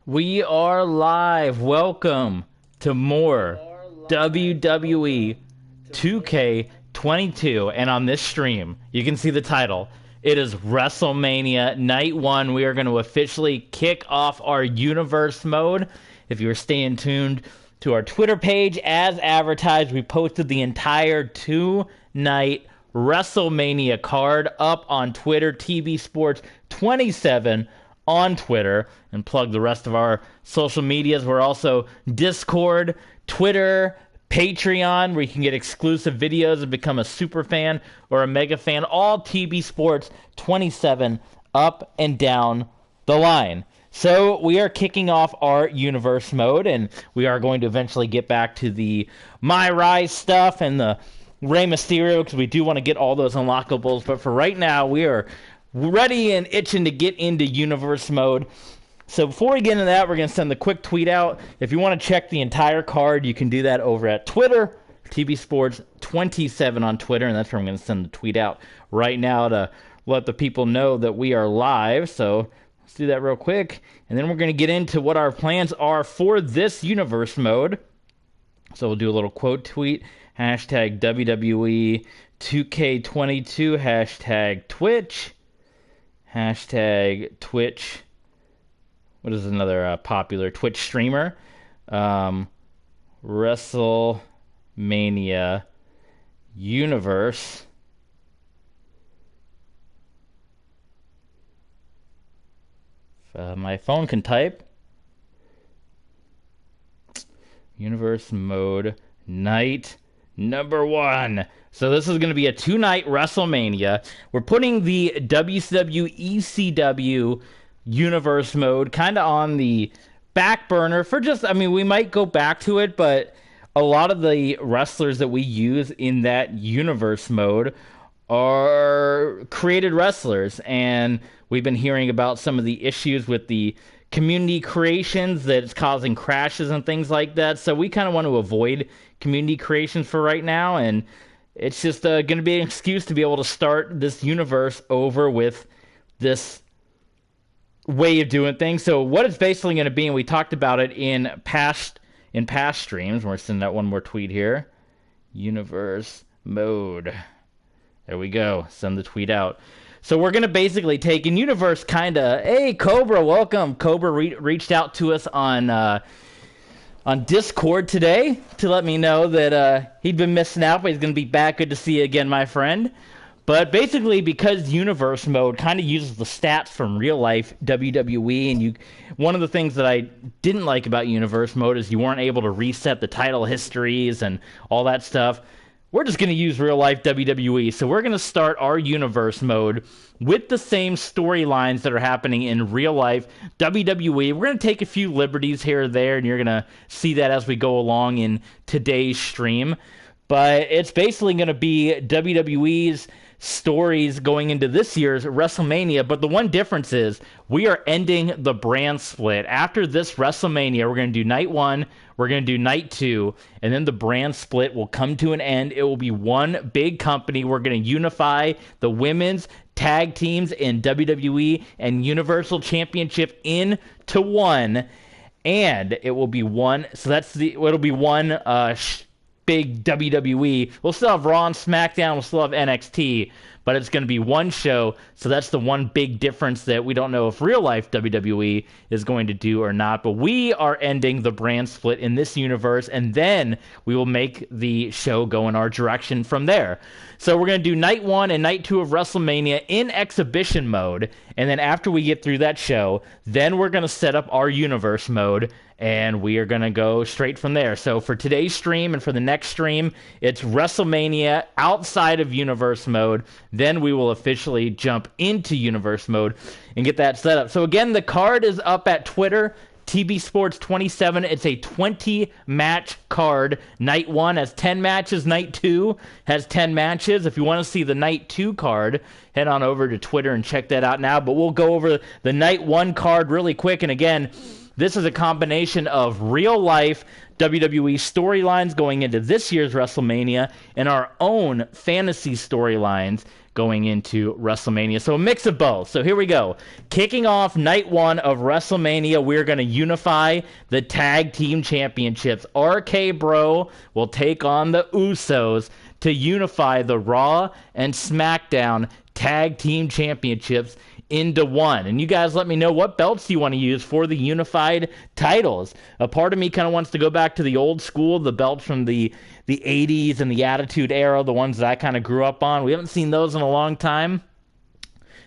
We are live. Welcome to more WWE 2K22. And on this stream, you can see the title. It is WrestleMania Night 1. We are going to officially kick off our universe mode. If you're staying tuned to our Twitter page, as advertised, we posted the entire 2-night WrestleMania card up on Twitter, TV Sports 27 on Twitter, and plug the rest of our social medias. We're also Discord, Twitter, Patreon, where you can get exclusive videos and become a super fan or a mega fan. All TB Sports 27 up and down the line. So we are kicking off our universe mode, and we are going to eventually get back to the My Rise stuff and the Rey Mysterio, because we do want to get all those unlockables. But for right now, we are ready and itching to get into universe mode. So before we get into that, we're going to send the quick tweet out. If you want to check the entire card, you can do that over at Twitter, TV Sports 27 on Twitter, and that's where I'm going to send the tweet out right now to let the people know that we are live. So let's do that real quick, and then we're going to get into what our plans are for this universe mode. So we'll do a little quote tweet, hashtag WWE 2K22, hashtag Twitch, hashtag Twitch. What is another popular Twitch streamer? WrestleMania Universe. My phone can type. Universe mode night number 1. So this is going to be a 2-night WrestleMania. We're putting the WCW ECW universe mode kind of on the back burner for just, we might go back to it, but a lot of the wrestlers that we use in that universe mode are created wrestlers, and we've been hearing about some of the issues with the community creations that's causing crashes and things like that. So we kind of want to avoid community creations for right now, and it's just going to be an excuse to be able to start this universe over with this way of doing things. So what it's basically going to be, and we talked about it in past streams. We're sending out one more tweet here. Universe mode. There we go. Send the tweet out. So we're going to basically take in universe kind of, hey, Cobra, welcome. Cobra reached out to us on Discord today to let me know that he'd been missing out, but he's going to be back. Good to see you again, my friend. But basically, because universe mode kind of uses the stats from real life WWE, and one of the things that I didn't like about universe mode is you weren't able to reset the title histories and all that stuff. We're just going to use real life WWE. So we're going to start our universe mode with the same storylines that are happening in real life WWE. We're going to take a few liberties here or there, and you're going to see that as we go along in today's stream. But it's basically going to be WWE's stories going into this year's WrestleMania, but the one difference is we are ending the brand split. After this WrestleMania, we're going to do night 1, we're going to do night 2, and then the brand split will come to an end. It will be one big company. We're going to unify the women's tag teams in WWE and Universal Championship into one, and it will be one, so it'll be one big WWE. We'll still have Raw and SmackDown. We'll still have NXT, but it's going to be one show. So that's the one big difference that we don't know if real life WWE is going to do or not. But we are ending the brand split in this universe, and then we will make the show go in our direction from there. So we're going to do night 1 and night 2 of WrestleMania in exhibition mode. And then after we get through that show, then we're going to set up our universe mode, and we are going to go straight from there. So for today's stream and for the next stream, it's WrestleMania outside of universe mode. Then we will officially jump into universe mode and get that set up. So again, the card is up at Twitter, TB Sports 27. It's a 20-match card. Night 1 has 10 matches. Night 2 has 10 matches. If you want to see the Night 2 card, head on over to Twitter and check that out now. But we'll go over the Night 1 card really quick. And again, this is a combination of real-life WWE storylines going into this year's WrestleMania and our own fantasy storylines going into WrestleMania. So a mix of both. So here we go. Kicking off night one of WrestleMania, we're going to unify the tag team championships. RK Bro will take on the Usos to unify the Raw and SmackDown tag team championships into one. And you guys let me know, what belts do you want to use for the unified titles? A part of me kind of wants to go back to the old school, the belts from the 80s and the Attitude Era, the ones that I kind of grew up on. We haven't seen those in a long time.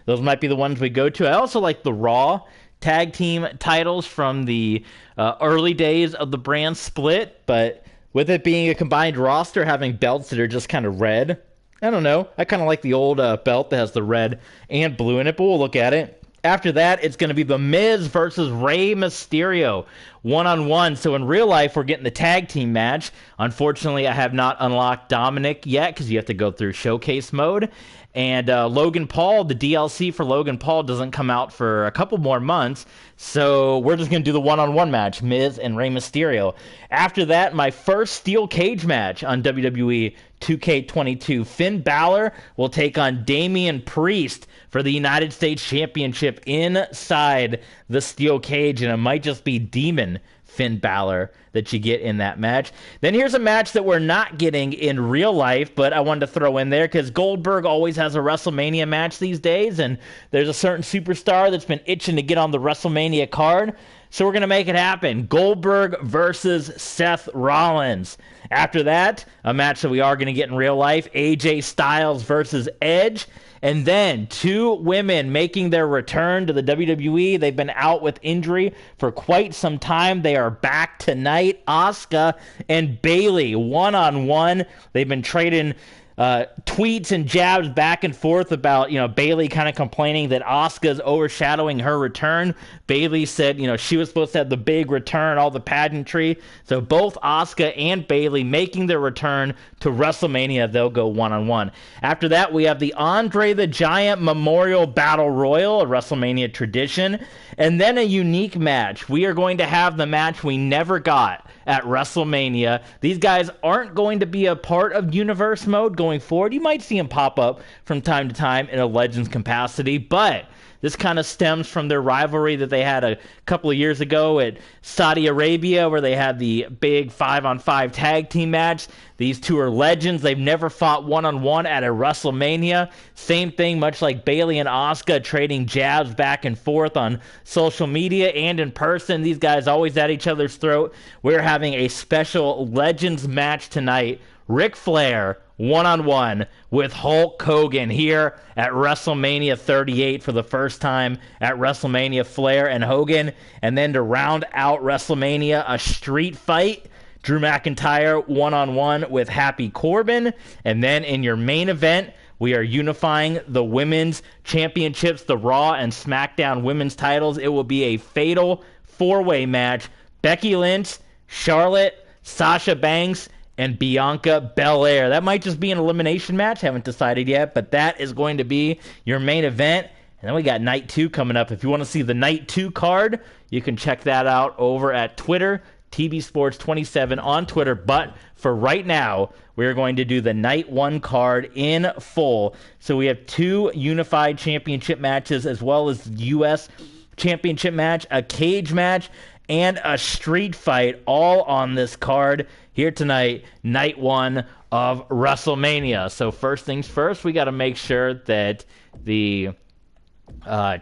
Those might be the ones we go to. I also like the Raw tag team titles from the early days of the brand split, but with it being a combined roster, having belts that are just kind of red, I don't know. I kind of like the old belt that has the red and blue in it, but we'll look at it. After that, it's going to be The Miz versus Rey Mysterio, one-on-one. So in real life, we're getting the tag team match. Unfortunately, I have not unlocked Dominic yet because you have to go through showcase mode. And Logan Paul, the DLC for Logan Paul doesn't come out for a couple more months. So we're just going to do the one-on-one match, Miz and Rey Mysterio. After that, my first steel cage match on WWE 2K22. Finn Balor will take on Damien Priest for the United States Championship inside the steel cage. And it might just be Demon Finn Balor that you get in that match. Then here's a match that we're not getting in real life, but I wanted to throw in there because Goldberg always has a WrestleMania match these days, and there's a certain superstar that's been itching to get on the WrestleMania card. So we're going to make it happen. Goldberg versus Seth Rollins. After that, a match that we are going to get in real life, AJ Styles versus Edge. And then two women making their return to the WWE. They've been out with injury for quite some time. They are back tonight. Asuka and Bayley, one-on-one. They've been trading tweets and jabs back and forth about, Bayley kind of complaining that Asuka's overshadowing her return. Bayley said, she was supposed to have the big return, all the pageantry. So both Asuka and Bayley making their return to WrestleMania. They'll go one-on-one. After that, we have the Andre the Giant Memorial Battle Royal, a WrestleMania tradition, and then a unique match. We are going to have the match we never got at WrestleMania. These guys aren't going to be a part of Universe Mode going forward. You might see them pop up from time to time in a Legends capacity, but this kind of stems from their rivalry that they had a couple of years ago at Saudi Arabia, where they had the big 5-on-5 tag team match. These two are legends. They've never fought one-on-one at a WrestleMania. Same thing, much like Bayley and Asuka trading jabs back and forth on social media and in person. These guys always at each other's throat. We're having a special Legends match tonight. Ric Flair one-on-one with Hulk Hogan here at WrestleMania 38 for the first time at WrestleMania, Flair and Hogan. And then to round out WrestleMania, a street fight, Drew McIntyre one-on-one with Happy Corbin. And then in your main event, we are unifying the women's championships, the Raw and SmackDown women's titles. It will be a fatal four-way match. Becky Lynch, Charlotte, Sasha Banks, and Bianca Belair. That might just be an elimination match. Haven't decided yet, but that is going to be your main event. And then we got Night 2 coming up. If you want to see the Night 2 card, you can check that out over at Twitter, TB Sports 27 on Twitter. But for right now, we're going to do the Night 1 card in full. So we have two unified championship matches as well as the U.S. championship match, a cage match, and a street fight all on this card here tonight, night one of WrestleMania. So first things first, we got to make sure that the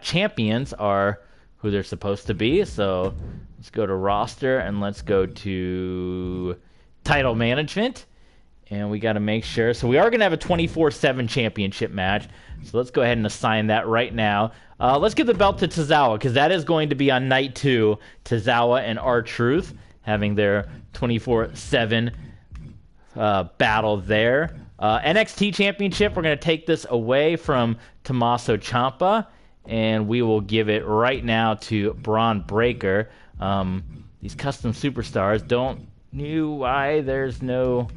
champions are who they're supposed to be. So let's go to roster and let's go to title management. And we got to make sure. So we are going to have a 24/7 championship match. So let's go ahead and assign that right now. Let's give the belt to Tozawa because that is going to be on night 2. Tozawa and R-Truth having their 24/7 battle there. NXT Championship, we're going to take this away from Tommaso Ciampa, and we will give it right now to Braun Breaker. These custom superstars, don't know why there's no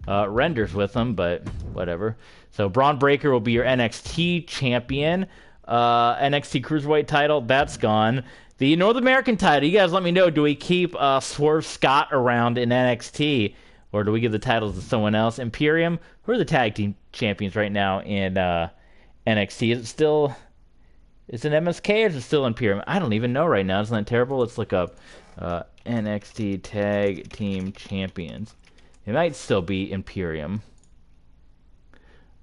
renders with them, but whatever. So Braun Breaker will be your NXT champion. NXT Cruiserweight title, that's gone. The North American title, you guys let me know, do we keep Swerve Scott around in NXT, or do we give the titles to someone else? Imperium, who are the tag team champions right now in NXT? Is it MSK or is it still Imperium? I don't even know right now. Isn't that terrible? Let's look up NXT Tag Team Champions. It might still be Imperium.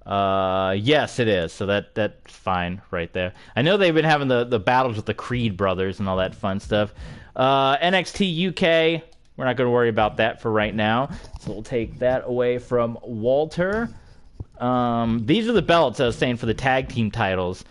Yes, it is. So that's fine right there. I know they've been having the battles with the Creed brothers and all that fun stuff. NXT UK, we're not going to worry about that for right now. So we'll take that away from Walter. These are the belts I was saying for the tag team titles.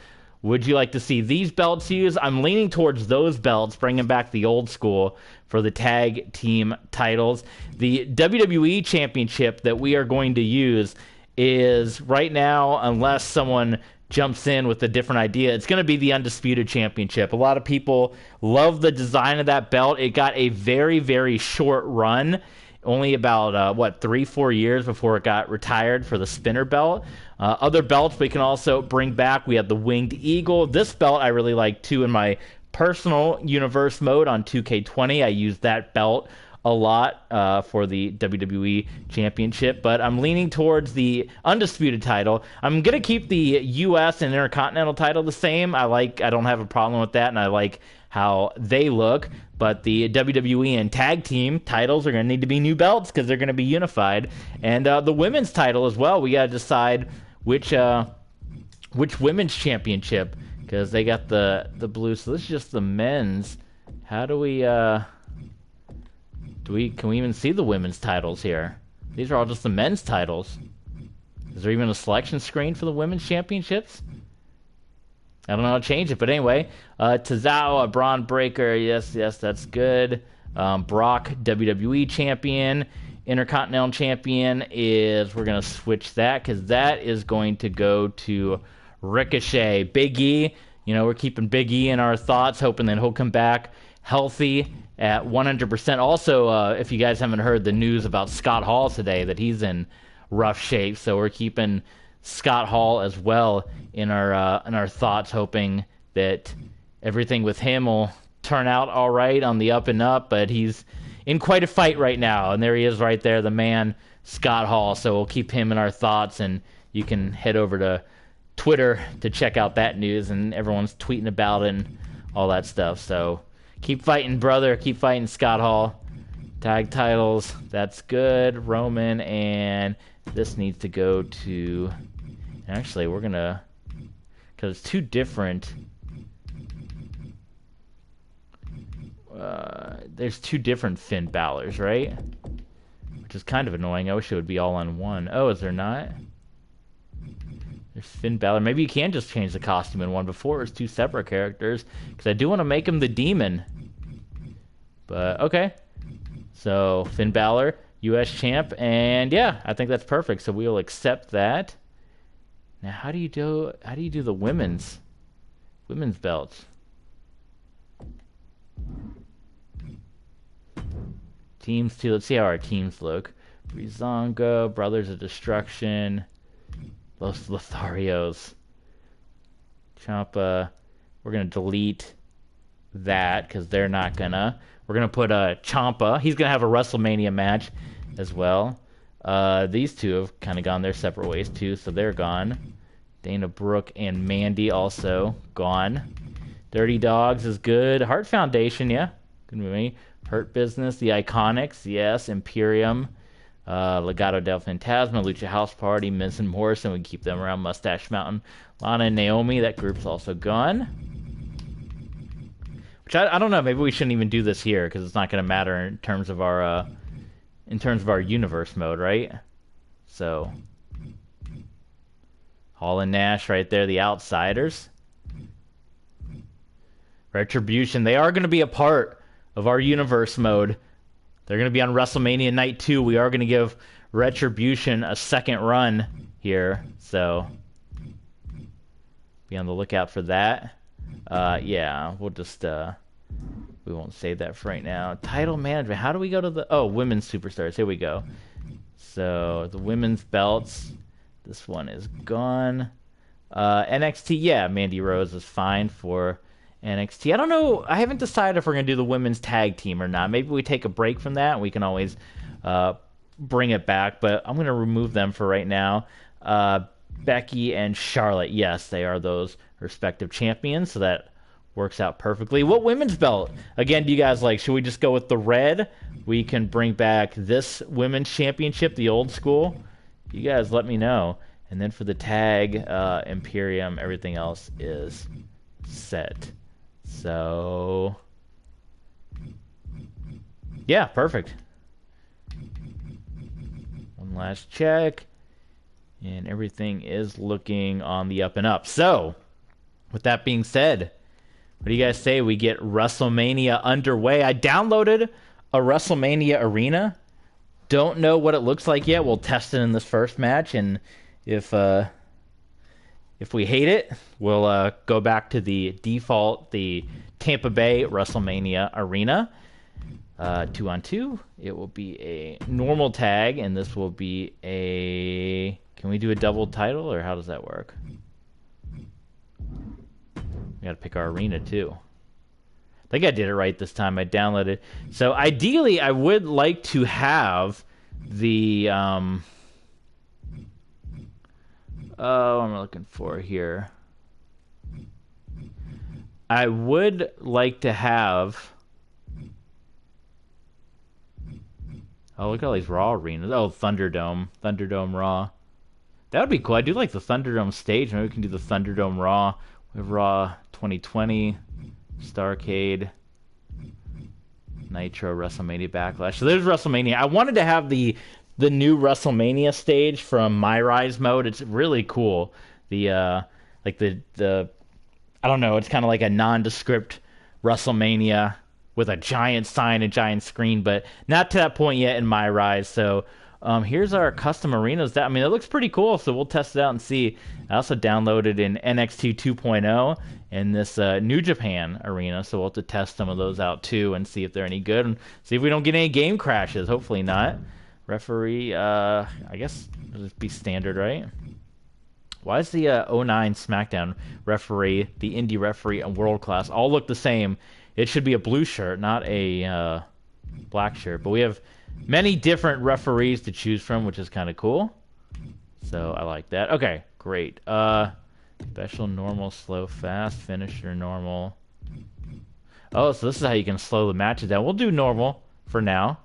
Would you like to see these belts used? I'm leaning towards those belts, bringing back the old school for the tag team titles. The WWE Championship that we are going to use is right now, unless someone jumps in with a different idea, it's going to be the Undisputed Championship. A lot of people love the design of that belt. It got a very, very short run, only about 3-4 years before it got retired for the spinner belt. Other belts we can also bring back. We have the Winged Eagle. This belt I really like too in my personal universe mode on 2K20. I use that belt a lot for the WWE Championship, but I'm leaning towards the Undisputed title. I'm going to keep the US and Intercontinental title the same. I don't have a problem with that, and I like how they look, but the WWE and tag team titles are going to need to be new belts because they're going to be unified. And the women's title as well, we got to decide which women's championship, because they got the blue. So this is just the men's. How do we can we even see the women's titles here? These are all just the men's titles. Is there even a selection screen for the women's championships? I don't know how to change it, but anyway, Tozawa, Braun Breaker, yes, that's good. Brock, WWE champion. Intercontinental champion is, we're going to switch that because that is going to go to Ricochet. Big E, we're keeping Big E in our thoughts, hoping that he'll come back healthy at 100%. Also, if you guys haven't heard the news about Scott Hall today, that he's in rough shape, so we're keeping Scott Hall as well in our thoughts, hoping that everything with him will turn out all right on the up and up, but he's in quite a fight right now, and there he is right there, the man, Scott Hall. So we'll keep him in our thoughts, and you can head over to Twitter to check out that news, and everyone's tweeting about it and all that stuff. So keep fighting, brother. Keep fighting, Scott Hall. Tag titles, that's good. Roman, and this needs to go to... Actually, we're going to... Because it's two different... there's two different Finn Balors, right? Which is kind of annoying. I wish it would be all on one. Oh, is there not? There's Finn Balor. Maybe you can just change the costume in one. Before it was two separate characters, because I do want to make him the Demon. But, okay. So, Finn Balor, U.S. champ, and yeah, I think that's perfect. So we will accept that. Now, how do you do the women's belts? Teams too. Let's see how our teams look. Breezango, Brothers of Destruction, Los Lotharios, Ciampa. We're gonna delete that because they're not gonna. We're gonna put Ciampa. He's gonna have a WrestleMania match as well. These two have kind of gone their separate ways too, so they're gone. Dana Brooke and Mandy also gone. Dirty Dogs is good. Heart Foundation, yeah, good movie. Hurt Business, The Iconics, yes. Imperium, Legado del Fantasma, Lucha House Party, Miz and Morrison. We keep them around. Mustache Mountain, Lana and Naomi. That group's also gone. Which I don't know. Maybe we shouldn't even do this here because it's not going to matter in terms of our universe mode, right? So Hall and Nash right there, the Outsiders. Retribution. They are going to be a part of our universe mode. They're going to be on WrestleMania Night 2. We are going to give Retribution a second run here, so be on the lookout for that. Yeah, we'll just we won't save that for right now. Title management. How do we go to the women's superstars? Here we go. So the women's belts. This one is gone. NXT. Yeah, Mandy Rose is fine for NXT. I don't know. I haven't decided if we're going to do the women's tag team or not. Maybe we take a break from that and we can always bring it back, but I'm going to remove them for right now. Becky and Charlotte. Yes, they are those respective champions, so that works out perfectly. What women's belt? Again, do you guys like, should we just go with the red? We can bring back this women's championship, the old school. You guys let me know. And then for the tag, Imperium, everything else is set. So, yeah, perfect. One last check. And everything is looking on the up and up. So, with that being said, what do you guys say we get WrestleMania underway? I downloaded a WrestleMania arena. Don't know what it looks like yet. We'll test it in this first match, and if we hate it, we'll go back to the default, the Tampa Bay WrestleMania arena. 2-on-2. It will be a normal tag, and this will be a... Can we do a double title, or how does that work? We gotta pick our arena, too. I think I did it right this time. I downloaded. So, ideally, I would like to have the... what am I looking for here? I would like to have... Oh, look at all these Raw arenas. Oh, Thunderdome. Thunderdome Raw. That would be cool. I do like the Thunderdome stage. Maybe we can do the Thunderdome Raw. We have Raw 2020, Starrcade, Nitro, WrestleMania Backlash. So there's WrestleMania. I wanted to have the new WrestleMania stage from My Rise mode. It's really cool. The like the I don't know. It's kind of like a nondescript WrestleMania with a giant sign, a giant screen, but not to that point yet in My Rise. So here's our custom arenas. It looks pretty cool, so we'll test it out and see. I also downloaded an NXT 2.0 and this New Japan arena, so we'll have to test some of those out too and see if they're any good and see if we don't get any game crashes. Hopefully not. Referee, I guess it'll just be standard, right? Why is the 09 SmackDown referee, the indie referee, and World Class all look the same? It should be a blue shirt, not a black shirt. But we have many different referees to choose from, which is kind of cool. So I like that. Okay, great. Special, normal, slow, fast, finisher, normal. Oh, so this is how you can slow the matches down. We'll do normal for now.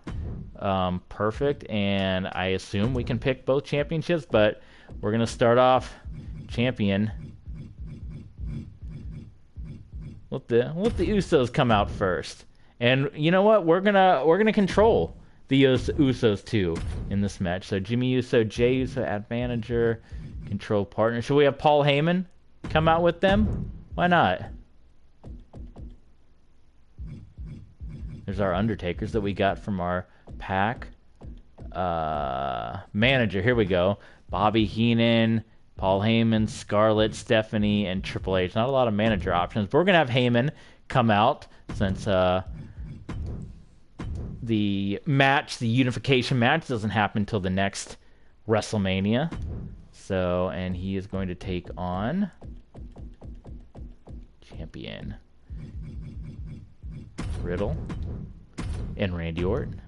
Perfect. And I assume we can pick both championships, but we're going to start off champion. Let the Usos come out first. And you know what? We're gonna control the Usos too in this match. So Jimmy Uso, Jey Uso, add manager, control partner. Should we have Paul Heyman come out with them? Why not? There's our Undertakers that we got from our pack. Manager, here we go. Bobby Heenan, Paul Heyman, Scarlett, Stephanie, and Triple H. Not a lot of manager options, but we're going to have Heyman come out since the match, the Unification match, doesn't happen until the next WrestleMania. So, and he is going to take on champion Riddle and Randy Orton.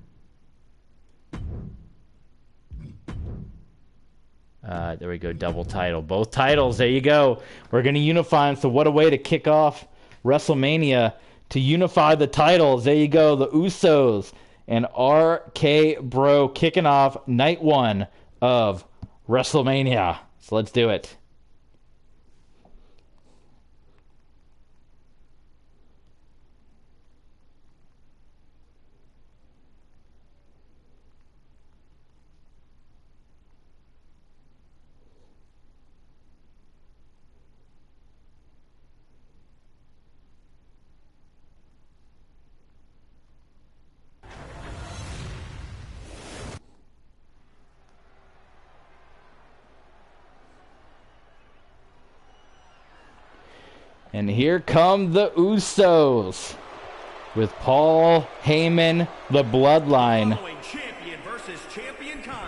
There we go, double title. Both titles, there you go. We're going to unify them, so what a way to kick off WrestleMania, to unify the titles. There you go, the Usos and RK Bro kicking off night one of WrestleMania. So let's do it. And here come the Usos with Paul Heyman, the Bloodline.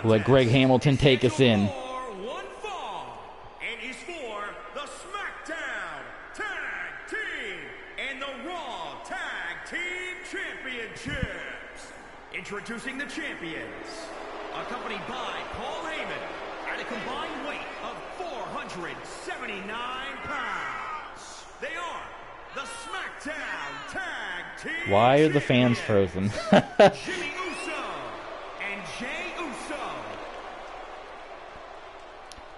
Let Greg Hamilton take us in. One fall. It is for the SmackDown Tag Team and the Raw Tag Team Championships. Introducing the champions, accompanied by Paul Heyman at a combined weight of 279 pounds. They are the SmackDown Tag Team Why are the fans frozen? Jimmy Uso and Jey Uso.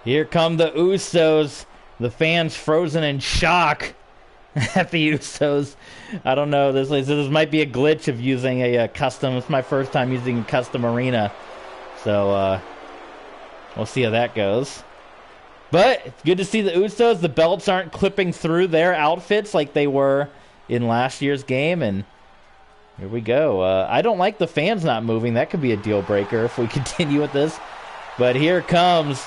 Here come the Usos. The fans frozen in shock at the Usos. I don't know. This might be a glitch of using a custom. It's my first time using a custom arena. So, we'll see how that goes. But it's good to see the Usos. The belts aren't clipping through their outfits like they were in last year's game. And here we go. I don't like the fans not moving. That could be a deal breaker if we continue with this. But here comes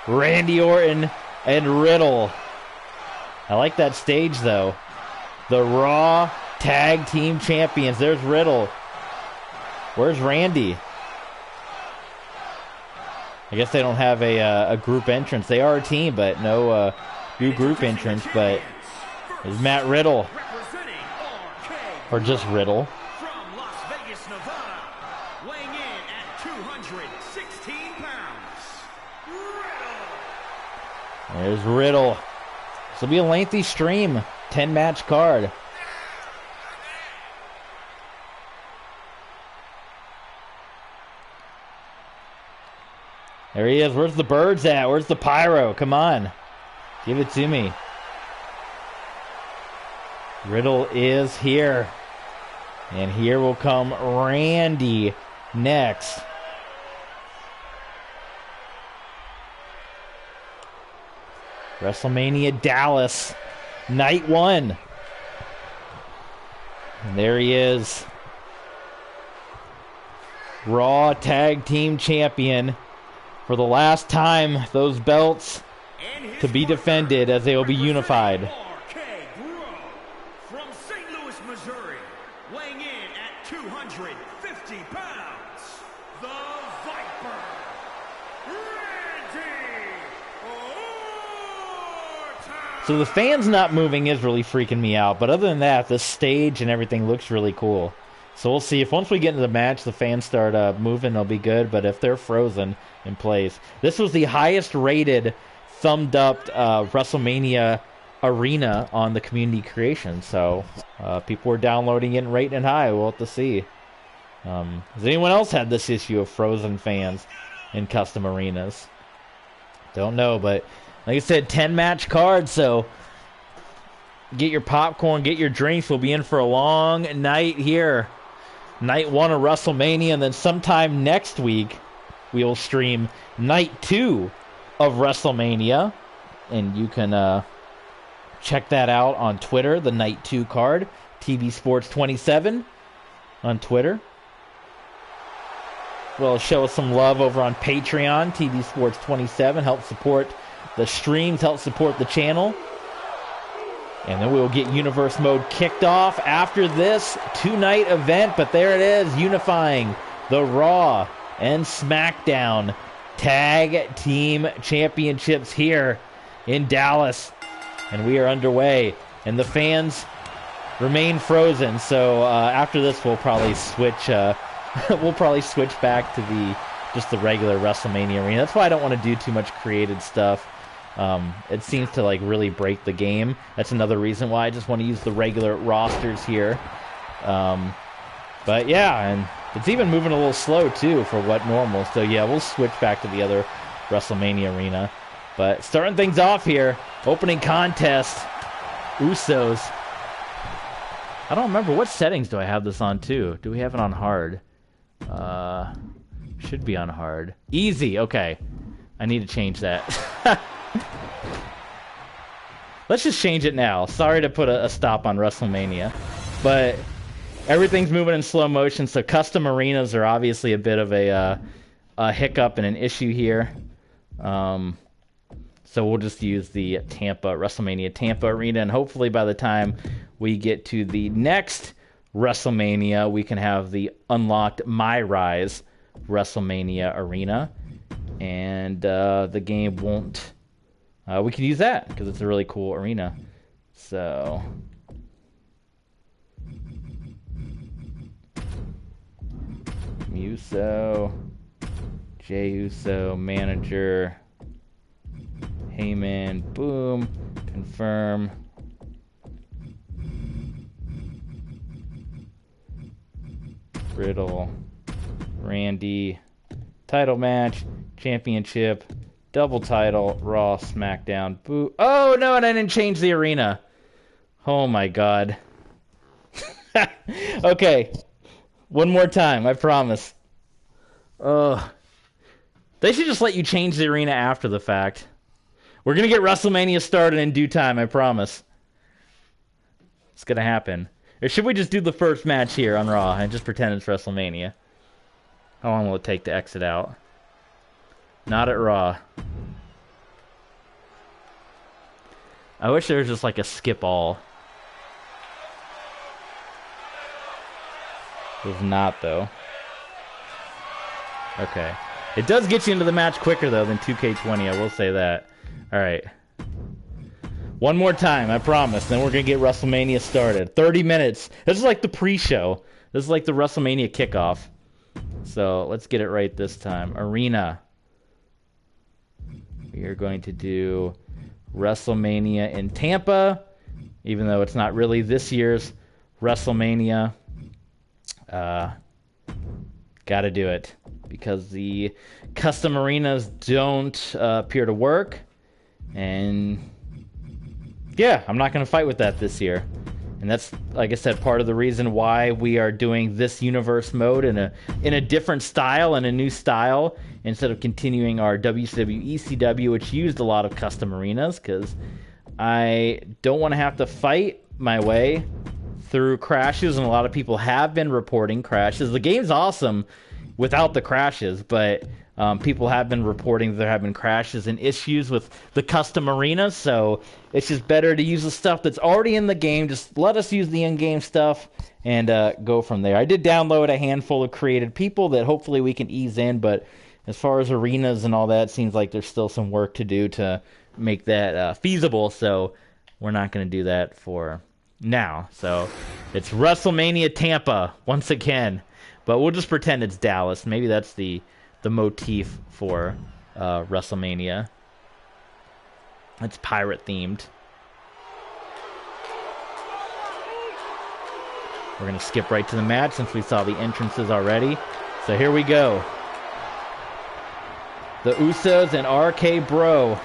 Randy Orton and Riddle. I like that stage, though. The Raw Tag Team Champions. There's Riddle. Where's Randy? I guess they don't have a group entrance. They are a team, but no new group entrance. But there's Matt Riddle. Or just Riddle. From Las Vegas, Nevada, weighing in at 216 pounds, Riddle. There's Riddle. This will be a lengthy stream. 10-match card. There he is. Where's the birds at? Where's the pyro? Come on. Give it to me. Riddle is here. And here will come Randy next. WrestleMania Dallas, Night 1. And there he is. Raw Tag Team Champion. For the last time, those belts to be defended as they will be unified. From St. Louis, Missouri, weighing in at 250 pounds, the Viper, Randy Orton. So the fans not moving is really freaking me out. But other than that, the stage and everything looks really cool. So we'll see if once we get into the match, the fans start moving, they'll be good. But if they're frozen in place, this was the highest rated, thumbed up WrestleMania arena on the community creation. So people were downloading it and rating it high. We'll have to see. Has anyone else had this issue of frozen fans in custom arenas? Don't know, but like I said, 10-match card. So get your popcorn, get your drinks. We'll be in for a long night here. Night 1 of WrestleMania, and then sometime next week we will stream Night 2 of WrestleMania, and you can check that out on Twitter, the Night 2 card, TV Sports 27 on Twitter. Well, show us some love over on Patreon, TV Sports 27. Help support the streams, help support the channel. And then we will get Universe Mode kicked off after this 2-night event. But there it is, unifying the Raw and SmackDown Tag Team Championships here in Dallas. And we are underway. And the fans remain frozen. So after this, we'll probably switch. We'll probably switch back to just the regular WrestleMania arena. That's why I don't want to do too much created stuff. It seems to really break the game. That's another reason why I just want to use the regular rosters here. But yeah, and it's even moving a little slow too for what normal. So yeah, we'll switch back to the other WrestleMania arena. But starting things off here, opening contest, Usos. I don't remember what settings do I have this on too. Do we have it on hard? Should be on hard. Easy. Okay, I need to change that. Let's just change it now. Sorry to put a stop on WrestleMania, but everything's moving in slow motion, so custom arenas are obviously a bit of a hiccup and an issue here. So we'll just use the WrestleMania Tampa arena, and hopefully by the time we get to the next WrestleMania, we can have the unlocked My Rise WrestleMania arena, and the game won't... we can use that because it's a really cool arena. So Uso, Jey Uso, manager, Heyman, boom, confirm. Riddle, Randy, title match, championship, double title, Raw, SmackDown, boo. Oh no, and I didn't change the arena. Oh my god. Okay, one more time, I promise. They should just let you change the arena after the fact. We're going to get WrestleMania started in due time, I promise. It's going to happen. Or should we just do the first match here on Raw and just pretend it's WrestleMania? How long will it take to exit out? Not at Raw. I wish there was just like a skip all. There's not, though. Okay. It does get you into the match quicker, though, than 2K20. I will say that. All right. One more time, I promise. Then we're going to get WrestleMania started. 30 minutes. This is like the pre-show. This is like the WrestleMania kickoff. So let's get it right this time. Arena. We are going to do WrestleMania in Tampa, even though it's not really this year's WrestleMania. Gotta do it because the custom arenas don't appear to work, and yeah, I'm not gonna fight with that this year. And that's, like I said, part of the reason why we are doing this universe mode in a different style and a new style instead of continuing our WCW ECW, which used a lot of custom arenas, because I don't want to have to fight my way through crashes, and a lot of people have been reporting crashes. The game's awesome without the crashes, but people have been reporting there have been crashes and issues with the custom arenas, so it's just better to use the stuff that's already in the game. Just let us use the in-game stuff and go from there. I did download a handful of created people that hopefully we can ease in, but as far as arenas and all that, it seems like there's still some work to do to make that feasible, so we're not going to do that for now. So it's WrestleMania Tampa once again, but we'll just pretend it's Dallas. Maybe that's the motif for WrestleMania. It's pirate themed. We're gonna skip right to the match since we saw the entrances already. So here we go. The Usos and RK Bro.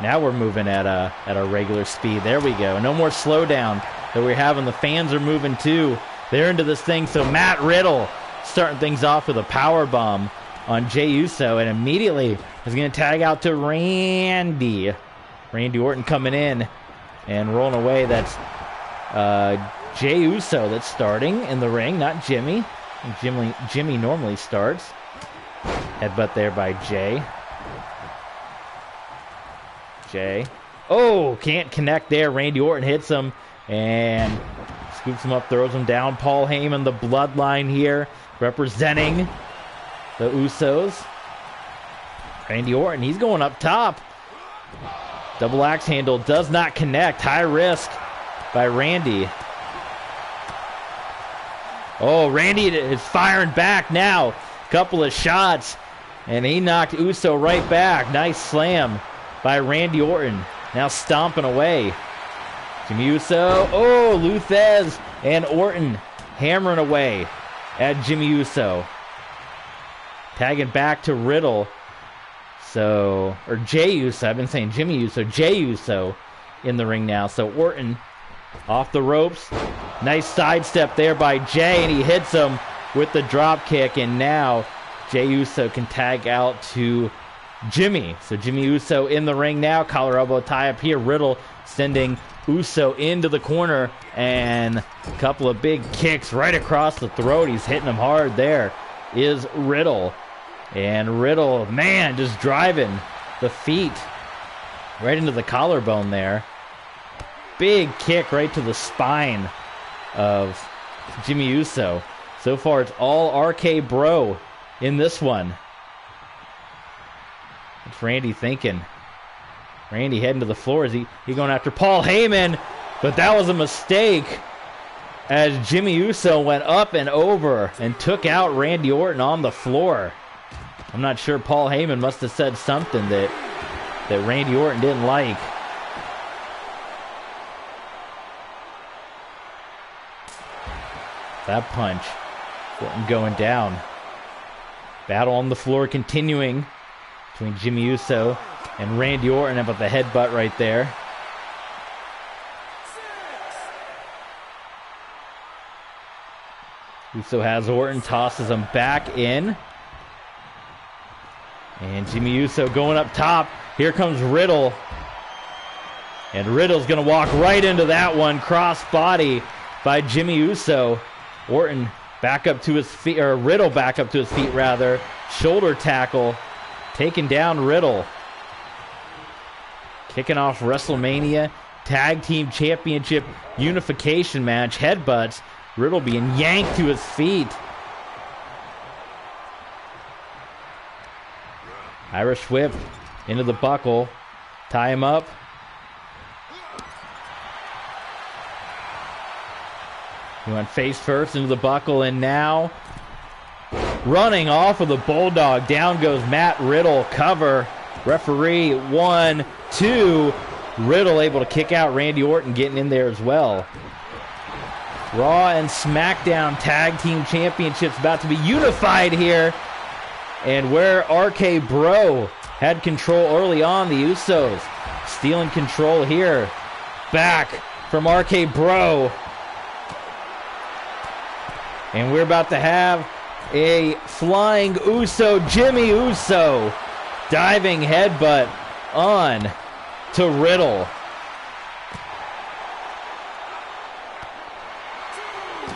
Now we're moving at a regular speed. There we go. No more slowdown that we're having. The fans are moving too. They're into this thing. So Matt Riddle starting things off with a power bomb on Jey Uso, and immediately is going to tag out to Randy. Randy Orton coming in and rolling away. That's Jey Uso that's starting in the ring, not Jimmy. Jimmy normally starts. Headbutt there by Jey. Oh, can't connect there. Randy Orton hits him and scoops him up, throws him down. Paul Heyman, the bloodline here, representing the Usos. Randy Orton, he's going up top. Double axe handle does not connect. High risk by Randy. Oh, Randy is firing back now. Couple of shots, and he knocked Uso right back. Nice slam by Randy Orton. Now stomping away. Jimmy Uso. Oh, Luthez and Orton hammering away at Jimmy Uso. Tagging back to Riddle. So, or Jey Uso. I've been saying Jimmy Uso. Jey Uso in the ring now. So Orton off the ropes. Nice sidestep there by Jey, and he hits him with the drop kick. And now Jey Uso can tag out to Jimmy. So Jimmy Uso in the ring now. Collar elbow tie up here. Riddle sending Uso into the corner, and a couple of big kicks right across the throat. He's hitting him hard. There is Riddle. And Riddle, man, just driving the feet right into the collarbone there. Big kick right to the spine of Jimmy Uso. So far, it's all RK Bro in this one. What's Randy thinking? Randy heading to the floor. Is he going after Paul Heyman? But that was a mistake as Jimmy Uso went up and over and took out Randy Orton on the floor. I'm not sure. Paul Heyman must have said something that that Randy Orton didn't like. That punch. Orton going down. Battle on the floor continuing between Jimmy Uso and Randy Orton about the headbutt right there. Uso has Orton, tosses him back in. And Jimmy Uso going up top. Here comes Riddle. And Riddle's going to walk right into that one. Cross body by Jimmy Uso. Orton back up to his feet, or Riddle back up to his feet rather. Shoulder tackle. Taking down Riddle. Kicking off WrestleMania Tag Team Championship Unification match. Headbutts. Riddle being yanked to his feet. Irish whip into the buckle. Tie him up. He went face first into the buckle, and now running off of the Bulldog. Down goes Matt Riddle. Cover. Referee 1, 2. Riddle able to kick out Randy Orton, getting in there as well. Raw and SmackDown Tag Team Championships about to be unified here. And where RK Bro had control early on, the Usos stealing control here. Back from RK Bro. And we're about to have a flying Uso, Jimmy Uso, diving headbutt on to Riddle.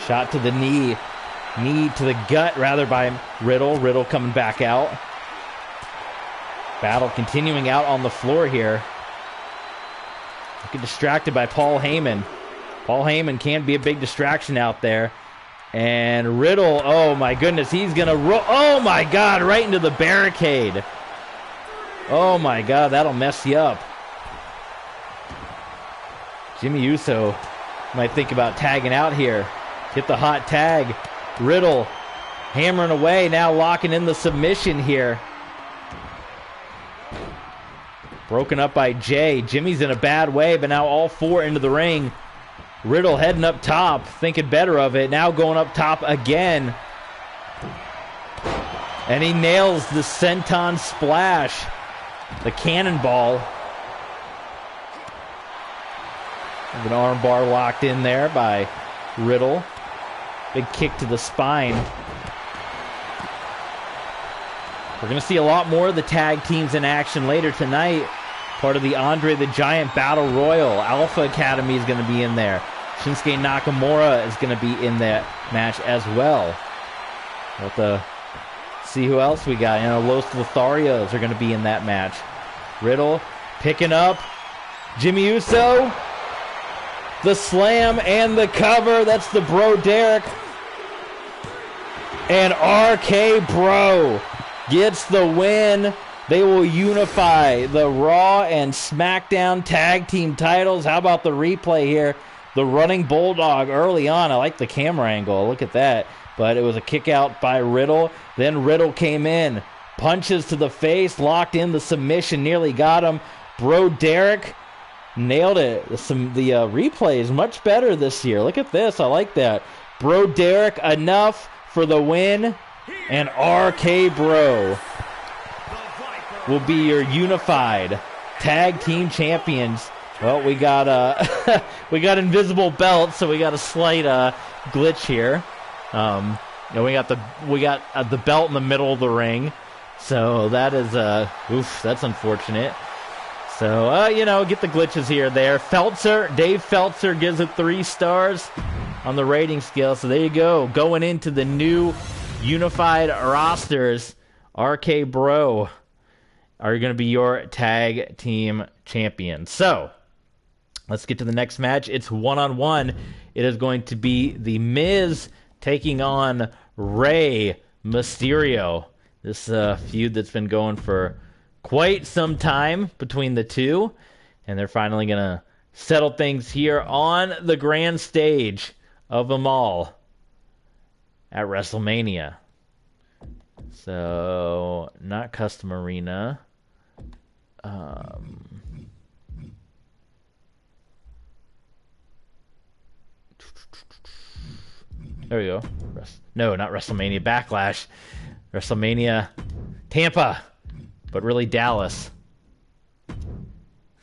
Shot to the knee. Knee to the gut, rather, by Riddle. Riddle coming back out. Battle continuing out on the floor here. Looking distracted by Paul Heyman. Paul Heyman can be a big distraction out there. And Riddle, oh my goodness, he's going to roll. Oh my God, right into the barricade. Oh my God, that'll mess you up. Jimmy Uso might think about tagging out here. Hit the hot tag. Riddle hammering away, now locking in the submission here. Broken up by Jay. Jimmy's in a bad way, but now all four into the ring. Riddle heading up top, thinking better of it. Now going up top again. And he nails the senton splash. The cannonball. An armbar locked in there by Riddle. Big kick to the spine. We're going to see a lot more of the tag teams in action later tonight. Part of the Andre the Giant Battle Royal. Alpha Academy is going to be in there. Shinsuke Nakamura is going to be in that match as well. We'll have to see who else we got. You know, Los Lotharios are going to be in that match. Riddle picking up Jimmy Uso. The slam and the cover. That's the Bro Derek. And RK Bro gets the win. They will unify the Raw and SmackDown Tag Team titles. How about the replay here? The running Bulldog early on. I like the camera angle. Look at that. But it was a kick out by Riddle. Then Riddle came in. Punches to the face. Locked in the submission. Nearly got him. Bro Derek nailed it. The replay is much better this year. Look at this. I like that. Bro Derek enough for the win. And RK Bro will be your unified tag team champions. Well, we got we got invisible belts, so we got a slight glitch here. We got the belt in the middle of the ring, so that is oof, that's unfortunate. So get the glitches here or there. Dave Feltzer gives it 3 stars on the rating scale. So there you go. Going into the new unified rosters, RK Bro are going to be your tag team champions. So let's get to the next match. It's 1-on-1. It is going to be The Miz taking on Rey Mysterio. This feud that's been going for quite some time between the two. And they're finally going to settle things here on the grand stage of them all at WrestleMania. So, not Custom Arena. There we go. No, not WrestleMania Backlash. WrestleMania Tampa, but really Dallas.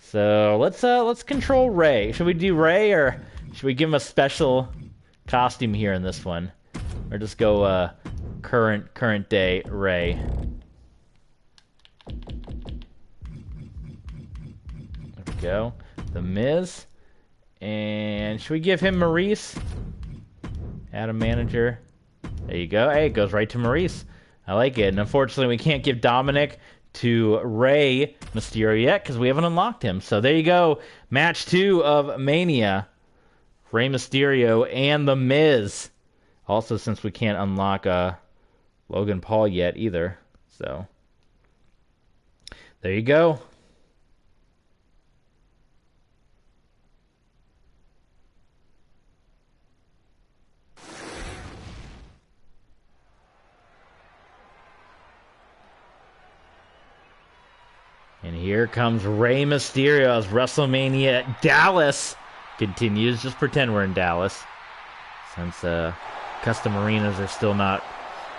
So let's control Rey. Should we do Rey, or should we give him a special costume here in this one, or just go current day Rey? There we go. The Miz, and should we give him Maurice? Add a manager. There you go. Hey, it goes right to Maurice. I like it. And unfortunately, we can't give Dominic to Rey Mysterio yet because we haven't unlocked him. So there you go. Match 2 of Mania. Rey Mysterio and The Miz. Also, since we can't unlock Logan Paul yet either. So there you go. And here comes Rey Mysterio as WrestleMania Dallas continues. Just pretend we're in Dallas, since custom arenas are still not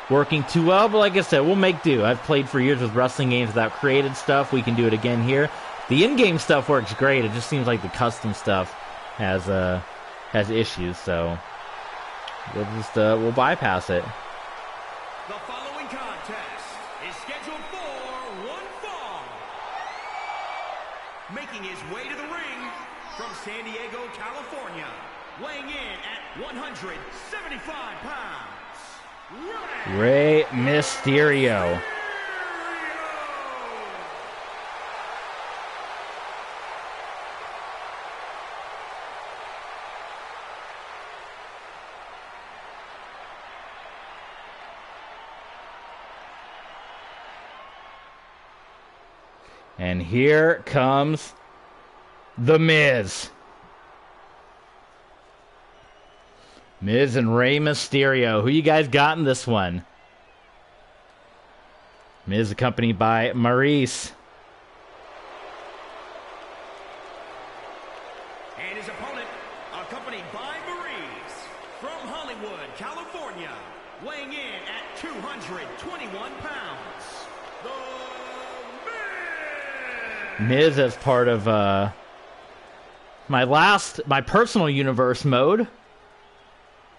working too well. But like I said, we'll make do. I've played for years with wrestling games without created stuff. We can do it again here. The in-game stuff works great. It just seems like the custom stuff has issues. So we'll bypass it. The following contest is scheduled for one fall. Making his way to the ring from San Diego, California, weighing in at 175 pounds, Rey Mysterio. And here comes The Miz. Miz and Rey Mysterio. Who you guys got in this one? Miz accompanied by Maurice. and his opponent accompanied by Maurice from Hollywood, California, weighing in at 221 pounds, The Miz as part of my personal universe mode.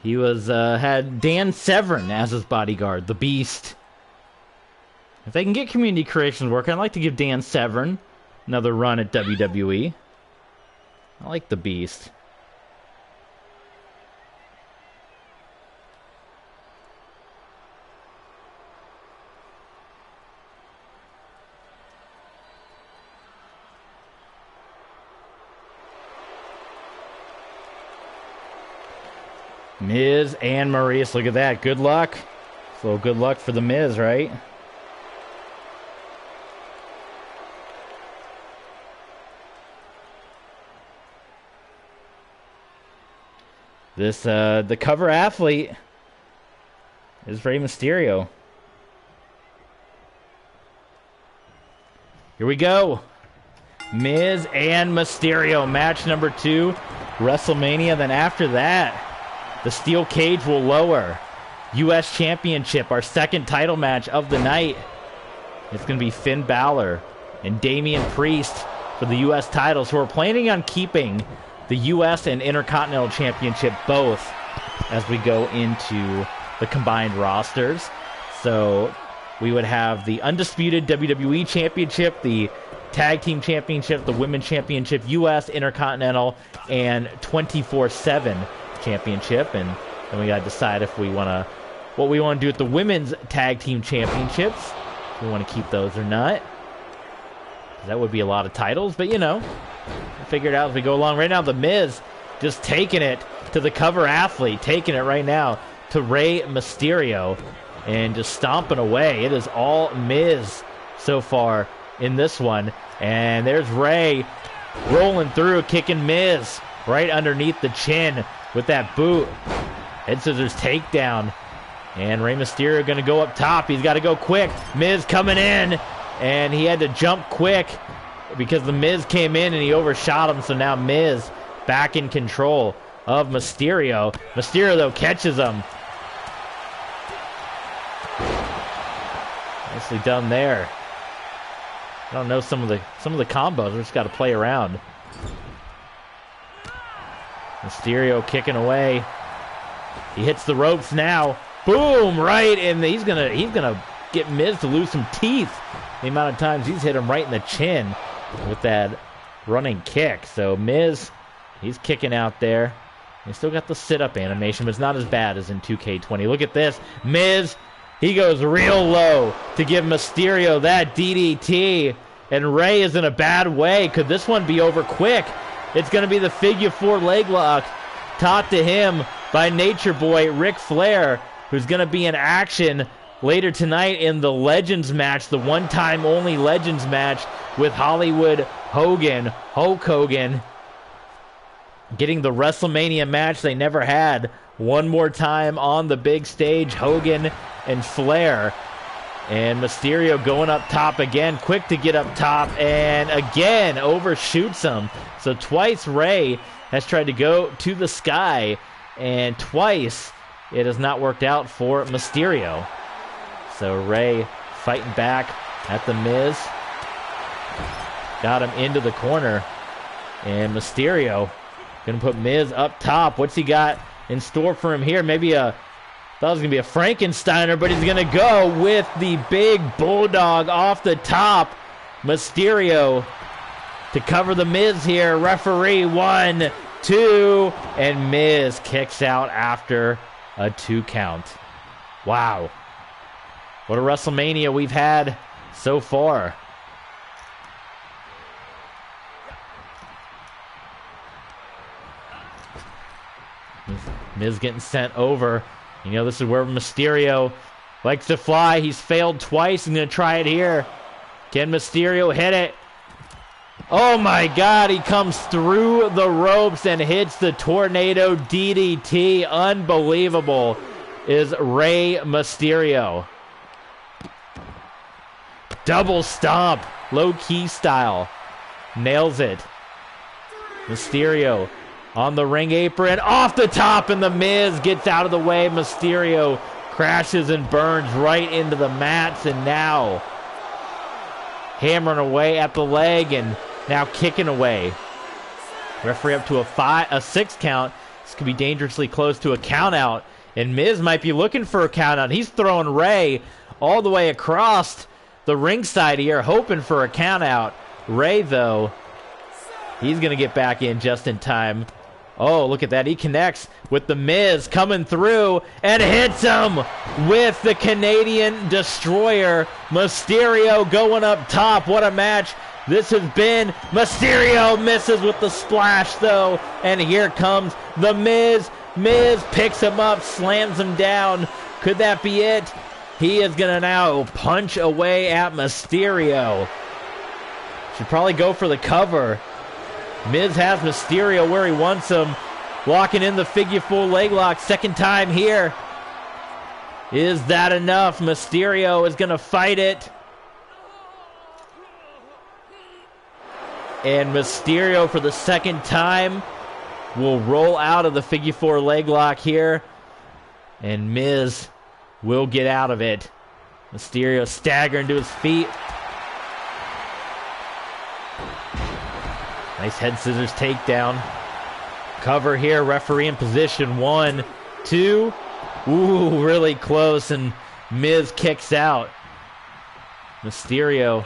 He was had Dan Severn as his bodyguard, the Beast. If they can get community creations working, I'd like to give Dan Severn another run at WWE. I like the Beast. Miz and Maurice, look at that. Good luck. A little good luck for the Miz, right? This, the cover athlete is Rey Mysterio. Here we go. Miz and Mysterio, match number 2, WrestleMania. Then after that, the steel cage will lower. U.S. Championship, our second title match of the night. It's going to be Finn Balor and Damien Priest for the U.S. title. So we're planning on keeping the U.S. and Intercontinental Championship both as we go into the combined rosters. So we would have the undisputed WWE Championship, the Tag Team Championship, the Women's Championship, U.S. Intercontinental, and 24/7 Championship. And then we got to decide if we want to, what we want to do with the Women's Tag Team Championships. If we want to keep those or not. That would be a lot of titles, but you know, we'll figure it out as we go along. Right now, The Miz just taking it to the cover athlete, taking it right now to Rey Mysterio, and just stomping away. It is all Miz so far in this one. And there's Rey rolling through, kicking Miz right underneath the chin with that boot. Head scissors takedown. And Rey Mysterio going to go up top. He's got to go quick. Miz coming in. And he had to jump quick because the Miz came in and he overshot him, so now Miz back in control of Mysterio. Mysterio, though, catches him. Nicely done there. I don't know some of the combos. We just got to play around. Mysterio kicking away. He hits the ropes now. Boom! Right, and he's gonna get Miz to lose some teeth. The amount of times he's hit him right in the chin with that running kick. So Miz, he's kicking out there. He still got the sit-up animation, but it's not as bad as in 2K20. Look at this. Miz, he goes real low to give Mysterio that DDT. And Rey is in a bad way. Could this one be over quick? It's going to be the figure 4 leg lock taught to him by Nature Boy Ric Flair, who's going to be in action later tonight in the Legends match, the one-time only Legends match with Hollywood Hogan, Hulk Hogan, getting the WrestleMania match they never had one more time on the big stage, Hogan and Flair. And Mysterio going up top again, quick to get up top, and again overshoots him. So twice Rey has tried to go to the sky, and twice it has not worked out for Mysterio. So Rey fighting back at the Miz. Got him into the corner. And Mysterio going to put Miz up top. What's he got in store for him here? Maybe thought it was going to be a Frankensteiner, but he's going to go with the big bulldog off the top. Mysterio to cover the Miz here. Referee 1, 2, and Miz kicks out after a 2 count. Wow. What a WrestleMania we've had so far. Miz getting sent over. You know, this is where Mysterio likes to fly. He's failed twice. He's going to try it here. Can Mysterio hit it? Oh my God, he comes through the ropes and hits the tornado DDT. Unbelievable is Rey Mysterio. Double stomp, low-key style. Nails it. Mysterio on the ring apron, off the top, and the Miz gets out of the way. Mysterio crashes and burns right into the mats, and now hammering away at the leg and now kicking away. Referee up to a 6 count. This could be dangerously close to a count out, and Miz might be looking for a count out. He's throwing Rey all the way across the ringside here, hoping for a count out. Rey, though, he's going to get back in just in time. Oh, look at that. He connects with the Miz coming through and hits him with the Canadian Destroyer. Mysterio going up top. What a match this has been. Mysterio misses with the splash, though. And here comes the Miz. Miz picks him up, slams him down. Could that be it? He is going to now punch away at Mysterio. Should probably go for the cover. Miz has Mysterio where he wants him. Locking in the figure 4 leg lock. Second time here. Is that enough? Mysterio is going to fight it. And Mysterio for the second time will roll out of the figure 4 leg lock here. And Miz will get out of it. Mysterio staggering to his feet. Nice head scissors takedown. Cover here. Referee in position. 1, 2. Ooh, really close. And Miz kicks out. Mysterio.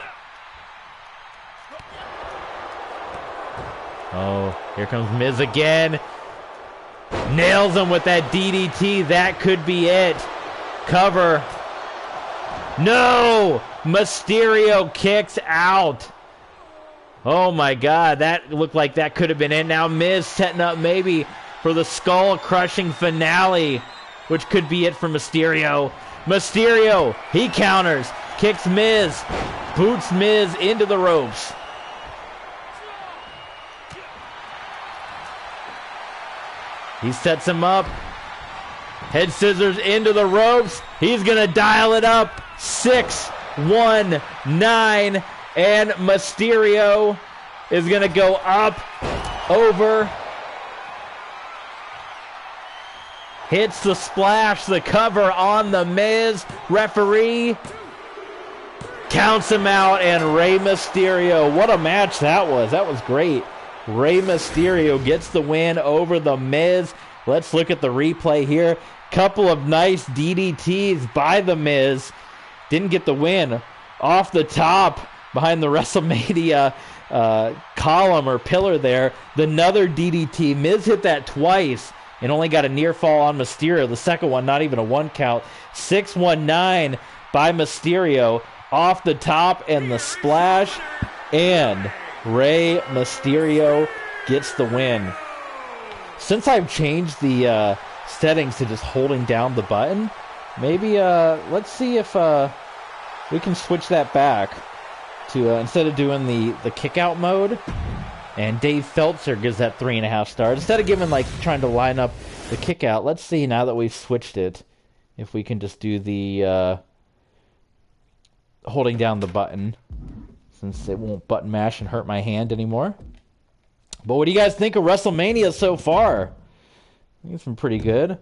Oh, here comes Miz again. Nails him with that DDT. That could be it. Cover. No! Mysterio kicks out. Oh my God, that looked like that could have been it. Now Miz setting up maybe for the skull-crushing finale, which could be it for Mysterio. Mysterio, he counters, kicks Miz, boots Miz into the ropes. He sets him up. Head scissors into the ropes. He's going to dial it up. 6, 1, 9. And Mysterio is going to go up, over, hits the splash, the cover on The Miz. Referee counts him out, and Rey Mysterio, what a match that was. That was great. Rey Mysterio gets the win over The Miz. Let's look at the replay here. Couple of nice DDTs by The Miz. Didn't get the win. Off the top, behind the WrestleMania column or pillar there, another DDT. Miz hit that twice and only got a near fall on Mysterio. The second one, not even a one count. 619 by Mysterio. Off the top and the splash. And Rey Mysterio gets the win. Since I've changed the settings to just holding down the button, maybe let's see if we can switch that back to instead of doing the kick out mode. And Dave Feltzer gives that 3.5 stars instead of giving trying to line up the kick out. Let's see now that we've switched it if we can just do the holding down the button, since it won't button mash and hurt my hand anymore. But what do you guys think of WrestleMania so far? I think it's been pretty good.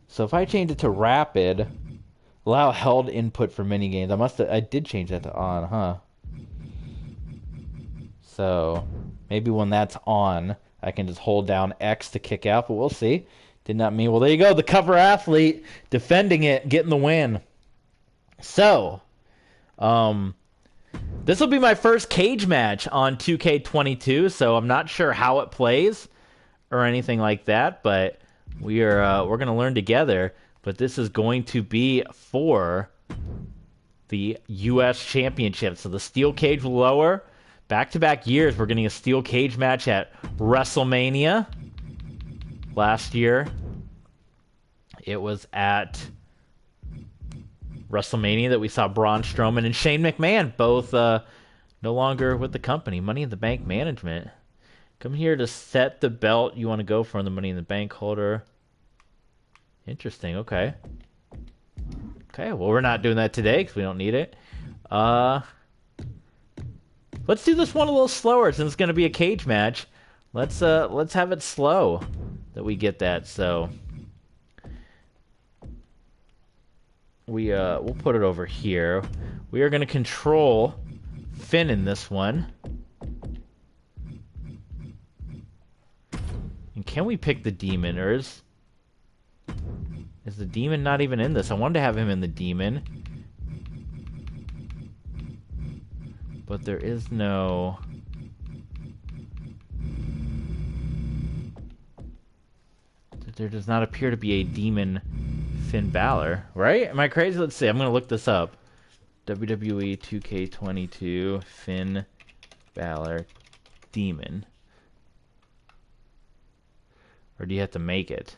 So if I change it to rapid, allow held input for minigames. I did change that to on, huh? So maybe when that's on, I can just hold down X to kick out, but we'll see. Did not mean. Well, there you go. The cover athlete defending it, getting the win. So, this will be my first cage match on 2K22, so I'm not sure how it plays or anything like that, but we're going to learn together. But this is going to be for the U.S. Championship. So the steel cage will lower. Back-to-back years, we're getting a steel cage match at WrestleMania. Last year, it was at WrestleMania that we saw Braun Strowman and Shane McMahon, both no longer with the company. Money in the Bank management. Come here to set the belt you want to go for in the Money in the Bank holder. Interesting, okay. Okay, well, we're not doing that today because we don't need it. Let's do this one a little slower since it's going to be a cage match. Let's have it slow that we get that, so... We'll put it over here. We are going to control Finn in this one. And can we pick the Demon, or is the Demon not even in this? I wanted to have him in the Demon. But there is no... There does not appear to be a Demon Finn Balor, right? Am I crazy? Let's see. I'm going to look this up. WWE2K22 Finn Balor Demon. Or do you have to make it?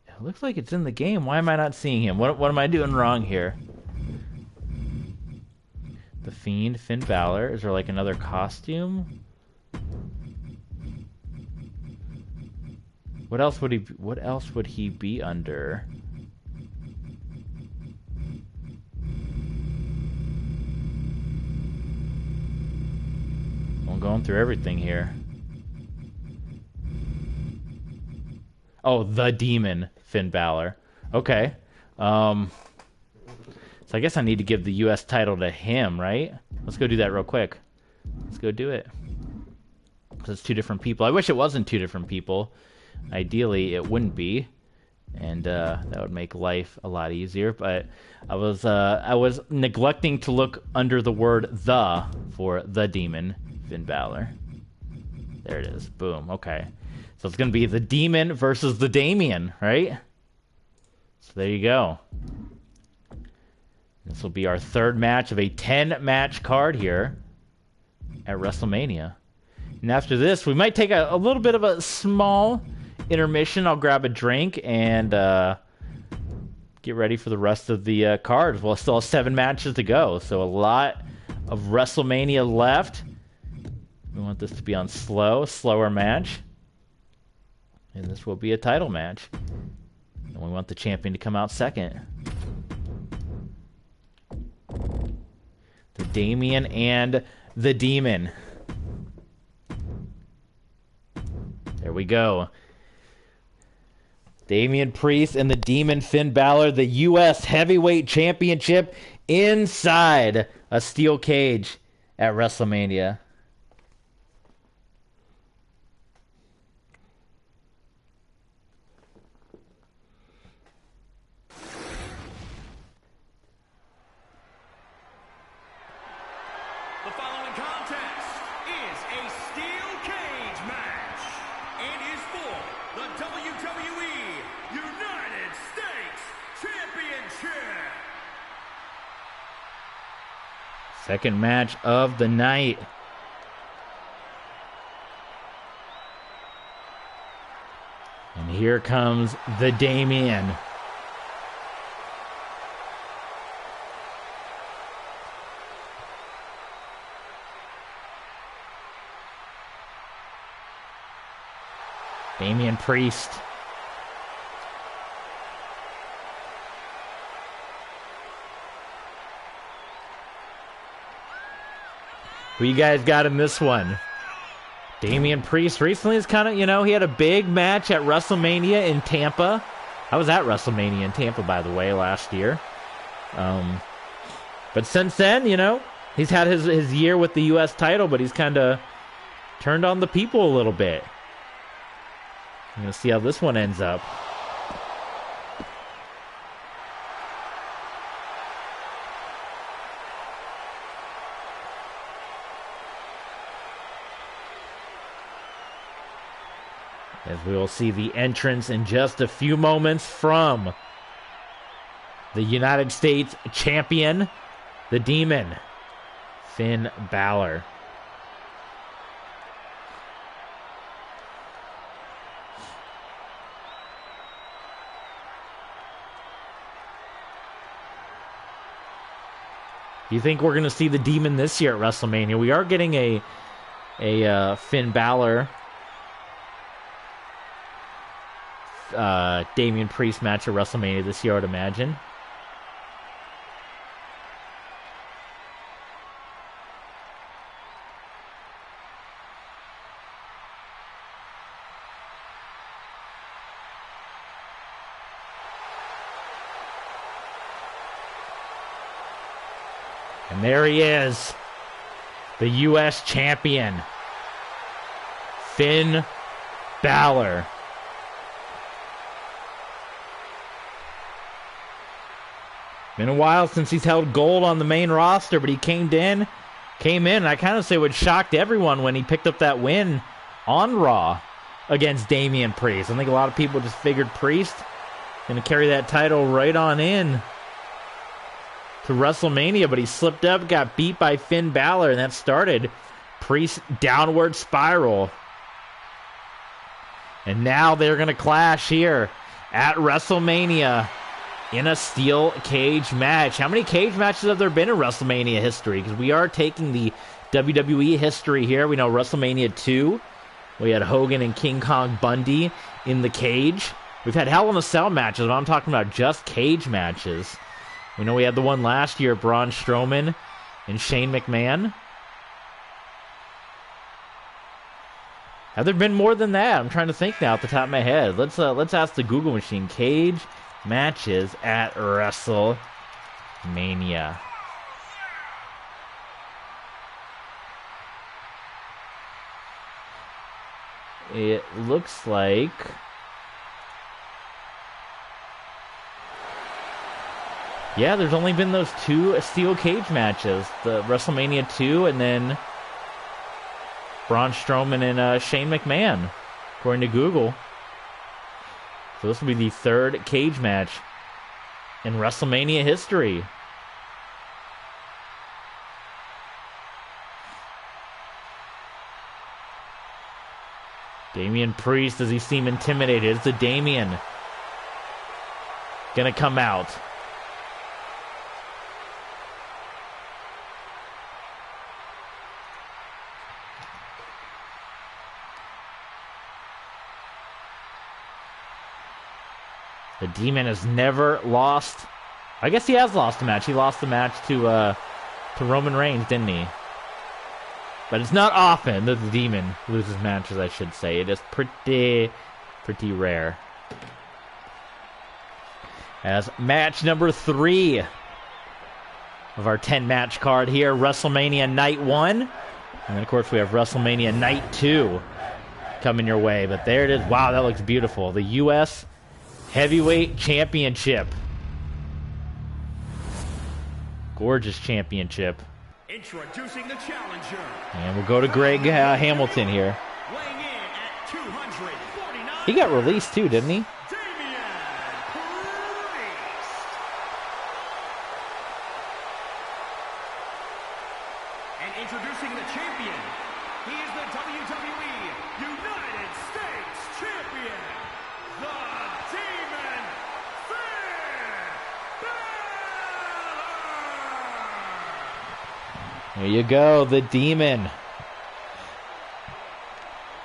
It looks like it's in the game. Why am I not seeing him? What am I doing wrong here? The Fiend, Finn Balor. Is there like another costume? What else would he be under? I'm going through everything here. Oh, the Demon Finn Balor. Okay. So I guess I need to give the U.S. title to him, right? Let's go do that real quick. Let's go do it. Because it's two different people. I wish it wasn't two different people. Ideally, it wouldn't be. And that would make life a lot easier. But I was neglecting to look under the word "the" for the Demon Finn Balor. There it is. Boom. Okay. So it's going to be the Demon versus the Damien, right? So there you go. This will be our third match of a 10-match card here at WrestleMania. And after this, we might take a little bit of a small intermission. I'll grab a drink and get ready for the rest of the card. We'll still have 7 matches to go, so a lot of WrestleMania left. We want this to be on slower match. And this will be a title match. And we want the champion to come out second. The Damien and the Demon. There we go. Damian Priest and the Demon Finn Balor, the U.S. Heavyweight Championship inside a steel cage at WrestleMania. The following contest is a steel cage match and is for the WWE United States Championship. Second match of the night. And here comes the Damien. Damian Priest. Who you guys got in this one? Damian Priest recently is kind of, he had a big match at WrestleMania in Tampa. I was at WrestleMania in Tampa, by the way, last year. But since then, he's had his year with the U.S. title, but he's kind of turned on the people a little bit. I'm going to see how this one ends up. As we will see the entrance in just a few moments from the United States Champion, the Demon, Finn Balor. You think we're going to see the Demon this year at WrestleMania? We are getting a Finn Balor Damian Priest match at WrestleMania this year, I would imagine. And there he is, the U.S. champion, Finn Balor. Been a while since he's held gold on the main roster, but he came in, and I kind of say what shocked everyone when he picked up that win on Raw against Damian Priest. I think a lot of people just figured Priest going to carry that title right on in to WrestleMania, but he slipped up, got beat by Finn Balor, and that started Priest's downward spiral. And now they're going to clash here at WrestleMania in a steel cage match. How many cage matches have there been in WrestleMania history? Because we are taking the WWE history here. We know WrestleMania 2, we had Hogan and King Kong Bundy in the cage. We've had Hell in a Cell matches, but I'm talking about just cage matches. We know we had the one last year, Braun Strowman and Shane McMahon. Have there been more than that? I'm trying to think now off the top of my head. Let's ask the Google machine. Cage matches at WrestleMania. It looks like there's only been those two steel cage matches. The WrestleMania 2 and then Braun Strowman and Shane McMahon, according to Google. So this will be the third cage match in WrestleMania history. Damian Priest, does he seem intimidated? Is the Damien gonna come out? The Demon has never lost. I guess he has lost a match. He lost the match to Roman Reigns, didn't he? But it's not often that the Demon loses matches, I should say. It is pretty rare. As match number 3 of our 10-match card here, WrestleMania Night 1. And then, of course, we have WrestleMania Night 2 coming your way. But there it is. Wow, that looks beautiful. The U.S. Heavyweight Championship. Gorgeous championship. Introducing the challenger. And we'll go to Greg Hamilton here. Weighing in at 249. He got released too, didn't he? Damien Priest. And introducing the champion. He is the WWE United States Champion. The Demon Finn Balor. There you go, the Demon.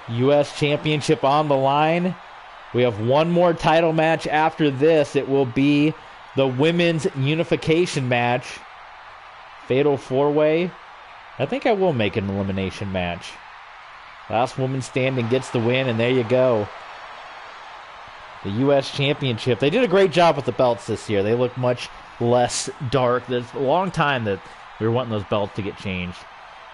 U.S. Championship on the line. We have one more title match after this. It will be the Women's Unification match. Fatal 4-way. I think I will make an elimination match. Last woman standing gets the win, and there you go. The U.S. Championship. They did a great job with the belts this year. They look much less dark. There's a long time that we were wanting those belts to get changed.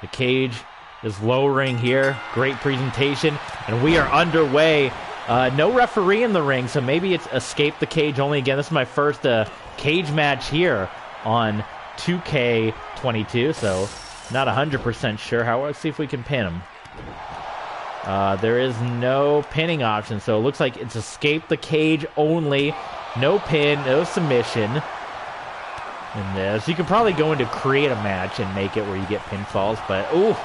The cage is lowering here. Great presentation. And we are underway. No referee in the ring, so maybe it's escape the cage only. Again, this is my first cage match here on 2K22, so not 100% sure. Let's see if we can pin him. There is no pinning option, so it looks like it's escape the cage only. No pin, no submission in this. You could probably go into create a match and make it where you get pinfalls, but ooh,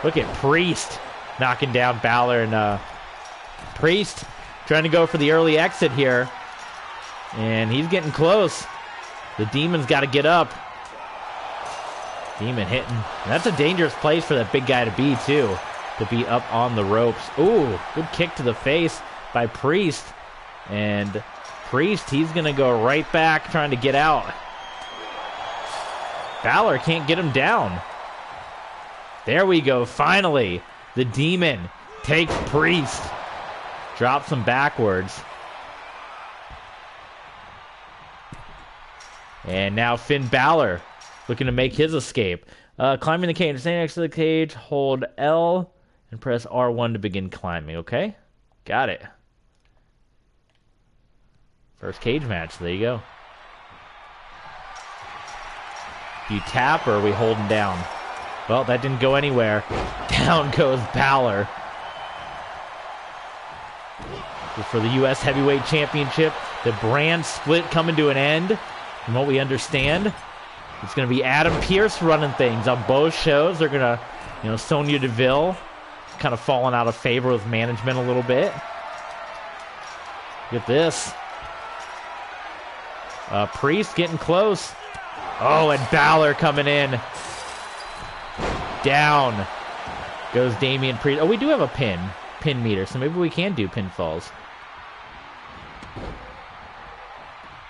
look at Priest knocking down Balor, and Priest trying to go for the early exit here, and he's getting close. The Demon's got to get up. Demon hitting. And that's a dangerous place for that big guy to be, too. To be up on the ropes. Ooh, good kick to the face by Priest. And Priest, he's going to go right back trying to get out. Balor can't get him down. There we go. Finally, the Demon takes Priest. Drops him backwards. And now Finn Balor looking to make his escape. Climbing the cage. Stay next to the cage. Hold L and press R1 to begin climbing. Okay? Got it. First cage match. There you go. Do you tap or are we holding down? Well, that didn't go anywhere. Down goes Balor. For the U.S. Heavyweight Championship, the brand split coming to an end. From what we understand, it's going to be Adam Pearce running things on both shows. They're going to, Sonya Deville kind of falling out of favor with management a little bit. Look at this. Priest getting close. Oh, and Balor coming in. Down goes Damien Priest. Oh, we do have a pin meter, so maybe we can do pinfalls.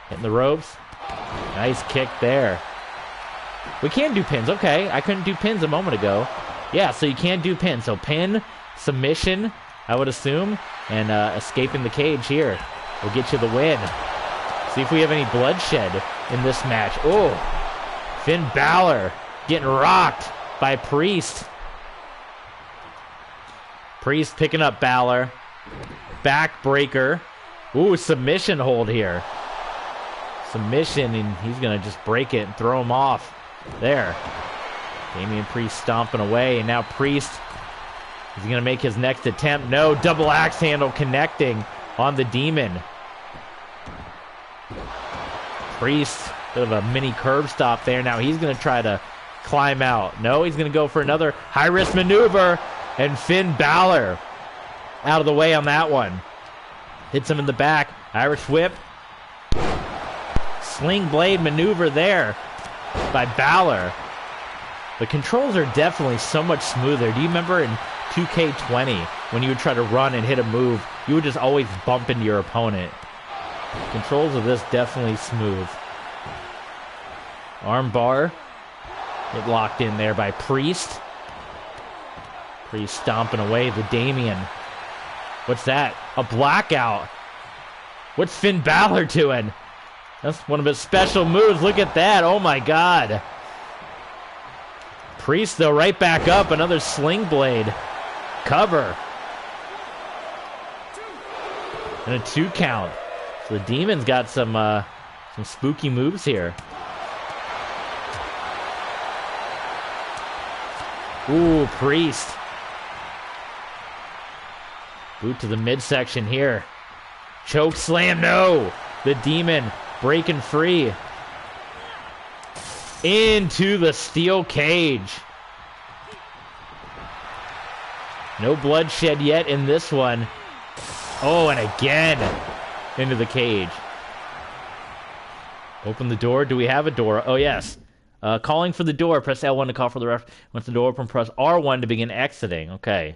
Hitting the ropes. Nice kick there. We can do pins. Okay, I couldn't do pins a moment ago. Yeah, so you can do pins. So pin, submission, I would assume, and escaping the cage here will get you the win. See if we have any bloodshed in this match. Oh, Finn Balor getting rocked by Priest. Priest picking up Balor. Backbreaker. Ooh, submission hold here. Submission, and he's going to just break it and throw him off. There. Damien Priest stomping away, and now Priest is going to make his next attempt. No, double axe handle connecting on the Demon. Priest, bit of a mini curb stop there. Now he's going to try to climb out. No, he's going to go for another high-risk maneuver, and Finn Balor out of the way on that one. Hits him in the back. Irish whip. Sling blade maneuver there by Balor. The controls are definitely so much smoother. Do you remember in 2K20 when you would try to run and hit a move, you would just always bump into your opponent? Controls of this definitely smooth. Arm bar. Get locked in there by Priest. Priest stomping away the Damien. What's that? A blackout. What's Finn Balor doing? That's one of his special moves. Look at that. Oh my God. Priest, though, right back up. Another sling blade. Cover. And a 2 count. So the Demon's got some spooky moves here. Ooh, Priest. Boot to the midsection here. Choke slam, no! The Demon breaking free. Into the steel cage. No bloodshed yet in this one. Oh, and again into the cage. Open the door. Do we have a door? Oh, yes. Calling for the door. Press L1 to call for the ref. Once the door open, press R1 to begin exiting. Okay.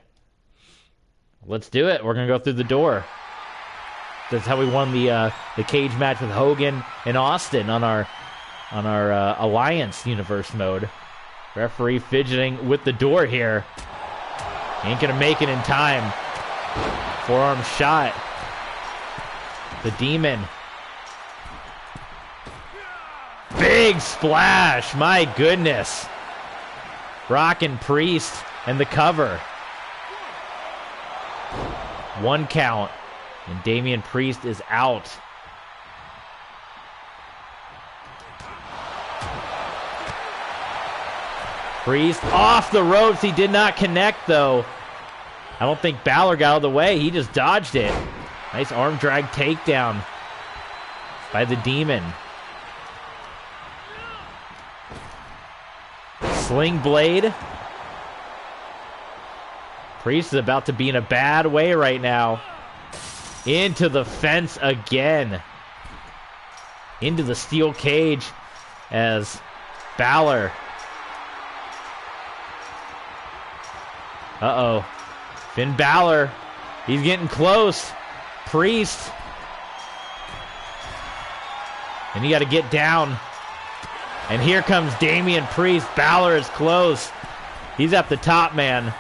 Let's do it. We're going to go through the door. That's how we won the cage match with Hogan and Austin on our Alliance Universe mode. Referee fidgeting with the door here. Ain't going to make it in time. Forearm shot. The Demon. Big splash. My goodness. Rockin' Priest and the cover. 1 count. And Damien Priest is out. Priest off the ropes. He did not connect, though. I don't think Balor got out of the way. He just dodged it. Nice arm drag takedown by the Demon. Sling blade. Priest is about to be in a bad way right now. Into the fence again. Into the steel cage as Balor. Uh-oh. Finn Balor. He's getting close. Priest. And you got to get down. And here comes Damien Priest. Balor is close. He's at the top, man.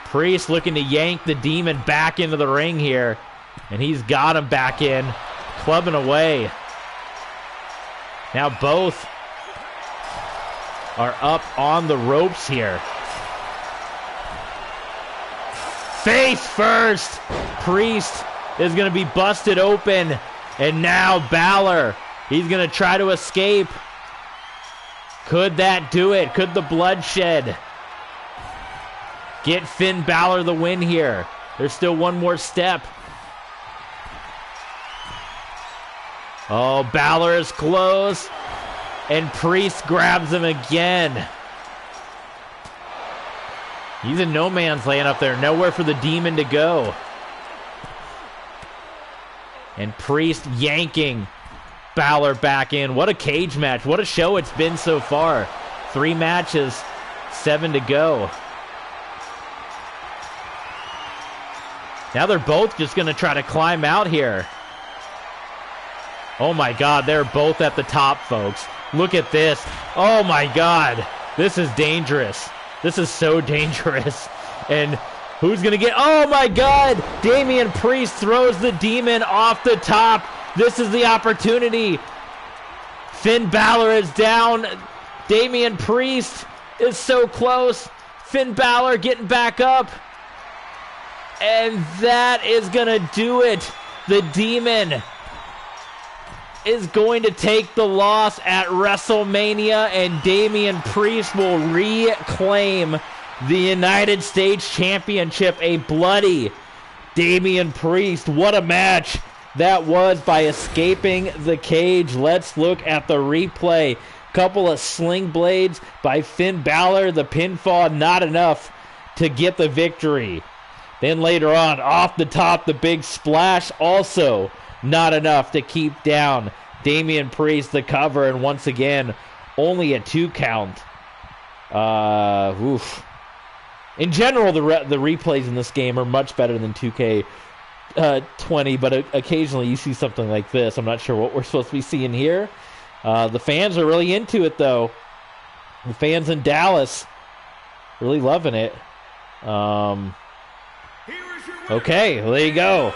Priest looking to yank the Demon back into the ring here. And he's got him back in. Clubbing away. Now both are up on the ropes here. Face first. Priest is going to be busted open. And now Balor. He's going to try to escape. Could that do it? Could the bloodshed get Finn Balor the win here? There's still one more step. Oh, Balor is close. And Priest grabs him again. He's in no man's land up there. Nowhere for the Demon to go. And Priest yanking Balor back in. What a cage match. What a show it's been so far. 3 matches, 7 to go. Now they're both just going to try to climb out here. Oh my God, they're both at the top, folks. Look at this. Oh my God. This is dangerous. This is so dangerous. And who's going to get... Oh my God. Damien Priest throws the Demon off the top. This is the opportunity. Finn Balor is down. Damien Priest is so close. Finn Balor getting back up. And that is going to do it. The Demon is going to take the loss at WrestleMania, and Damien Priest will reclaim the United States Championship. A bloody Damien Priest. What a match that was by escaping the cage. Let's look at the replay. Couple of sling blades by Finn Balor. The pinfall, not enough to get the victory. Then later on, off the top, the big splash, also not enough to keep down Damien Priest, the cover, and once again, only a 2 count. In general, the replays in this game are much better than 2K 20, but occasionally you see something like this. I'm not sure what we're supposed to be seeing here. The fans are really into it, though. The fans in Dallas really loving it. Okay, well, there you go.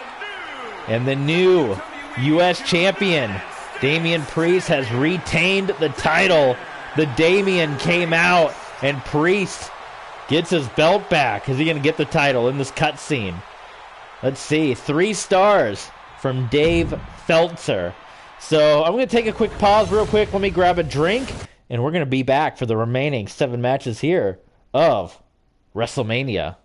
And the new U.S. champion, Damien Priest, has retained the title. The Damien came out, and Priest gets his belt back. Is he going to get the title in this cutscene? Let's see. 3 stars from Dave Feltzer. So I'm going to take a quick pause real quick. Let me grab a drink, and we're going to be back for the remaining 7 matches here of WrestleMania.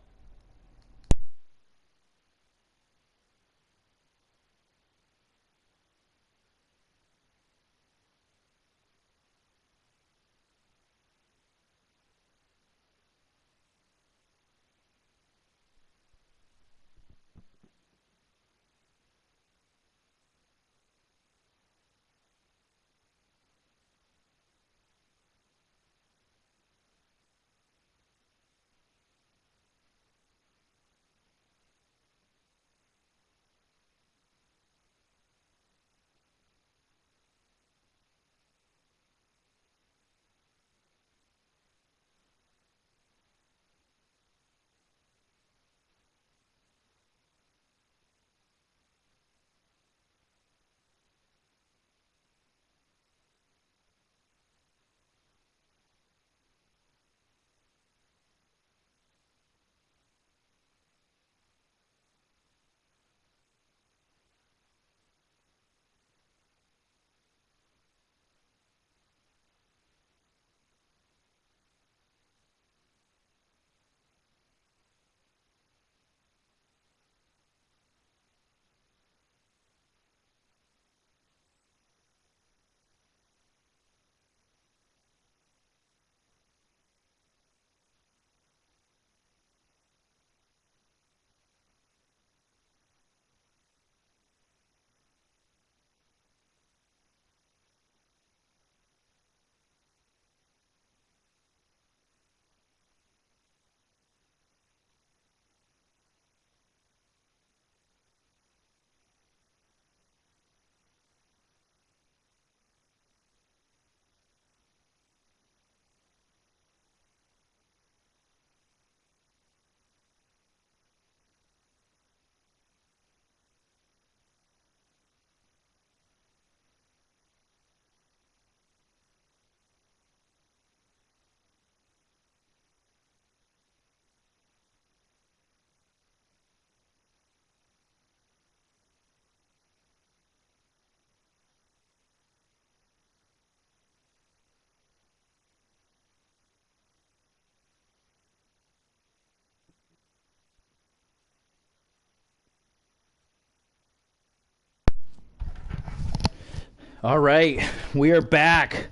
All right, we are back.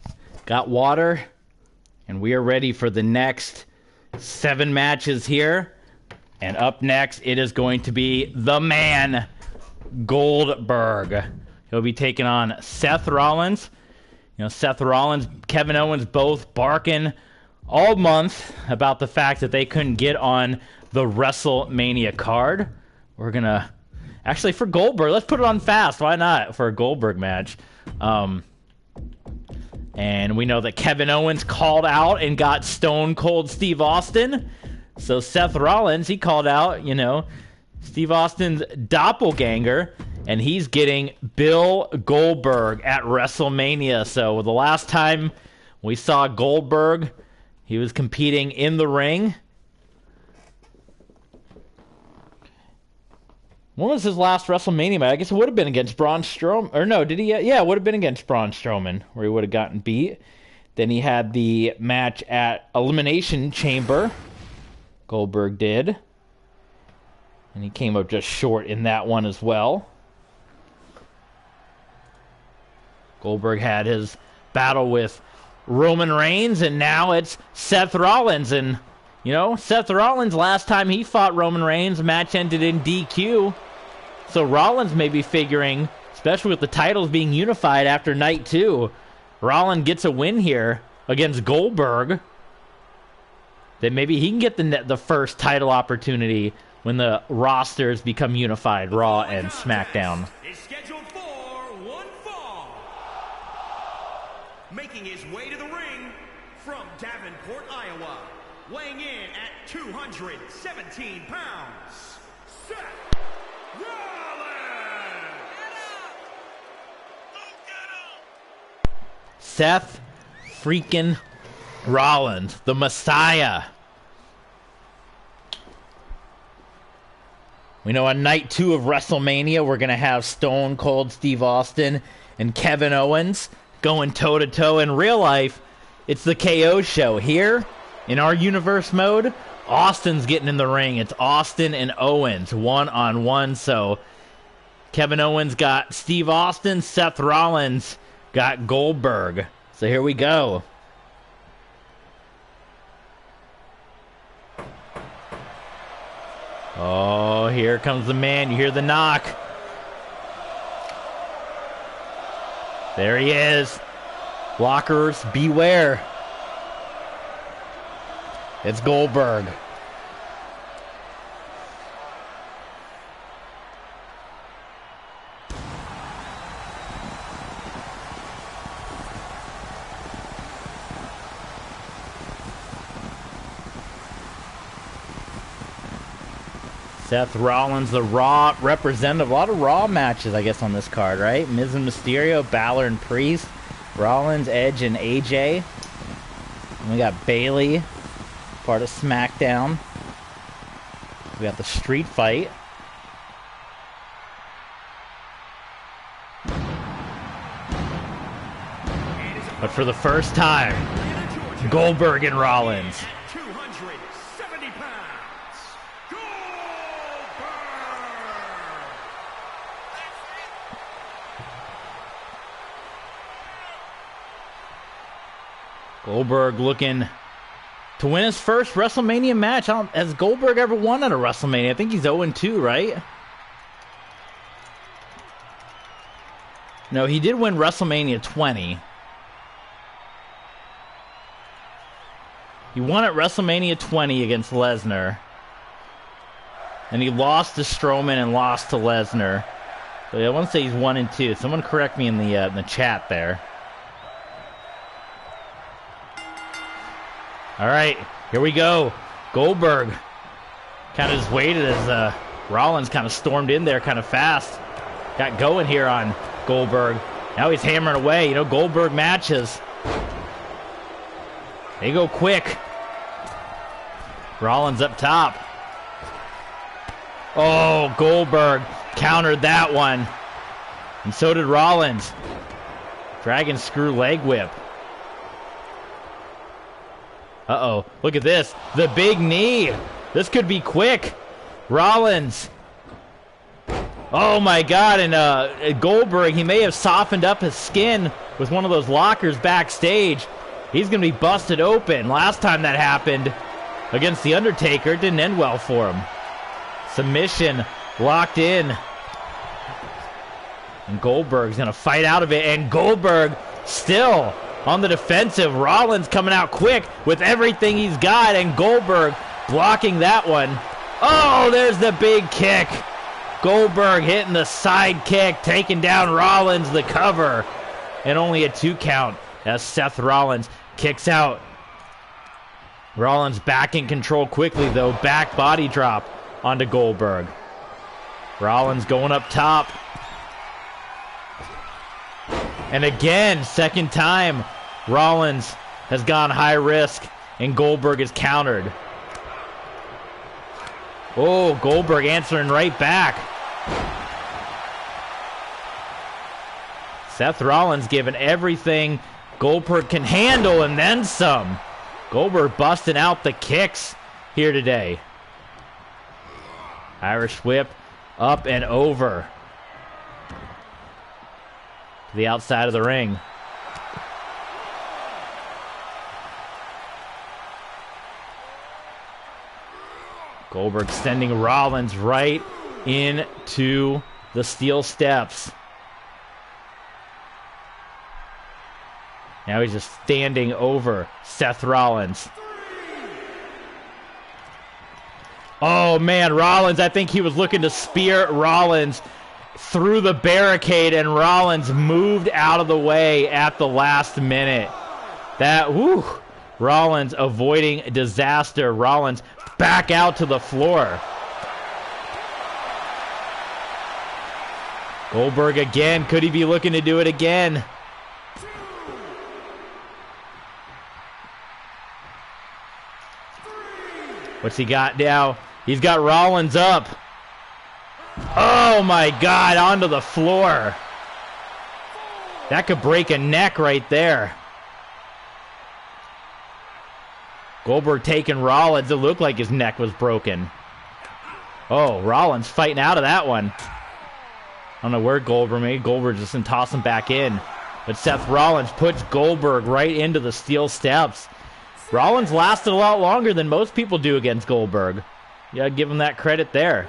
Got water, and we are ready for the next 7 matches here. And up next, it is going to be the man, Goldberg. He'll be taking on Seth Rollins. You know, Seth Rollins, Kevin Owens, both barking all month about the fact that they couldn't get on the WrestleMania card. We're going to... Actually, for Goldberg, let's put it on fast. Why not? For a Goldberg match. And we know that Kevin Owens called out and got Stone Cold Steve Austin. So Seth Rollins, he called out, you know, Steve Austin's doppelganger. And he's getting Bill Goldberg at WrestleMania. So the last time we saw Goldberg, he was competing in the ring. When was his last WrestleMania match? I guess it would have been against Braun Strowman. Or no, did he? Yeah, it would have been against Braun Strowman, where he would have gotten beat. Then he had the match at Elimination Chamber. Goldberg did. And he came up just short in that one as well. Goldberg had his battle with Roman Reigns, and now it's Seth Rollins. And, you know, Seth Rollins, last time he fought Roman Reigns, match ended in DQ. So Rollins may be figuring, especially with the titles being unified after night 2, Rollins gets a win here against Goldberg. that maybe he can get the first title opportunity when the rosters become unified, Raw and SmackDown. Is scheduled for one fall. Making his way to the ring from Davenport, Iowa, weighing in at 217 pounds, Seth Rollins. Seth freaking Rollins, the Messiah. We know on night 2 of WrestleMania, we're going to have Stone Cold Steve Austin and Kevin Owens going toe-to-toe. In real life, it's the KO show. Here, in our universe mode, Austin's getting in the ring. It's Austin and Owens, one-on-one. So Kevin Owens got Steve Austin. Seth Rollins got Goldberg. So here we go. Oh, here comes the man. You hear the knock. There he is. Blockers, beware. It's Goldberg. Seth Rollins, the Raw representative. A lot of Raw matches, I guess, on this card, right? Miz and Mysterio, Balor and Priest, Rollins, Edge, and AJ. And we got Bayley, part of SmackDown. We got the street fight. But for the first time, Goldberg and Rollins. 270 pounds, Goldberg looking to win his first WrestleMania match. Has Goldberg ever won at a WrestleMania? I think he's 0-2, right? No, he did win WrestleMania 20. He won at WrestleMania 20 against Lesnar. And he lost to Strowman and lost to Lesnar. So I want to say he's 1-2. Someone correct me in the chat there. All right, here we go. Goldberg kind of just waited as Rollins kind of stormed in there kind of fast. Got going here on Goldberg. Now he's hammering away. You know, Goldberg matches, they go quick. Rollins up top. Oh, Goldberg countered that one. And so did Rollins. Dragon screw leg whip. Uh-oh, look at this. The big knee. This could be quick. Rollins. Oh, my God. And Goldberg, he may have softened up his skin with one of those lockers backstage. He's going to be busted open. Last time that happened against The Undertaker, it didn't end well for him. Submission locked in. And Goldberg's going to fight out of it. And Goldberg still on the defensive. Rollins coming out quick with everything he's got, and Goldberg blocking that one. Oh, there's the big kick. Goldberg hitting the side kick, taking down Rollins, the cover. And only a 2 count as Seth Rollins kicks out. Rollins back in control quickly, though. Back body drop onto Goldberg. Rollins going up top. And again, second time, Rollins has gone high risk, and Goldberg is countered. Oh, Goldberg answering right back. Seth Rollins giving everything Goldberg can handle and then some. Goldberg busting out the kicks here today. Irish whip up and over to the outside of the ring. Goldberg sending Rollins right into the steel steps. Now he's just standing over Seth Rollins. Oh, man, Rollins, I think he was looking to spear Rollins through the barricade, and Rollins moved out of the way at the last minute. Rollins avoiding disaster. Rollins back out to the floor. Goldberg again. Could he be looking to do it again? What's he got now? He's got Rollins up. Oh my God, onto the floor. That could break a neck right there. Goldberg taking Rollins. It looked like his neck was broken. Oh, Rollins fighting out of that one. I don't know where Goldberg made. Goldberg just didn't toss him back in. But Seth Rollins puts Goldberg right into the steel steps. Rollins lasted a lot longer than most people do against Goldberg. You gotta give him that credit there.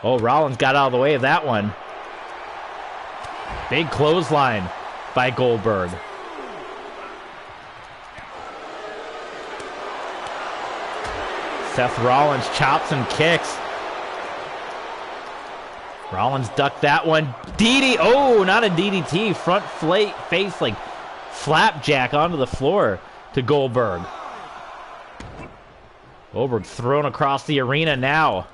Oh, Rollins got out of the way of that one. Big clothesline by Goldberg. Seth Rollins chops and kicks. Rollins ducked that one. DDT. Oh, not a DDT. Front face like flapjack onto the floor to Goldberg. Goldberg thrown across the arena now.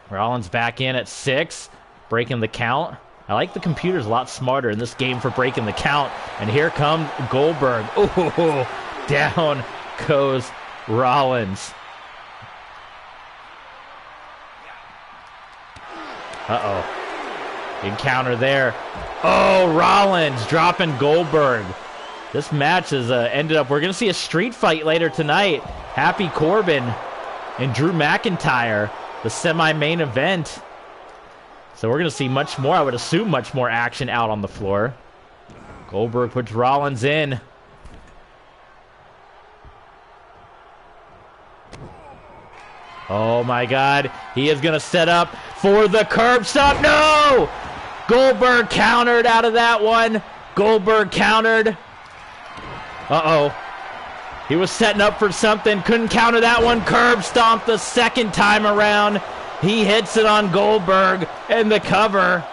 Rollins back in at 6, breaking the count. I like the computer's a lot smarter in this game for breaking the count. And here comes Goldberg. Oh, down goes Rollins. Uh-oh. Big counter there. Oh, Rollins dropping Goldberg. This match has ended up... We're going to see a street fight later tonight. Happy Corbin and Drew McIntyre, the semi-main event. So we're going to see much more, I would assume much more action out on the floor. Goldberg puts Rollins in. Oh my God. He is going to set up for the curb stomp. No! Goldberg countered out of that one. Goldberg countered. Uh-oh. He was setting up for something. Couldn't counter that one. Curb stomp the second time around. He hits it on Goldberg and the cover.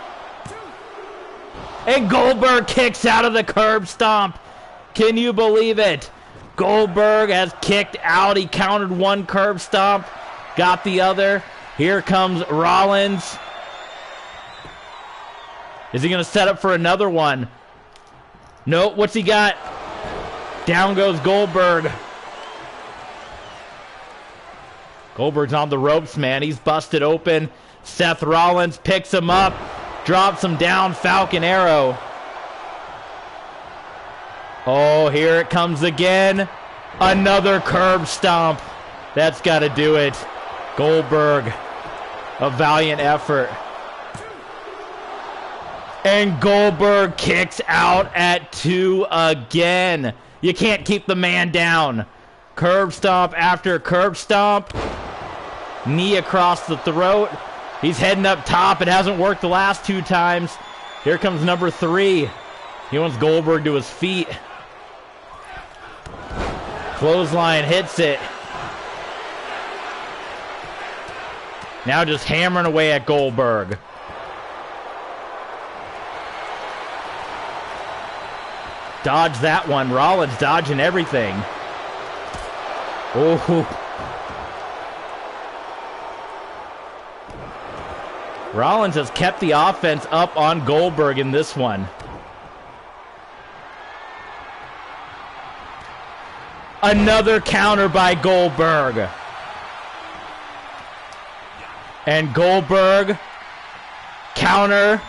And Goldberg kicks out of the curb stomp. Can you believe it? Goldberg has kicked out. He countered one curb stomp. Got the other. Here comes Rollins. Is he going to set up for another one? Nope. What's he got? Down goes Goldberg. Goldberg's on the ropes, man. He's busted open. Seth Rollins picks him up. Drops him down. Falcon Arrow. Oh, here it comes again. Another curb stomp. That's got to do it. Goldberg. A valiant effort. And Goldberg kicks out at 2 again. You can't keep the man down. Curb stomp after curb stomp. Knee across the throat. He's heading up top. It hasn't worked the last 2 times. Here comes number 3. He wants Goldberg to his feet. Clothesline hits it. Now just hammering away at Goldberg. Dodge that one. Rollins dodging everything. Oh. Rollins has kept the offense up on Goldberg in this one. Another counter by Goldberg. And Goldberg, counter,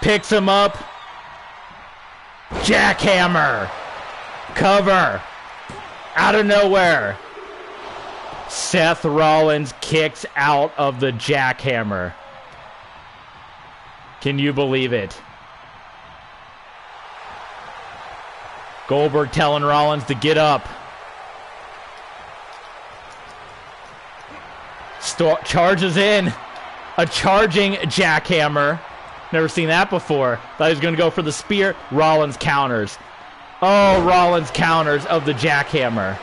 picks him up. Jackhammer. Cover. Out of nowhere. Seth Rollins kicks out of the jackhammer. Can you believe it? Goldberg telling Rollins to get up. Charges in. A charging jackhammer. Never seen that before. Thought he was going to go for the spear. Rollins counters. Oh, Rollins counters of the jackhammer.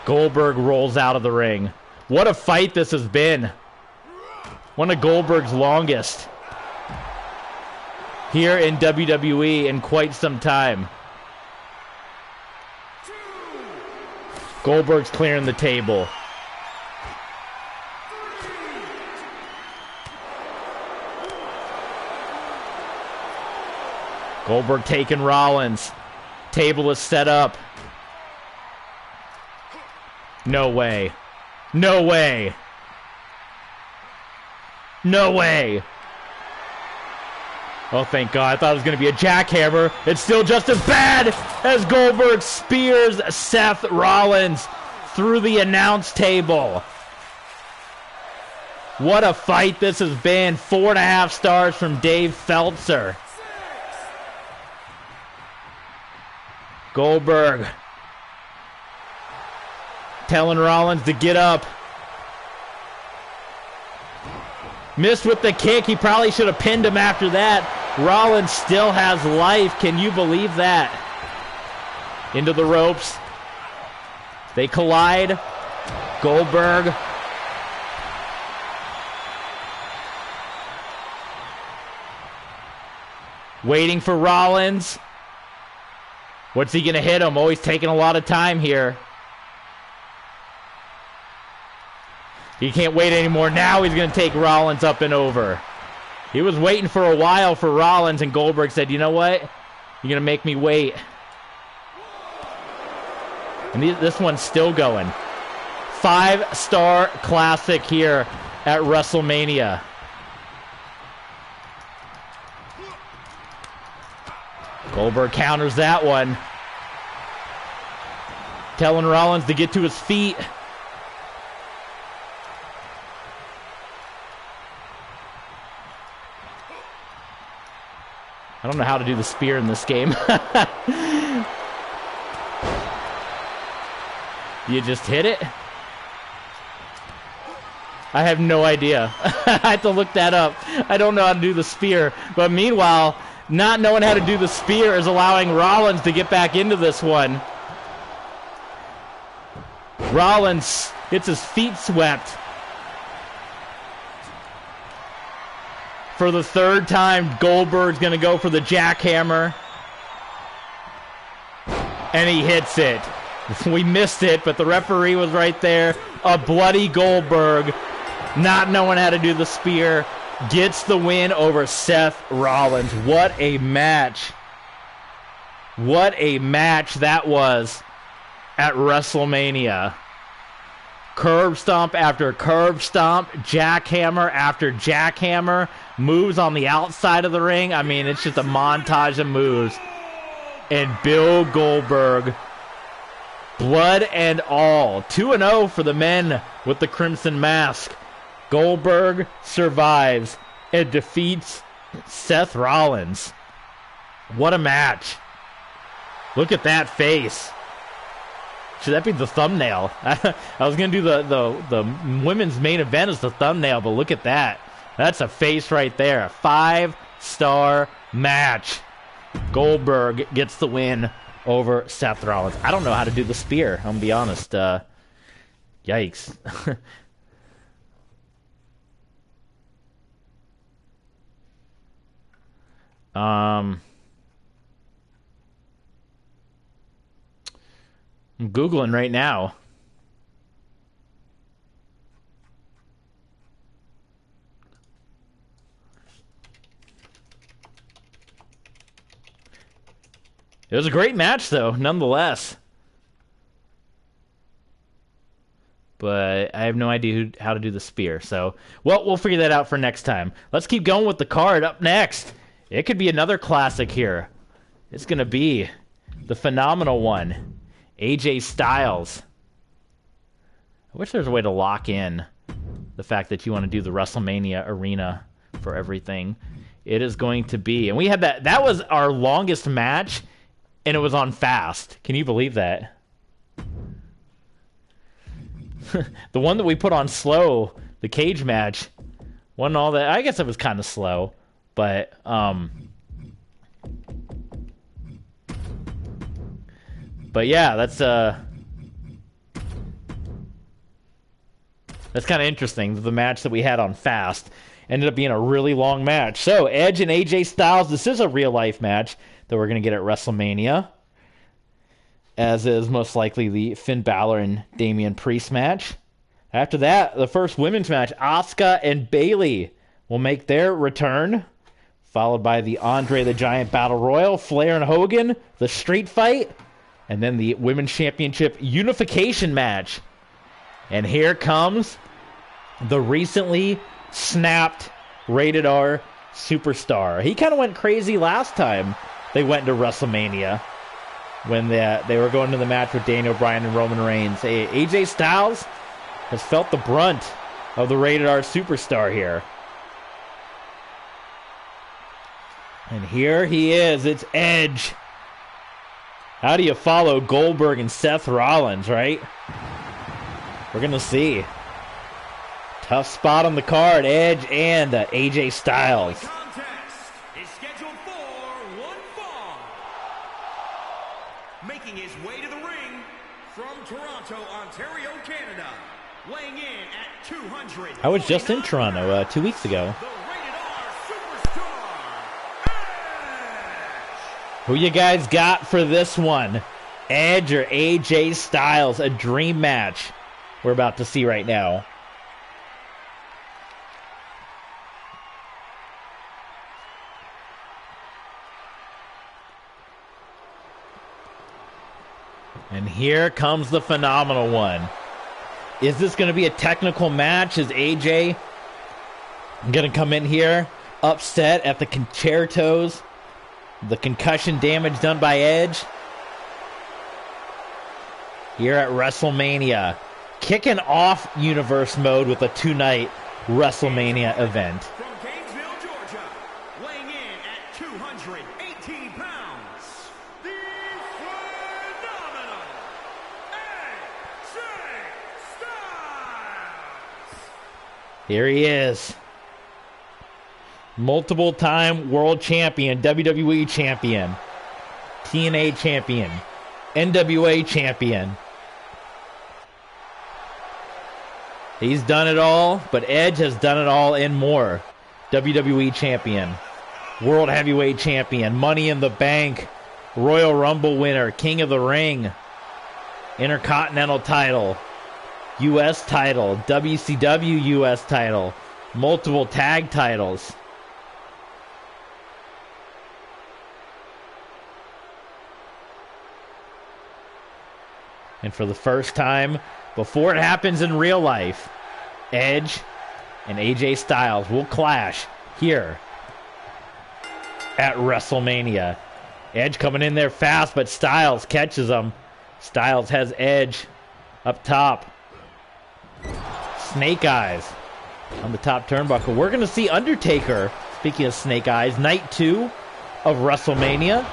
Goldberg rolls out of the ring. What a fight this has been. One of Goldberg's longest here in WWE in quite some time. Goldberg's clearing the table. Goldberg taking Rollins. Table is set up. No way. No way. No way. Oh, thank God. I thought it was going to be a jackhammer. It's still just as bad as Goldberg spears Seth Rollins through the announce table. What a fight this has been. 4.5 stars from Dave Feltzer. Goldberg telling Rollins to get up. Missed with the kick. He probably should have pinned him after that. Rollins still has life. Can you believe that? Into the ropes. They collide. Goldberg. Waiting for Rollins. What's he going to hit him? Oh, he's taking a lot of time here. He can't wait anymore. Now he's going to take Rollins up and over. He was waiting for a while for Rollins, and Goldberg said, you know what? You're going to make me wait. And this one's still going. 5-star classic here at WrestleMania. Goldberg counters that one. Telling Rollins to get to his feet. I don't know how to do the spear in this game. You just hit it? I have no idea. I have to look that up. I don't know how to do the spear. But meanwhile, not knowing how to do the spear is allowing Rollins to get back into this one. Rollins gets his feet swept. For the third time, Goldberg's going to go for the jackhammer. And he hits it. We missed it, but the referee was right there. A bloody Goldberg, not knowing how to do the spear, gets the win over Seth Rollins. What a match. What a match that was at WrestleMania. Curb stomp after curb stomp, jackhammer after jackhammer, moves on the outside of the ring. I mean, it's just a montage of moves. And Bill Goldberg, blood and all, 2-0 for the men with the Crimson Mask. Goldberg survives and defeats Seth Rollins. What a match. Look at that face. Should that be the thumbnail? I was going to do the women's main event as the thumbnail, but look at that. That's a face right there. A 5-star match. Goldberg gets the win over Seth Rollins. I don't know how to do the spear, I'm going to be honest. Yikes. I'm Googling right now. It was a great match, though, nonetheless. But I have no idea how to do the spear. So, well, we'll figure that out for next time. Let's keep going with the card. Up next, it could be another classic here. It's going to be the phenomenal one. AJ Styles. I wish there was a way to lock in the fact that you want to do the WrestleMania arena for everything. It is going to be, and we had that was our longest match, and it was on fast. Can you believe that? The one that we put on slow, the cage match, wasn't all that. I guess it was kind of slow, but yeah, that's That's kind of interesting. The match that we had on Fast ended up being a really long match. So, Edge and AJ Styles, this is a real-life match that we're going to get at WrestleMania, as is most likely the Finn Balor and Damien Priest match. After that, the first women's match, Asuka and Bayley will make their return, followed by the Andre the Giant Battle Royal, Flair and Hogan, the Street Fight, and then the Women's Championship Unification match. And here comes the recently snapped Rated R superstar. He kind of went crazy last time they went to WrestleMania when they were going to the match with Daniel Bryan and Roman Reigns. AJ Styles has felt the brunt of the Rated R superstar here. And here he is. It's Edge. How do you follow Goldberg and Seth Rollins, right? We're going to see. Tough spot on the card. Edge and AJ Styles. The contest is scheduled for one fall. Making his way to the ring from Toronto, Ontario, Canada. Weighing in at 200. I was just in Toronto 2 weeks ago. The Rated R superstar, Edge. Who you guys got for this one? Edge or AJ Styles? A dream match we're about to see right now. And here comes the phenomenal one. Is this going to be a technical match? Is AJ going to come in here upset at the concertos? The concussion damage done by Edge? Here at WrestleMania. Kicking off Universe Mode with a two-night WrestleMania event. From Gainesville, Georgia, weighing in at 218 pounds, the phenomenal AJ Styles. Here he is. Multiple-time world champion, WWE champion, TNA champion, NWA champion. He's done it all, but Edge has done it all and more. WWE champion, World Heavyweight champion, Money in the Bank, Royal Rumble winner, King of the Ring, Intercontinental title, U.S. title, WCW U.S. title, multiple tag titles. And for the first time, before it happens in real life, Edge and AJ Styles will clash here at WrestleMania. Edge coming in there fast, but Styles catches him. Styles has Edge up top. Snake Eyes on the top turnbuckle. We're going to see Undertaker, speaking of Snake Eyes, night 2 of WrestleMania.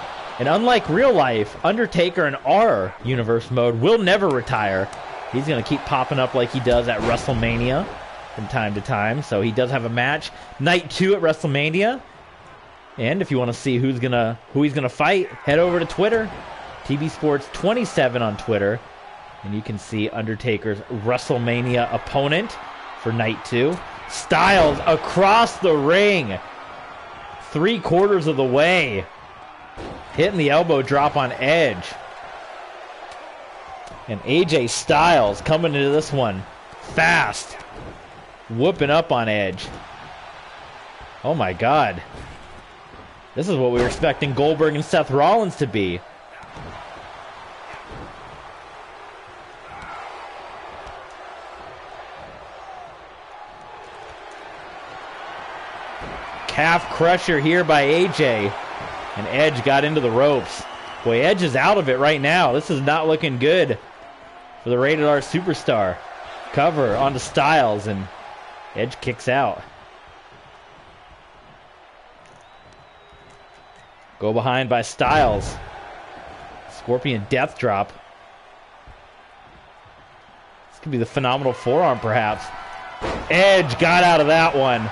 And unlike real life, Undertaker in our universe mode will never retire. He's going to keep popping up like he does at WrestleMania from time to time. So he does have a match. Night 2 at WrestleMania. And if you want to see who he's gonna fight, head over to Twitter. TV Sports 27 on Twitter. And you can see Undertaker's WrestleMania opponent for Night 2. Styles across the ring. 3/4 of the way. Hitting the elbow drop on Edge. And AJ Styles coming into this one fast. Whooping up on Edge. Oh my God. This is what we were expecting Goldberg and Seth Rollins to be. Calf crusher here by AJ. And Edge got into the ropes. Boy, Edge is out of it right now. This is not looking good for the Rated R superstar. Cover onto Styles, and Edge kicks out. Go behind by Styles. Scorpion death drop. This could be the phenomenal forearm, perhaps. Edge got out of that one.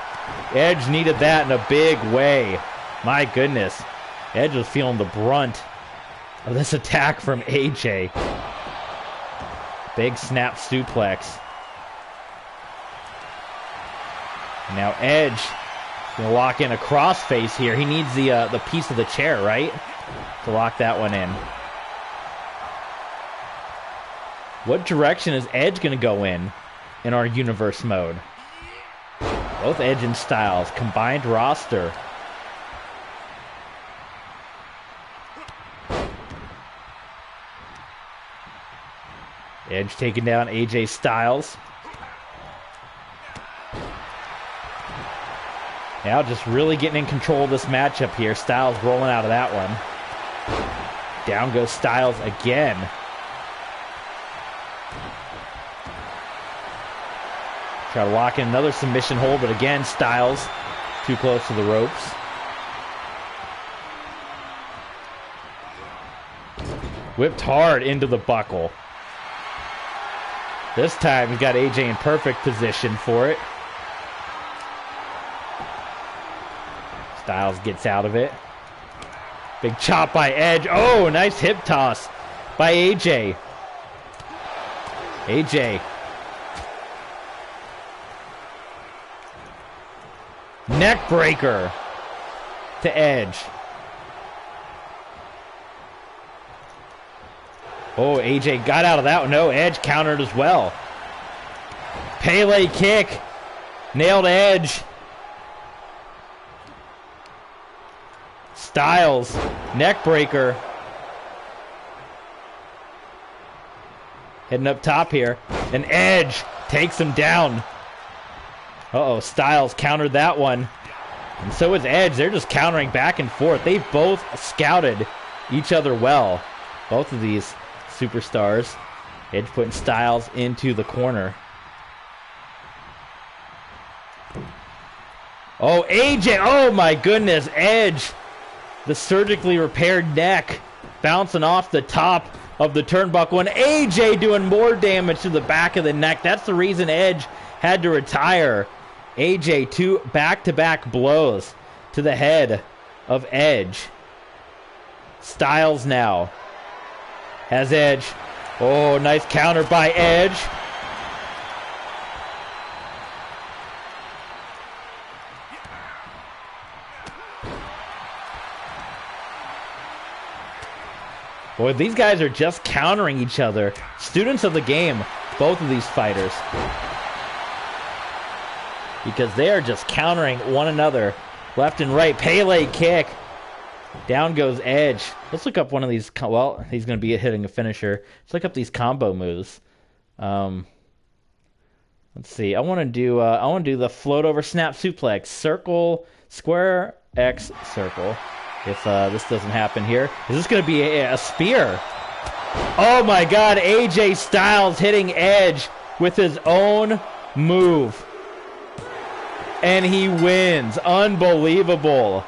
Edge needed that in a big way. My goodness. Edge was feeling the brunt of this attack from AJ. Big snap suplex. Now Edge gonna lock in a crossface here. He needs the piece of the chair, right? To lock that one in. What direction is Edge gonna go in our universe mode? Both Edge and Styles, combined roster. Edge taking down AJ Styles. Now just really getting in control of this matchup here. Styles rolling out of that one. Down goes Styles again. Try to lock in another submission hold, but again, Styles too close to the ropes. Whipped hard into the buckle. This time he's got AJ in perfect position for it. Styles gets out of it. Big chop by Edge. Oh, nice hip toss by AJ. AJ. Neck breaker to Edge. Oh, AJ got out of that one. No, Edge countered as well. Pele kick. Nailed Edge. Styles. Neck breaker. Heading up top here. And Edge takes him down. Uh-oh, Styles countered that one. And so is Edge. They're just countering back and forth. They've both scouted each other well. Both of these superstars. Edge putting Styles into the corner. Oh, AJ. Oh, my goodness. Edge. The surgically repaired neck. Bouncing off the top of the turnbuckle. And AJ doing more damage to the back of the neck. That's the reason Edge had to retire. AJ, 2 back-to-back blows to the head of Edge. Styles now has Edge. Oh, nice counter by Edge. Boy, these guys are just countering each other. Students of the game, both of these fighters. Because they are just countering one another left and right. Pele kick. Down goes Edge. Let's look up one of these. Well, he's going to be hitting a finisher. Let's look up these combo moves. Let's see. I want to do the float over snap suplex. Circle, square, X, circle. If this doesn't happen here, is this going to be a spear? Oh my God! AJ Styles hitting Edge with his own move. And he wins. Unbelievable.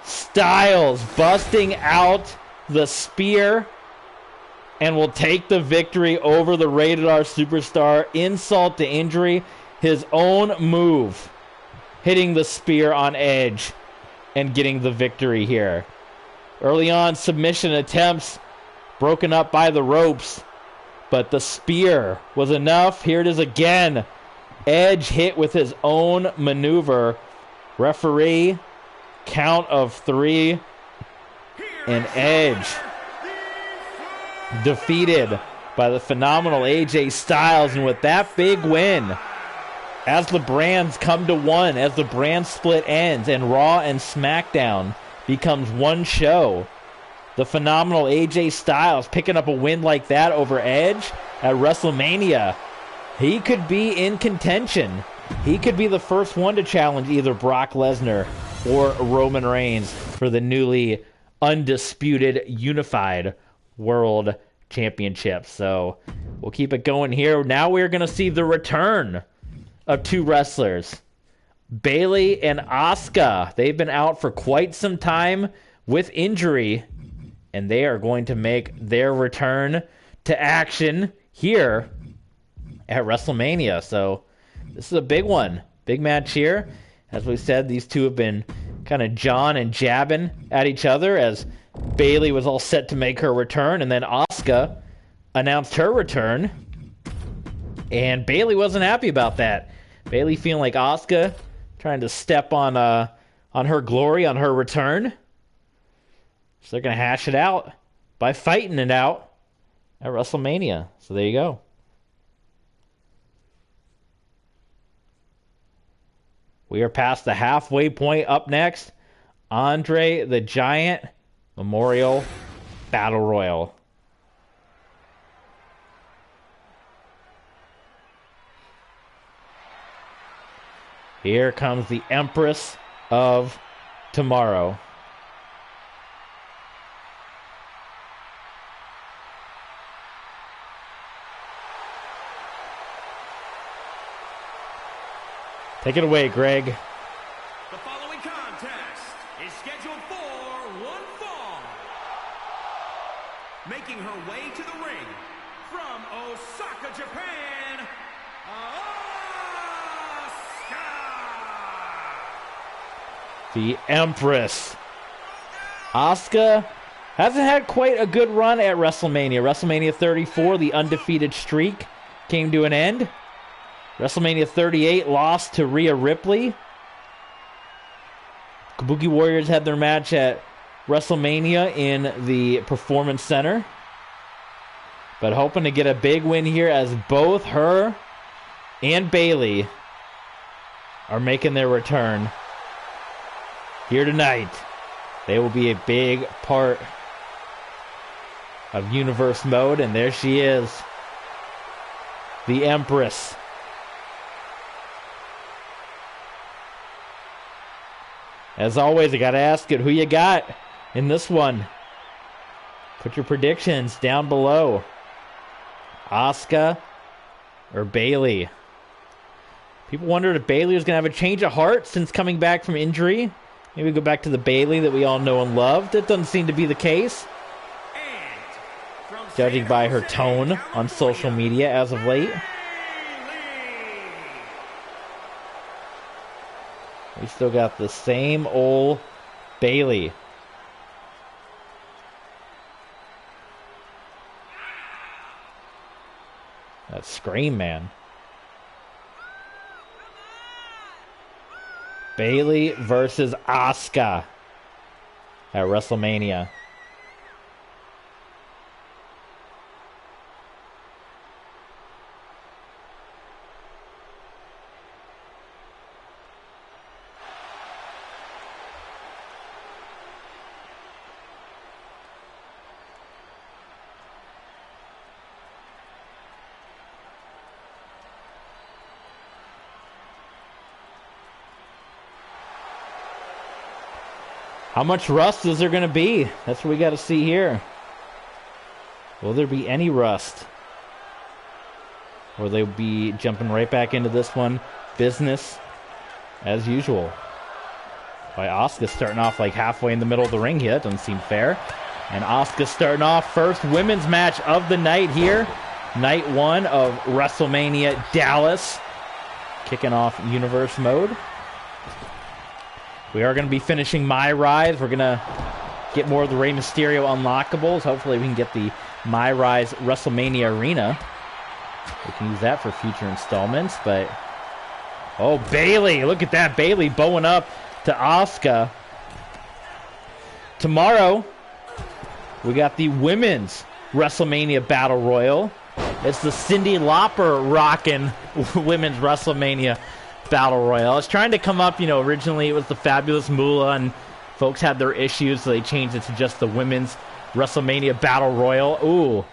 Styles busting out the spear and will take the victory over the Rated R Superstar. Insult to injury. His own move. Hitting the spear on Edge and getting the victory here. Early on, submission attempts broken up by the ropes. But the spear was enough. Here it is again. Edge hit with his own maneuver. Referee, count of 3. And Edge defeated by the phenomenal AJ Styles. And with that big win, as the brands come to one, as the brand split ends and Raw and SmackDown becomes one show, the phenomenal AJ Styles picking up a win like that over Edge at WrestleMania. He could be in contention. He could be the first one to challenge either Brock Lesnar or Roman Reigns for the newly undisputed unified world championship. So we'll keep it going here. Now we're going to see the return of 2 wrestlers. Bayley and Asuka. They've been out for quite some time with injury, and they are going to make their return to action here at WrestleMania. So this is a big one. Big match here. As we said, these two have been kind of jawing and jabbing at each other as Bayley was all set to make her return, and then Asuka announced her return, and Bayley wasn't happy about that. Bayley feeling like Asuka, trying to step on her glory, on her return. So they're going to hash it out by fighting it out at WrestleMania. So there you go. We are past the halfway point. Up next, Andre the Giant Memorial Battle Royal. Here comes the Empress of Tomorrow. Take it away, Greg. The following contest is scheduled for one fall. Making her way to the ring from Osaka, Japan, Asuka. The Empress. Asuka hasn't had quite a good run at WrestleMania. WrestleMania 34, the undefeated streak came to an end. WrestleMania 38 lost to Rhea Ripley. Kabuki Warriors had their match at WrestleMania in the Performance Center. But hoping to get a big win here as both her and Bayley are making their return here tonight. They will be a big part of Universe Mode, and there she is, the Empress. As always, I gotta ask it, who you got in this one? Put your predictions down below. Asuka or Bayley? People wondered if Bayley was gonna have a change of heart since coming back from injury. Maybe go back to the Bayley that we all know and love. That doesn't seem to be the case, judging by her tone on social media as of late. We still got the same old Bayley. That scream, man. Bayley versus Asuka at WrestleMania. How much rust is there going to be? That's what we got to see here. Will there be any rust? Or they'll be jumping right back into this one. Business as usual. By Asuka starting off like halfway in the middle of the ring here. That doesn't seem fair. And Asuka starting off first women's match of the night here. Night 1 of WrestleMania Dallas. Kicking off Universe Mode. We are going to be finishing My Rise. We're going to get more of the Rey Mysterio unlockables. Hopefully we can get the My Rise WrestleMania Arena. We can use that for future installments. But oh, Bayley. Look at that. Bayley bowing up to Asuka. Tomorrow, we got the Women's WrestleMania Battle Royal. It's the Cyndi Lauper rocking Women's WrestleMania Battle Royal. I was trying to come up, originally it was the Fabulous Moolah, and folks had their issues, so they changed it to just the Women's WrestleMania Battle Royal. Ooh.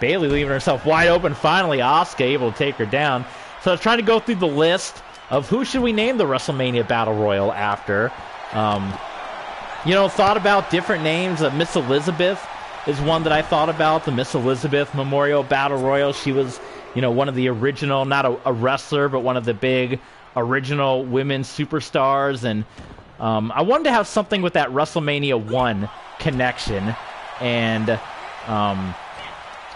Bayley leaving herself wide open. Finally, Asuka able to take her down. So I was trying to go through the list of who should we name the WrestleMania Battle Royal after. Thought about different names. Miss Elizabeth is one that I thought about. The Miss Elizabeth Memorial Battle Royal. She was one of the original, not a wrestler, but one of the big original women's superstars. And I wanted to have something with that WrestleMania 1 connection. And,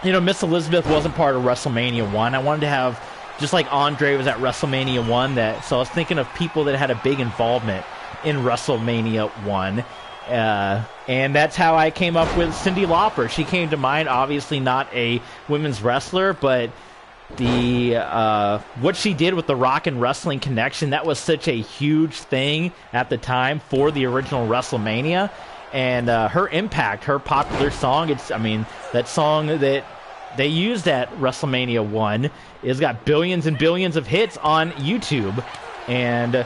Miss Elizabeth wasn't part of WrestleMania 1. I wanted to have, just like Andre was at WrestleMania 1, so I was thinking of people that had a big involvement in WrestleMania 1. And that's how I came up with Cyndi Lauper. She came to mind, obviously not a women's wrestler, but what she did with the Rock and Wrestling Connection. That was such a huge thing at the time for the original WrestleMania, and her impact, her popular song. That song that they used at WrestleMania 1 has got billions and billions of hits on YouTube, and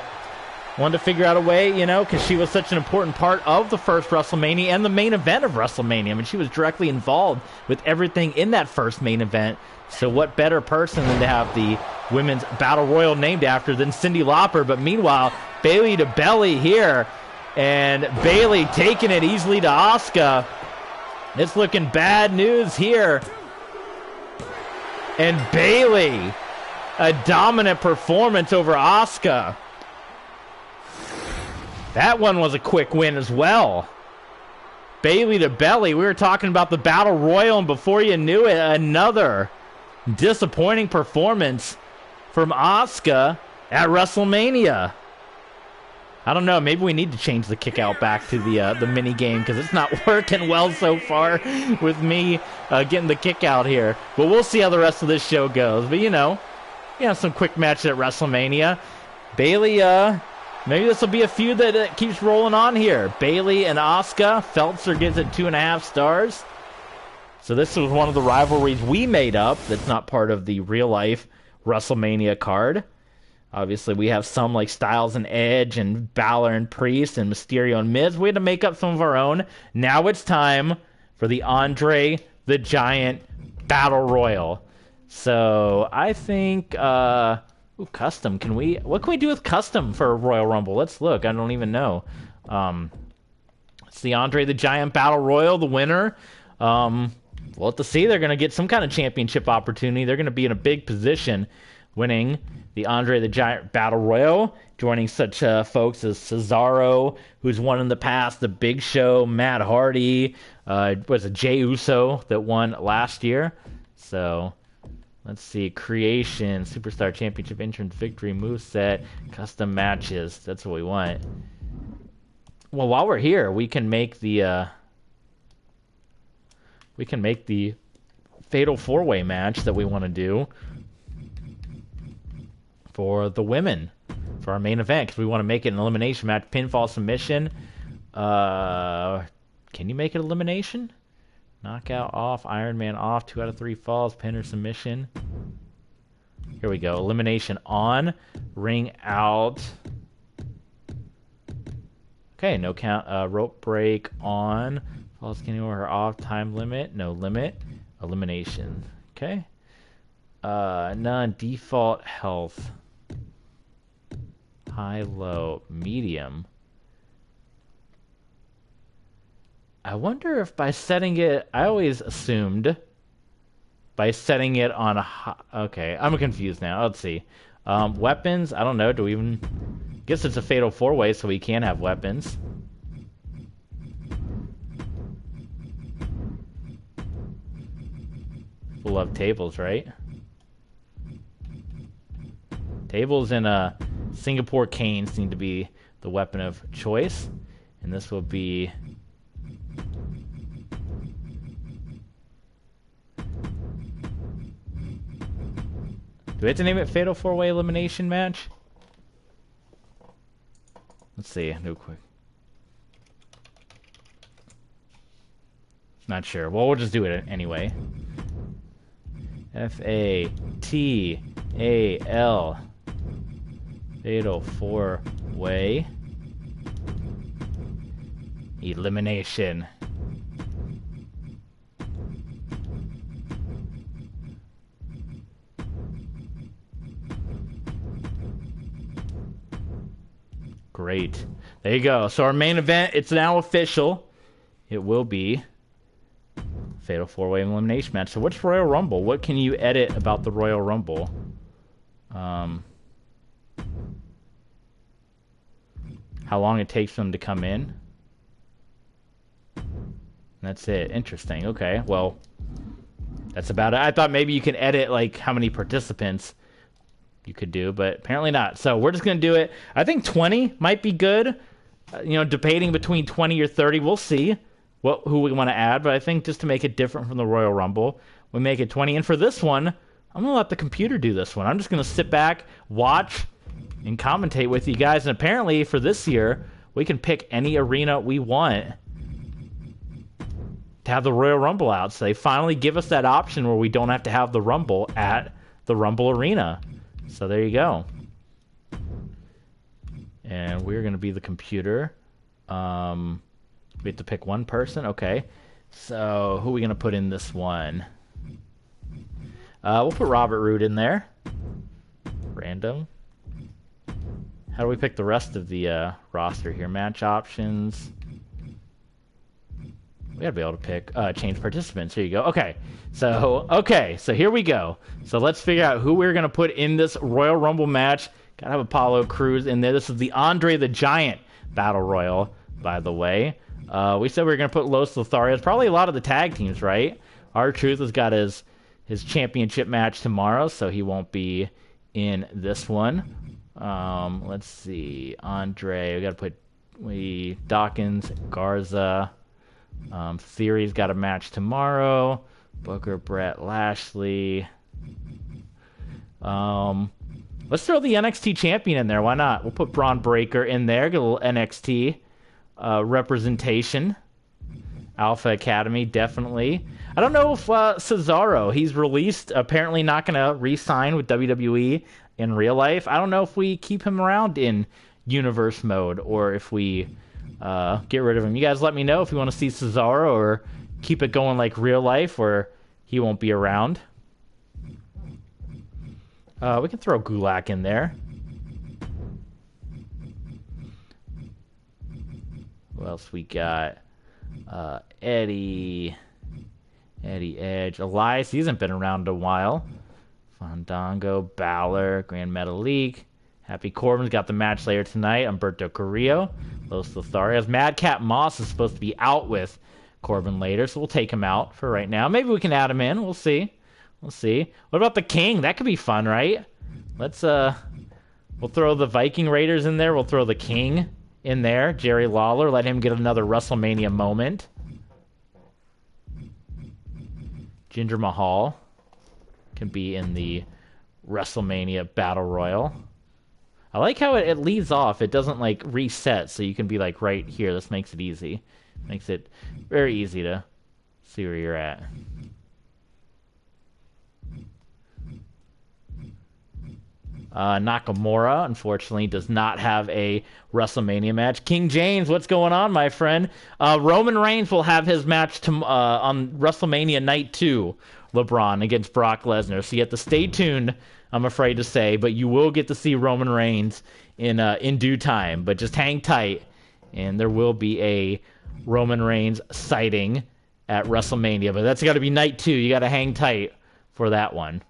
wanted to figure out a way, because she was such an important part of the first WrestleMania and the main event of WrestleMania. She was directly involved with everything in that first main event. So what better person than to have the Women's Battle Royal named after than Cyndi Lauper? But meanwhile, Bayley to Belly here, and Bayley taking it easily to Asuka. It's looking bad news here. And Bayley, a dominant performance over Asuka. That one was a quick win as well. Bayley to Belly. We were talking about the Battle Royal, and before you knew it, another disappointing performance from Asuka at WrestleMania. I don't know. Maybe we need to change the kick out back to the mini game, because it's not working well so far with me getting the kick out here. But we'll see how the rest of this show goes. But some quick matches at WrestleMania. Bayley, maybe this will be a feud that keeps rolling on here. Bayley and Asuka. Feltzer gives it 2.5 stars. So this was one of the rivalries we made up that's not part of the real-life WrestleMania card. Obviously, we have some like Styles and Edge and Balor and Priest and Mysterio and Miz. We had to make up some of our own. Now it's time for the Andre the Giant Battle Royal. So I think, custom. What can we do with custom for a Royal Rumble? Let's look. I don't even know. It's the Andre the Giant Battle Royal, the winner. We'll have to see. They're going to get some kind of championship opportunity. They're going to be in a big position winning the Andre the Giant Battle Royal, joining such folks as Cesaro, who's won in the past, The Big Show, Matt Hardy, was it Jey Uso that won last year? So let's see. Creation, Superstar Championship entrance, victory, moveset, custom matches. That's what we want. Well, while we're here, we can make the Fatal 4-Way match that we want to do for the women, for our main event, because we want to make it an elimination match, pinfall, submission. Can you make it elimination? Knockout off, Iron Man off, 2 out of 3 falls, pin or submission. Here we go. Elimination on, ring out. Okay, no count. Rope break on, falls anywhere off, time limit, no limit. Elimination. Okay. None. Default health. High, low, medium. I wonder if by setting it... I always assumed by setting it on a... Okay, I'm confused now. Let's see. Weapons, I don't know. Do we even... Guess it's a Fatal 4-Way, so we can have weapons. We'll love tables, right? Tables and Singapore canes seem to be the weapon of choice. And this will be... Do we have to name it Fatal 4-Way Elimination Match? Let's see. Do quick. Not sure. Well, we'll just do it anyway. F-A-T-A-L. Fatal 4-Way Elimination. Great. There you go. So our main event, it's now official. It will be Fatal 4-Way Elimination Match. So what's Royal Rumble? What can you edit about the Royal Rumble? How long it takes them to come in. That's it. Interesting. Okay. Well, that's about it. I thought maybe you can edit like how many participants you could do, but apparently not. So we're just going to do it. I think 20 might be good. Debating between 20 or 30. We'll see who we want to add, but I think just to make it different from the Royal Rumble, we make it 20. And for this one, I'm going to let the computer do this one. I'm just going to sit back, watch, and commentate with you guys. And apparently, for this year, we can pick any arena we want to have the Royal Rumble out. So they finally give us that option where we don't have to have the Rumble at the Rumble Arena. So there you go. And we're going to be the computer. We have to pick one person. Okay. So who are we going to put in this one? We'll put Robert Roode in there. Random. How do we pick the rest of the roster here? Match options. We gotta be able to pick change participants. Here you go. Okay. So here we go. So let's figure out who we're gonna put in this Royal Rumble match. Gotta have Apollo Crews in there. This is the Andre the Giant Battle Royal, by the way. We said we were gonna put Los Lotharios. Probably a lot of the tag teams, right? R-Truth has got his championship match tomorrow, so he won't be in this one. Let's see. Andre, we gotta put Dawkins, Garza. Theory's got a match tomorrow. Booker, Brett, Lashley. Let's throw the NXT champion in there. Why not? We'll put Braun Breaker in there. Get a little NXT representation. Alpha Academy, definitely. I don't know if Cesaro, he's released, apparently not going to re-sign with WWE in real life. I don't know if we keep him around in universe mode or if we get rid of him. You guys let me know if you want to see Cesaro or keep it going like real life or he won't be around. We can throw Gulak in there. Who else we got? Eddie Edge. Elias, he hasn't been around in a while. Fandango, Balor, Grand Metalik. Happy Corbin's got the match later tonight. Humberto Carrillo, Los Lotharios. Madcap Moss is supposed to be out with Corbin later, so we'll take him out for right now. Maybe we can add him in. We'll see. What about the King? That could be fun, right? We'll throw the Viking Raiders in there. We'll throw the King in there. Jerry Lawler. Let him get another WrestleMania moment. Jinder Mahal can be in the WrestleMania Battle Royal. I like how it leads off. It doesn't like reset, so you can be like right here. This makes it easy. Makes it very easy to see where you're at. Nakamura, unfortunately, does not have a WrestleMania match. King James, what's going on, my friend? Roman Reigns will have his match on WrestleMania Night 2, LeBron, against Brock Lesnar. So you have to stay tuned, I'm afraid to say, but you will get to see Roman Reigns in due time. But just hang tight, and there will be a Roman Reigns sighting at WrestleMania. But that's got to be Night 2. You got to hang tight for that one.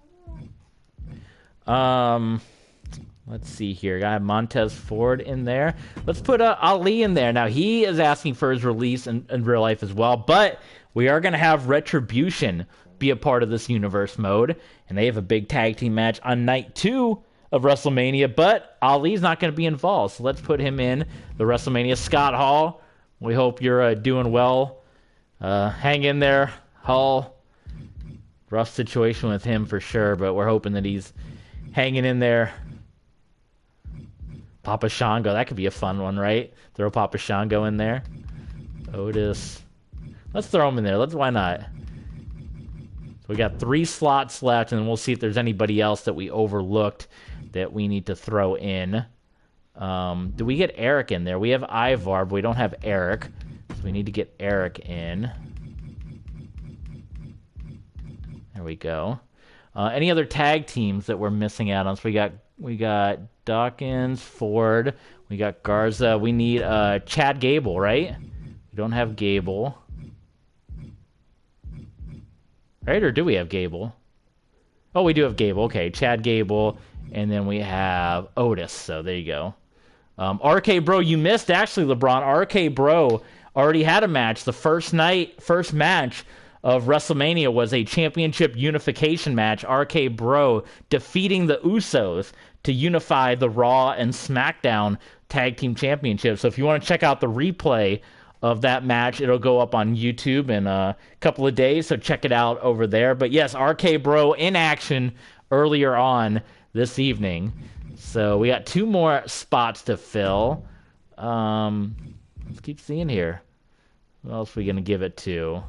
Let's see here. Got Montez Ford in there. Let's put Ali in there. Now, he is asking for his release in real life as well, but we are going to have Retribution be a part of this universe mode, and they have a big tag team match on Night 2 of WrestleMania, but Ali's not going to be involved, so let's put him in the WrestleMania. Scott Hall, we hope you're doing well. Hang in there, Hall. Rough situation with him for sure, but we're hoping that he's hanging in there. Papa Shango, that could be a fun one, right? Throw Papa Shango in there. Otis. Let's throw him in there. Why not? So we got 3 slots left, and we'll see if there's anybody else that we overlooked that we need to throw in. Do we get Eric in there? We have Ivar, but we don't have Eric. So we need to get Eric in. There we go. Any other tag teams that we're missing out on? So we got Dawkins, Ford, we got Garza. We need Chad Gable, right? We don't have Gable. Right, or do we have Gable? Oh, we do have Gable. Okay, Chad Gable, and then we have Otis. So there you go. RK Bro, you missed actually, LeBron. RK Bro already had a match. The first match of WrestleMania was a championship unification match. RK Bro defeating the Usos to unify the Raw and SmackDown Tag Team Championships. So if you want to check out the replay of that match, it'll go up on YouTube in a couple of days, so check it out over there. But yes, RK Bro in action earlier on this evening. So we got 2 more spots to fill. Let's keep seeing here. Who else are we going to give it to?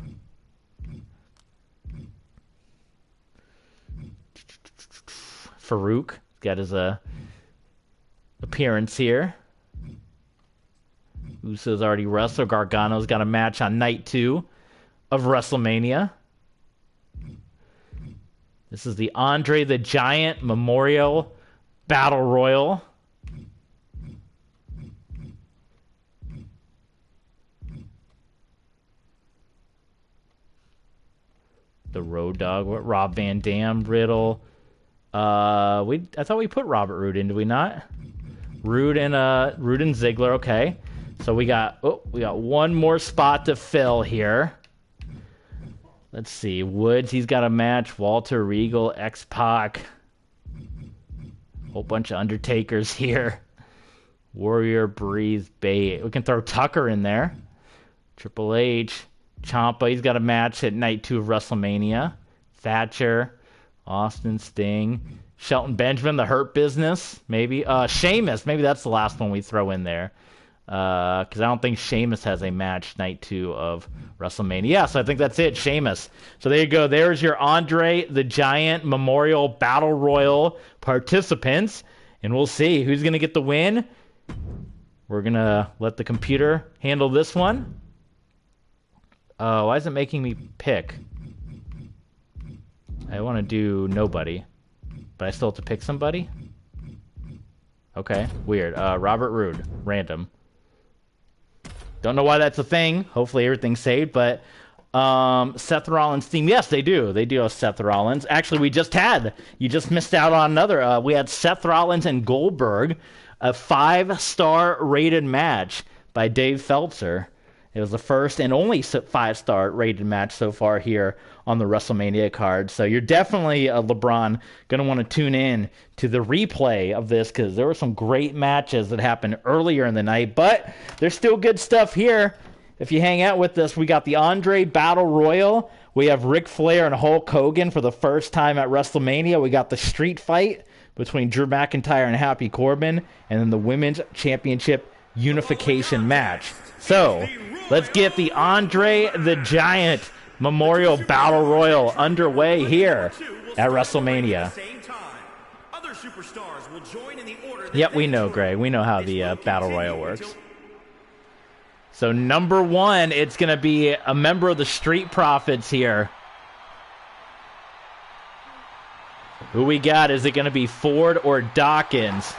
Farouk got his appearance here. Usos already wrestled. Gargano's got a match on night 2 of WrestleMania. This is the Andre the Giant Memorial Battle Royal. The Road Dogg, what? Rob Van Dam, Riddle. I thought we put Robert Roode in, did we not? Roode and Ziggler, okay. So we got 1 more spot to fill here. Let's see. Woods, he's got a match. Walter Regal, X-Pac. Whole bunch of Undertakers here. Warrior, Breeze, Bay. We can throw Tucker in there. Triple H. Ciampa, he's got a match at night 2 of WrestleMania. Thatcher, Austin, Sting, Shelton Benjamin, the Hurt Business, maybe. Sheamus, maybe that's the last one we throw in there. Because I don't think Sheamus has a match night 2 of WrestleMania. Yeah, so I think that's it, Sheamus. So there you go. There's your Andre the Giant Memorial Battle Royal participants. And we'll see who's going to get the win. We're going to let the computer handle this one. Why is it making me pick? I want to do nobody, but I still have to pick somebody? Okay, weird. Robert Roode, random. Don't know why that's a thing. Hopefully everything's saved, but Seth Rollins team, yes, they do. They do have Seth Rollins. Actually, you just missed out on another. We had Seth Rollins and Goldberg, a 5-star rated match by Dave Feltzer. It was the first and only 5-star rated match so far here on the WrestleMania card. So you're definitely, LeBron, going to want to tune in to the replay of this because there were some great matches that happened earlier in the night. But there's still good stuff here. If you hang out with us, we got the Andre Battle Royal. We have Ric Flair and Hulk Hogan for the first time at WrestleMania. We got the street fight between Drew McIntyre and Happy Corbin. And then the Women's Championship Unification match. So let's get the Andre the Giant Memorial Battle Royal underway here at WrestleMania. Yep, we know, Gray. We know how the Battle Royal works. So number 1, it's going to be a member of the Street Profits here. Who we got? Is it going to be Ford or Dawkins?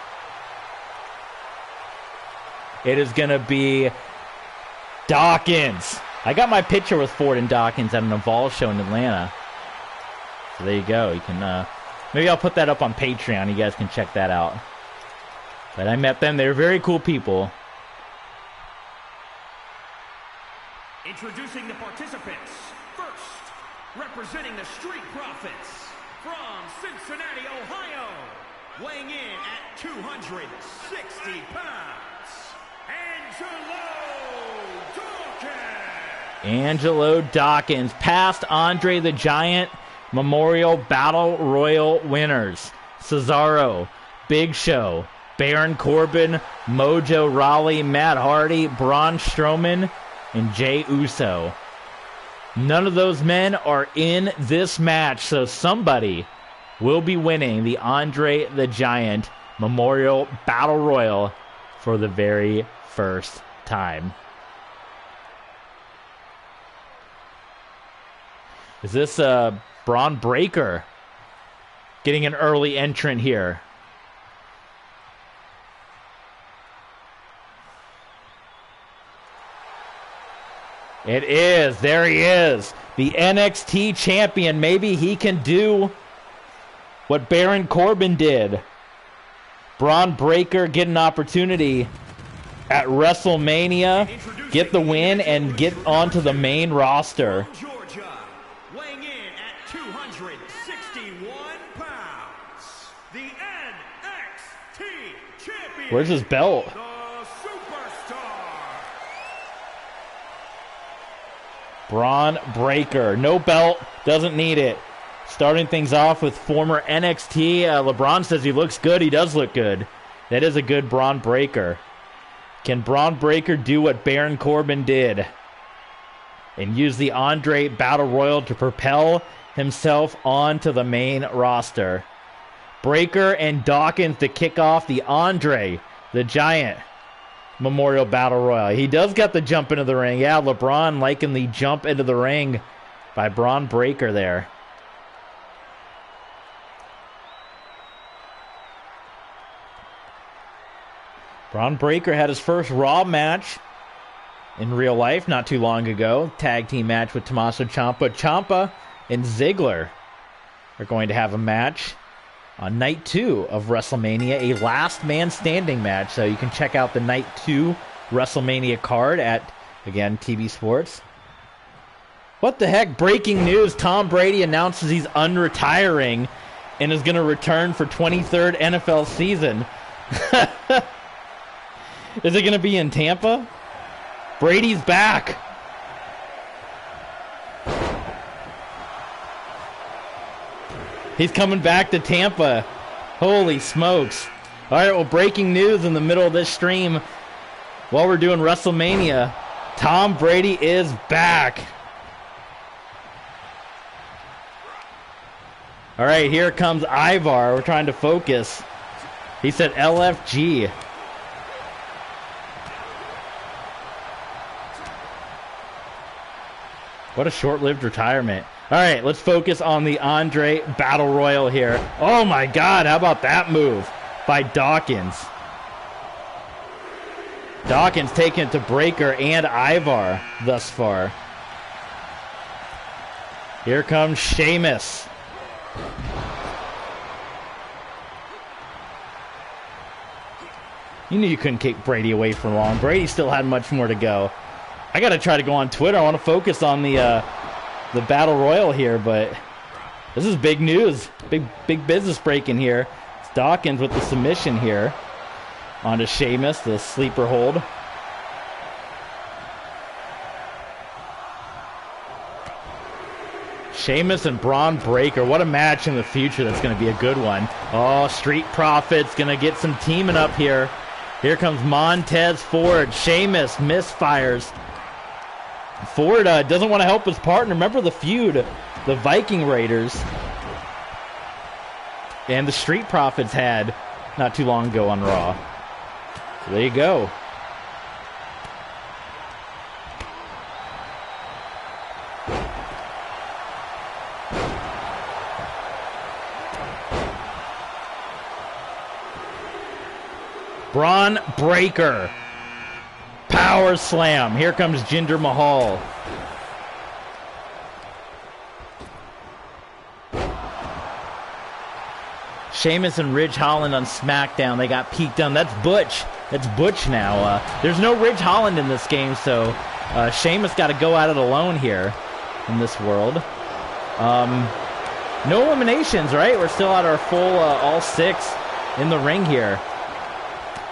It is going to be Dawkins. I got my picture with Ford and Dawkins at an Evolve show in Atlanta. So there you go. You can maybe I'll put that up on Patreon. You guys can check that out. But I met them. They were very cool people. Introducing the participants. First, representing the Street Profits from Cincinnati, Ohio, weighing in at 260 pounds, Angelo Dawkins, past Andre the Giant Memorial Battle Royal winners. Cesaro, Big Show, Baron Corbin, Mojo Rawley, Matt Hardy, Braun Strowman, and Jey Uso. None of those men are in this match, so somebody will be winning the Andre the Giant Memorial Battle Royal for the very first time. Is this Braun Breaker getting an early entrant here? It is. There he is. The NXT champion. Maybe he can do what Baron Corbin did. Braun Breaker get an opportunity at WrestleMania, get the win, and get onto the main roster. Weighing in at 261 pounds, the NXT champion. Where's his belt? The superstar. Braun Breaker. No belt. Doesn't need it. Starting things off with former NXT. LeBron says he looks good. He does look good. That is a good Braun Breaker. Can Braun Breaker do what Baron Corbin did and use the Andre Battle Royal to propel himself onto the main roster? Breaker and Dawkins to kick off the Andre the Giant Memorial Battle Royal. He does got the jump into the ring. Yeah, LeBron liking the jump into the ring by Braun Breaker there. Braun Breaker had his first Raw match in real life not too long ago. Tag team match with Tommaso Ciampa. Ciampa and Ziggler are going to have a match on Night 2 of WrestleMania, a last man standing match. So you can check out the Night 2 WrestleMania card at, again, TV Sports. What the heck? Breaking news. Tom Brady announces he's unretiring and is going to return for 23rd NFL season. Is it going to be in Tampa? Brady's back. He's coming back to Tampa. Holy smokes. All right, well, breaking news in the middle of this stream while we're doing WrestleMania. Tom Brady is back. All right, here comes Ivar. We're trying to focus. He said LFG. What a short-lived retirement. All right, let's focus on the Andre Battle Royal here. Oh, my God. How about that move by Dawkins? Dawkins taking it to Breaker and Ivar thus far. Here comes Sheamus. You knew you couldn't keep Brady away for long. Brady still had much more to go. I got to try to go on Twitter. I want to focus on the Battle Royal here, but this is big news. Big business breaking here. It's Dawkins with the submission here. Onto Sheamus, the sleeper hold. Sheamus and Braun Breaker. What a match in the future. That's going to be a good one. Oh, Street Profits going to get some teaming up here. Here comes Montez Ford. Sheamus misfires. Ford doesn't want to help his partner. Remember the feud, the Viking Raiders and the Street Profits had not too long ago on Raw. So there you go. Braun Breaker. Power slam. Here comes Jinder Mahal. Sheamus and Ridge Holland on SmackDown. They got peeked on. That's Butch. That's Butch now. There's no Ridge Holland in this game, so Sheamus got to go at it alone here in this world. No eliminations, right? We're still at our full all 6 in the ring here.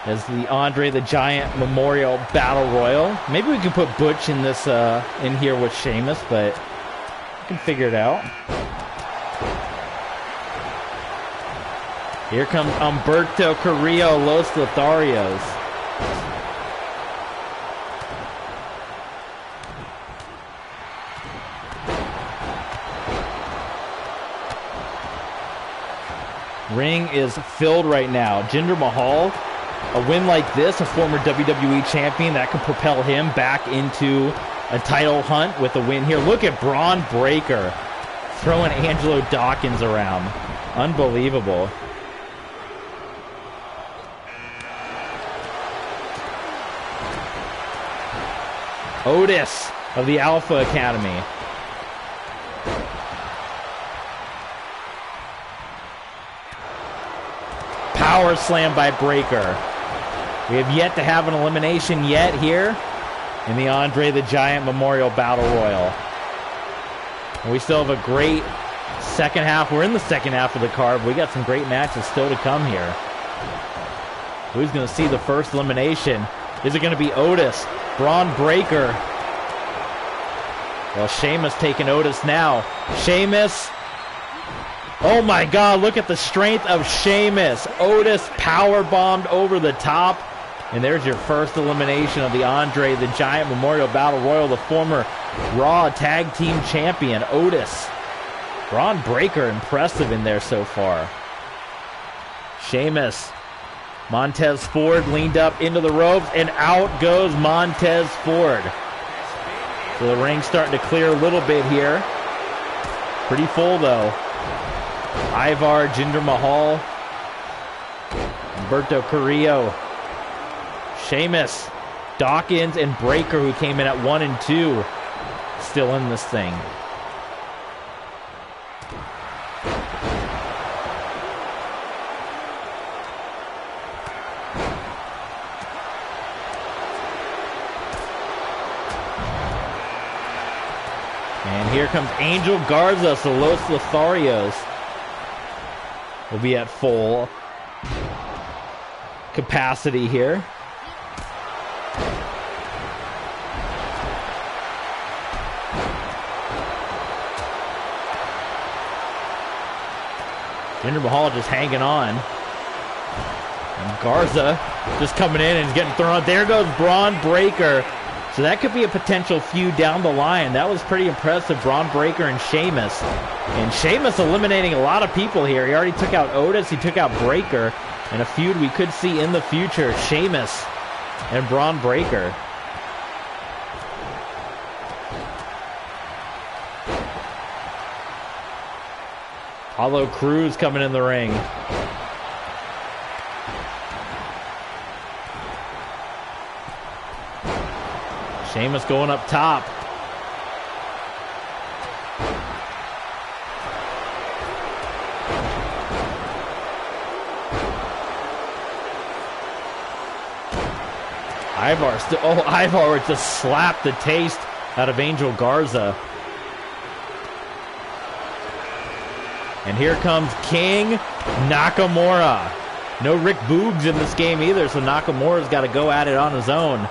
As the Andre the Giant Memorial Battle Royal. Maybe we can put Butch in this in here with Sheamus, but we can figure it out. Here comes Humberto Carrillo, Los Lotharios. Ring is filled right now. Jinder Mahal. A win like this, a former WWE champion, that could propel him back into a title hunt with a win here. Look at Braun Breaker throwing Angelo Dawkins around. Unbelievable. Otis of the Alpha Academy. Power slam by Breaker. We have yet to have an elimination yet here in the Andre the Giant Memorial Battle Royal. And we still have a great second half. We're in the second half of the card. We got some great matches still to come here. Who's going to see the first elimination? Is it going to be Otis? Braun Breaker. Well, Sheamus taking Otis now. Sheamus Oh my God, look at the strength of Sheamus. Otis power-bombed over the top. And there's your first elimination of the Andre the Giant Memorial Battle Royal, the former Raw Tag Team Champion, Otis. Braun Breaker, impressive in there so far. Sheamus. Montez Ford leaned up into the ropes, and out goes Montez Ford. So the ring's starting to clear a little bit here. Pretty full, though. Ivar, Jinder Mahal, Humberto Carrillo, Sheamus, Dawkins, and Breaker, who came in at 1 and 2, still in this thing. And here comes Angel Garza, so Los Lotharios will be at full capacity here. Jinder Mahal just hanging on. And Garza just coming in and getting thrown out. There goes Braun Breaker. So that could be a potential feud down the line. That was pretty impressive, Braun Breaker and Sheamus. And Sheamus eliminating a lot of people here. He already took out Otis, he took out Breaker. And a feud we could see in the future, Sheamus and Braun Breaker. Apollo Crews coming in the ring. Sheamus going up top. Ivar just slapped the taste out of Angel Garza. And here comes King Nakamura. No Rick Boogs in this game either, so Nakamura's got to go at it on his own.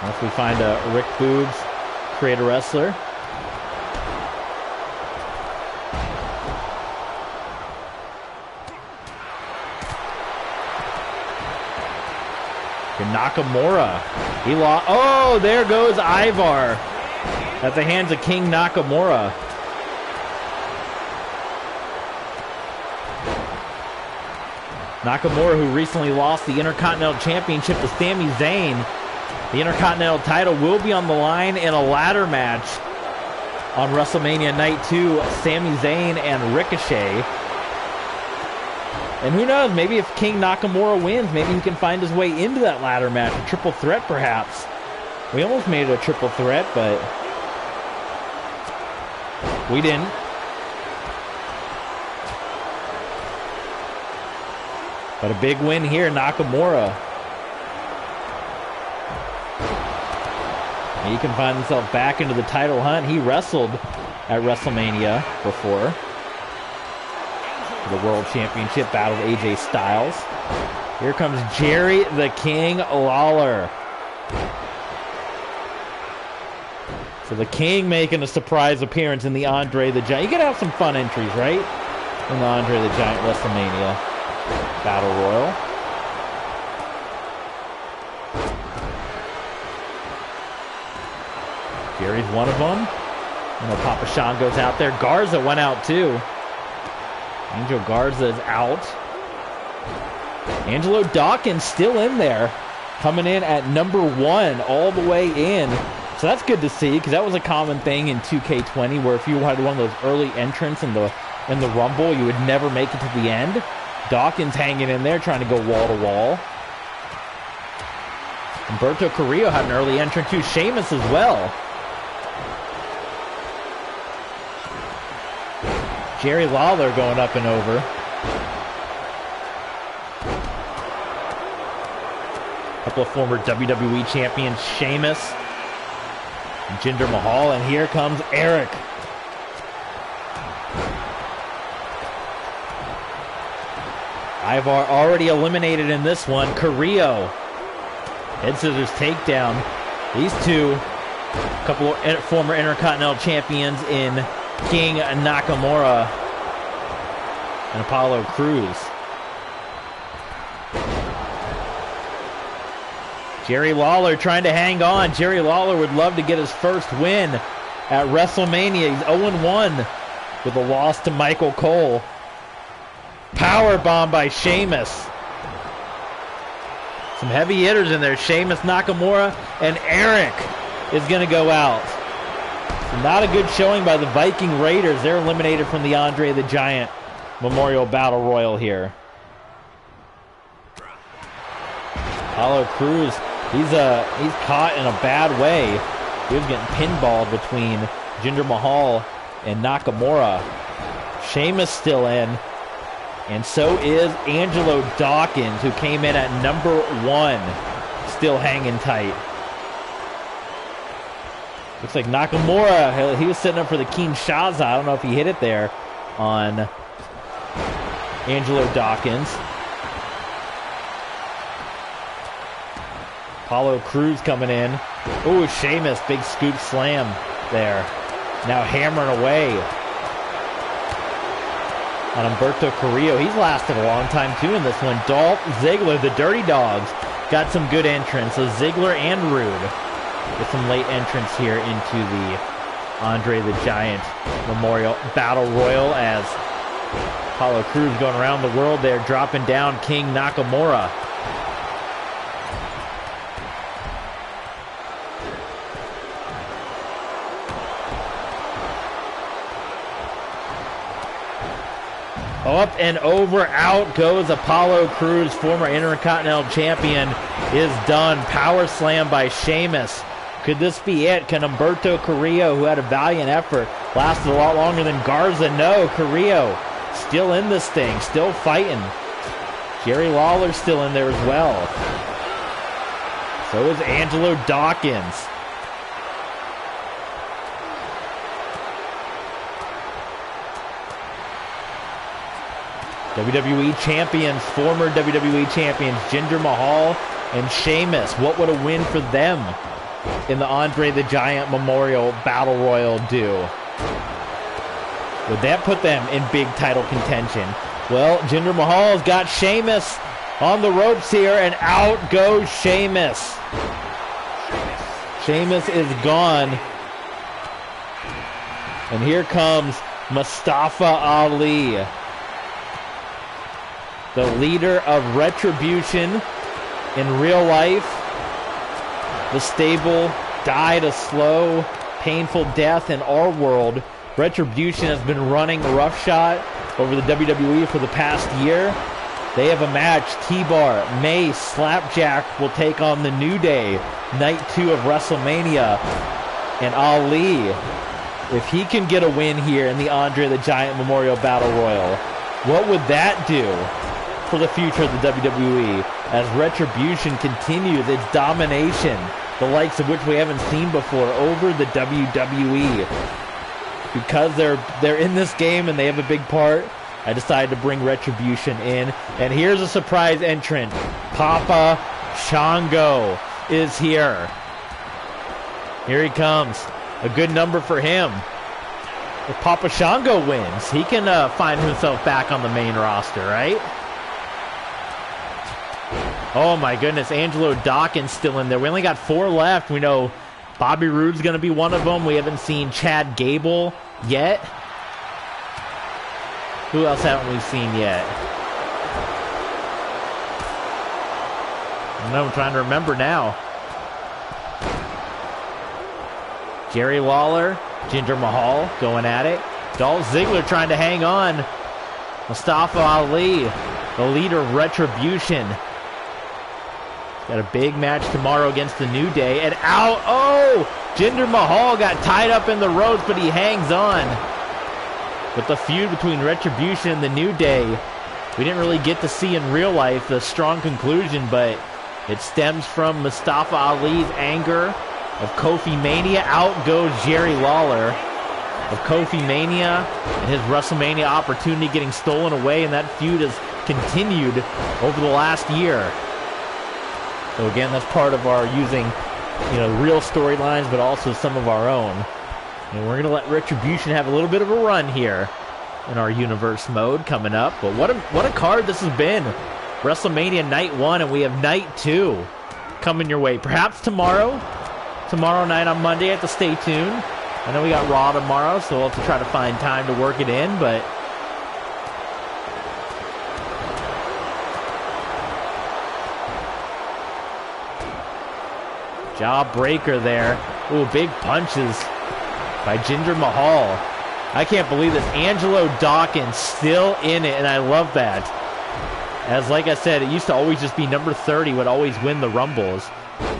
Unless we find a Rick Boogs creator wrestler. And Nakamura. He lost. Oh, there goes Ivar. At the hands of King Nakamura. Nakamura, who recently lost the Intercontinental Championship to Sami Zayn. The Intercontinental title will be on the line in a ladder match on WrestleMania Night 2, Sami Zayn and Ricochet. And who knows, maybe if King Nakamura wins, maybe he can find his way into that ladder match, a triple threat perhaps. We almost made it a triple threat, but we didn't. But a big win here, Nakamura. He can find himself back into the title hunt. He wrestled at WrestleMania before. The World Championship, battled AJ Styles. Here comes Jerry the King Lawler. So the King making a surprise appearance in the Andre the Giant. You gotta have some fun entries, right? In the Andre the Giant WrestleMania Battle Royal. Jerry's one of them. I know Papa Sean goes out there. Garza went out too. Angel Garza is out. Angelo Dawkins still in there. Coming in at number 1 all the way in. So that's good to see, because that was a common thing in 2K20 where if you had one of those early entrants in the Rumble, you would never make it to the end. Dawkins hanging in there trying to go wall to wall. Humberto Carrillo had an early entrant too. Sheamus as well. Jerry Lawler going up and over. A couple of former WWE champions, Sheamus and Jinder Mahal, and here comes Eric. Ivar already eliminated in this one. Carrillo. Head scissors takedown. These two, a couple of former Intercontinental champions in King Nakamura and Apollo Crews. Jerry Lawler trying to hang on. Jerry Lawler would love to get his first win at WrestleMania. He's 0-1 with a loss to Michael Cole. Powerbomb by Sheamus. Some heavy hitters in there. Sheamus, Nakamura, and Eric is going to go out. So not a good showing by the Viking Raiders. They're eliminated from the Andre the Giant Memorial Battle Royal here. Apollo Crews, he's caught in a bad way. He was getting pinballed between Jinder Mahal and Nakamura. Sheamus still in, and so is Angelo Dawkins, who came in at number 1, still hanging tight. Looks like Nakamura, he was setting up for the Kinshasa. I don't know if he hit it there on Angelo Dawkins. Apollo Crews coming in. Ooh, Sheamus, big scoop slam there. Now hammering away on Humberto Carrillo. He's lasted a long time too in this one. Dolph Ziggler, the Dirty Dogs, got some good entrance. So Ziggler and Rude with some late entrance here into the Andre the Giant Memorial Battle Royal, as Apollo Crews going around the world there, dropping down King Nakamura. Up and over, out goes Apollo Crews, former Intercontinental Champion, is done. Power slam by Sheamus. Could this be it? Can Humberto Carrillo, who had a valiant effort, lasted a lot longer than Garza? No, Carrillo still in this thing, still fighting. Jerry Lawler still in there as well. So is Angelo Dawkins. WWE champions, former WWE champions, Jinder Mahal and Sheamus. What would a win for them in the Andre the Giant Memorial Battle Royal do? Would that put them in big title contention? Well, Jinder Mahal's got Sheamus on the ropes here, and out goes Sheamus. Sheamus is gone. And here comes Mustafa Ali, the leader of Retribution in real life. The stable died a slow, painful death in our world. Retribution has been running roughshod over the WWE for the past year. They have a match. T-Bar, Mace, Slapjack will take on the New Day, night 2 of WrestleMania. And Ali, if he can get a win here in the Andre the Giant Memorial Battle Royal, what would that do for the future of the WWE as Retribution continues its domination, the likes of which we haven't seen before, over the WWE? Because they're in this game and they have a big part, I decided to bring Retribution in. And here's a surprise entrant. Papa Shango is here. Here he comes. A good number for him. If Papa Shango wins, he can find himself back on the main roster, right? Oh my goodness, Angelo Dawkins still in there. We only got 4 left. We know Bobby Roode's going to be one of them. We haven't seen Chad Gable yet. Who else haven't we seen yet? I don't know, I'm trying to remember now. Jerry Lawler, Jinder Mahal going at it. Dolph Ziggler trying to hang on. Mustafa Ali, the leader of Retribution. Got a big match tomorrow against the New Day. And out, oh! Jinder Mahal got tied up in the ropes, but he hangs on. With the feud between Retribution and the New Day, we didn't really get to see in real life the strong conclusion, but it stems from Mustafa Ali's anger of Kofi Mania. Out goes Jerry Lawler of Kofi Mania and his WrestleMania opportunity getting stolen away, and that feud has continued over the last year. So again, that's part of our using, real storylines, but also some of our own. And we're going to let Retribution have a little bit of a run here in our universe mode coming up. But what a card this has been. WrestleMania Night 1, and we have Night 2 coming your way. Perhaps tomorrow night on Monday. Have to stay tuned. I know we got Raw tomorrow, so we'll have to try to find time to work it in, but jawbreaker there. Ooh, big punches by Jinder Mahal. I can't believe this. Angelo Dawkins still in it, and I love that. As like I said, it used to always just be number 30 would always win the Rumbles.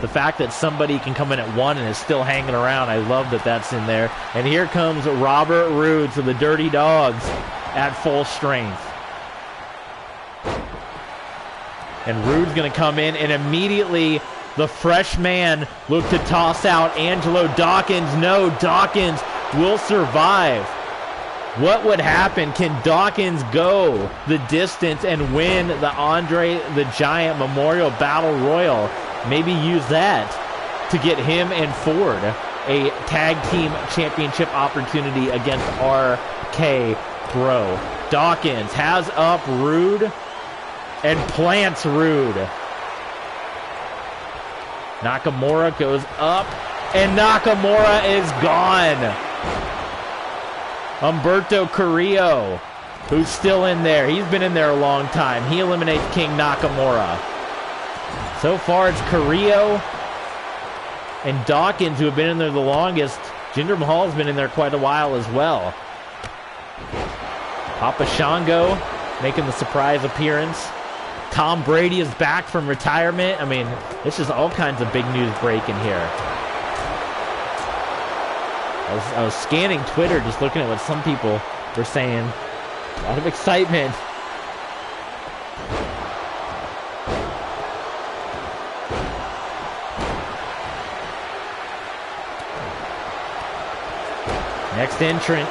The fact that somebody can come in at 1 and is still hanging around, I love that that's in there. And here comes Robert Roode to the Dirty Dogs at full strength. And Roode's going to come in, and immediately the fresh man looked to toss out Angelo Dawkins. No, Dawkins will survive. What would happen? Can Dawkins go the distance and win the Andre the Giant Memorial Battle Royal? Maybe use that to get him and Ford a tag team championship opportunity against RK Bro. Dawkins has up Roode and plants Roode. Nakamura goes up, and Nakamura is gone. Humberto Carrillo, who's still in there. He's been in there a long time. He eliminates King Nakamura. So far, it's Carrillo and Dawkins who have been in there the longest. Jinder Mahal's been in there quite a while as well. Papa Shango making the surprise appearance. Tom Brady is back from retirement. I mean, it's just all kinds of big news breaking here. I was scanning Twitter, just looking at what some people were saying. A lot of excitement. Next entrant.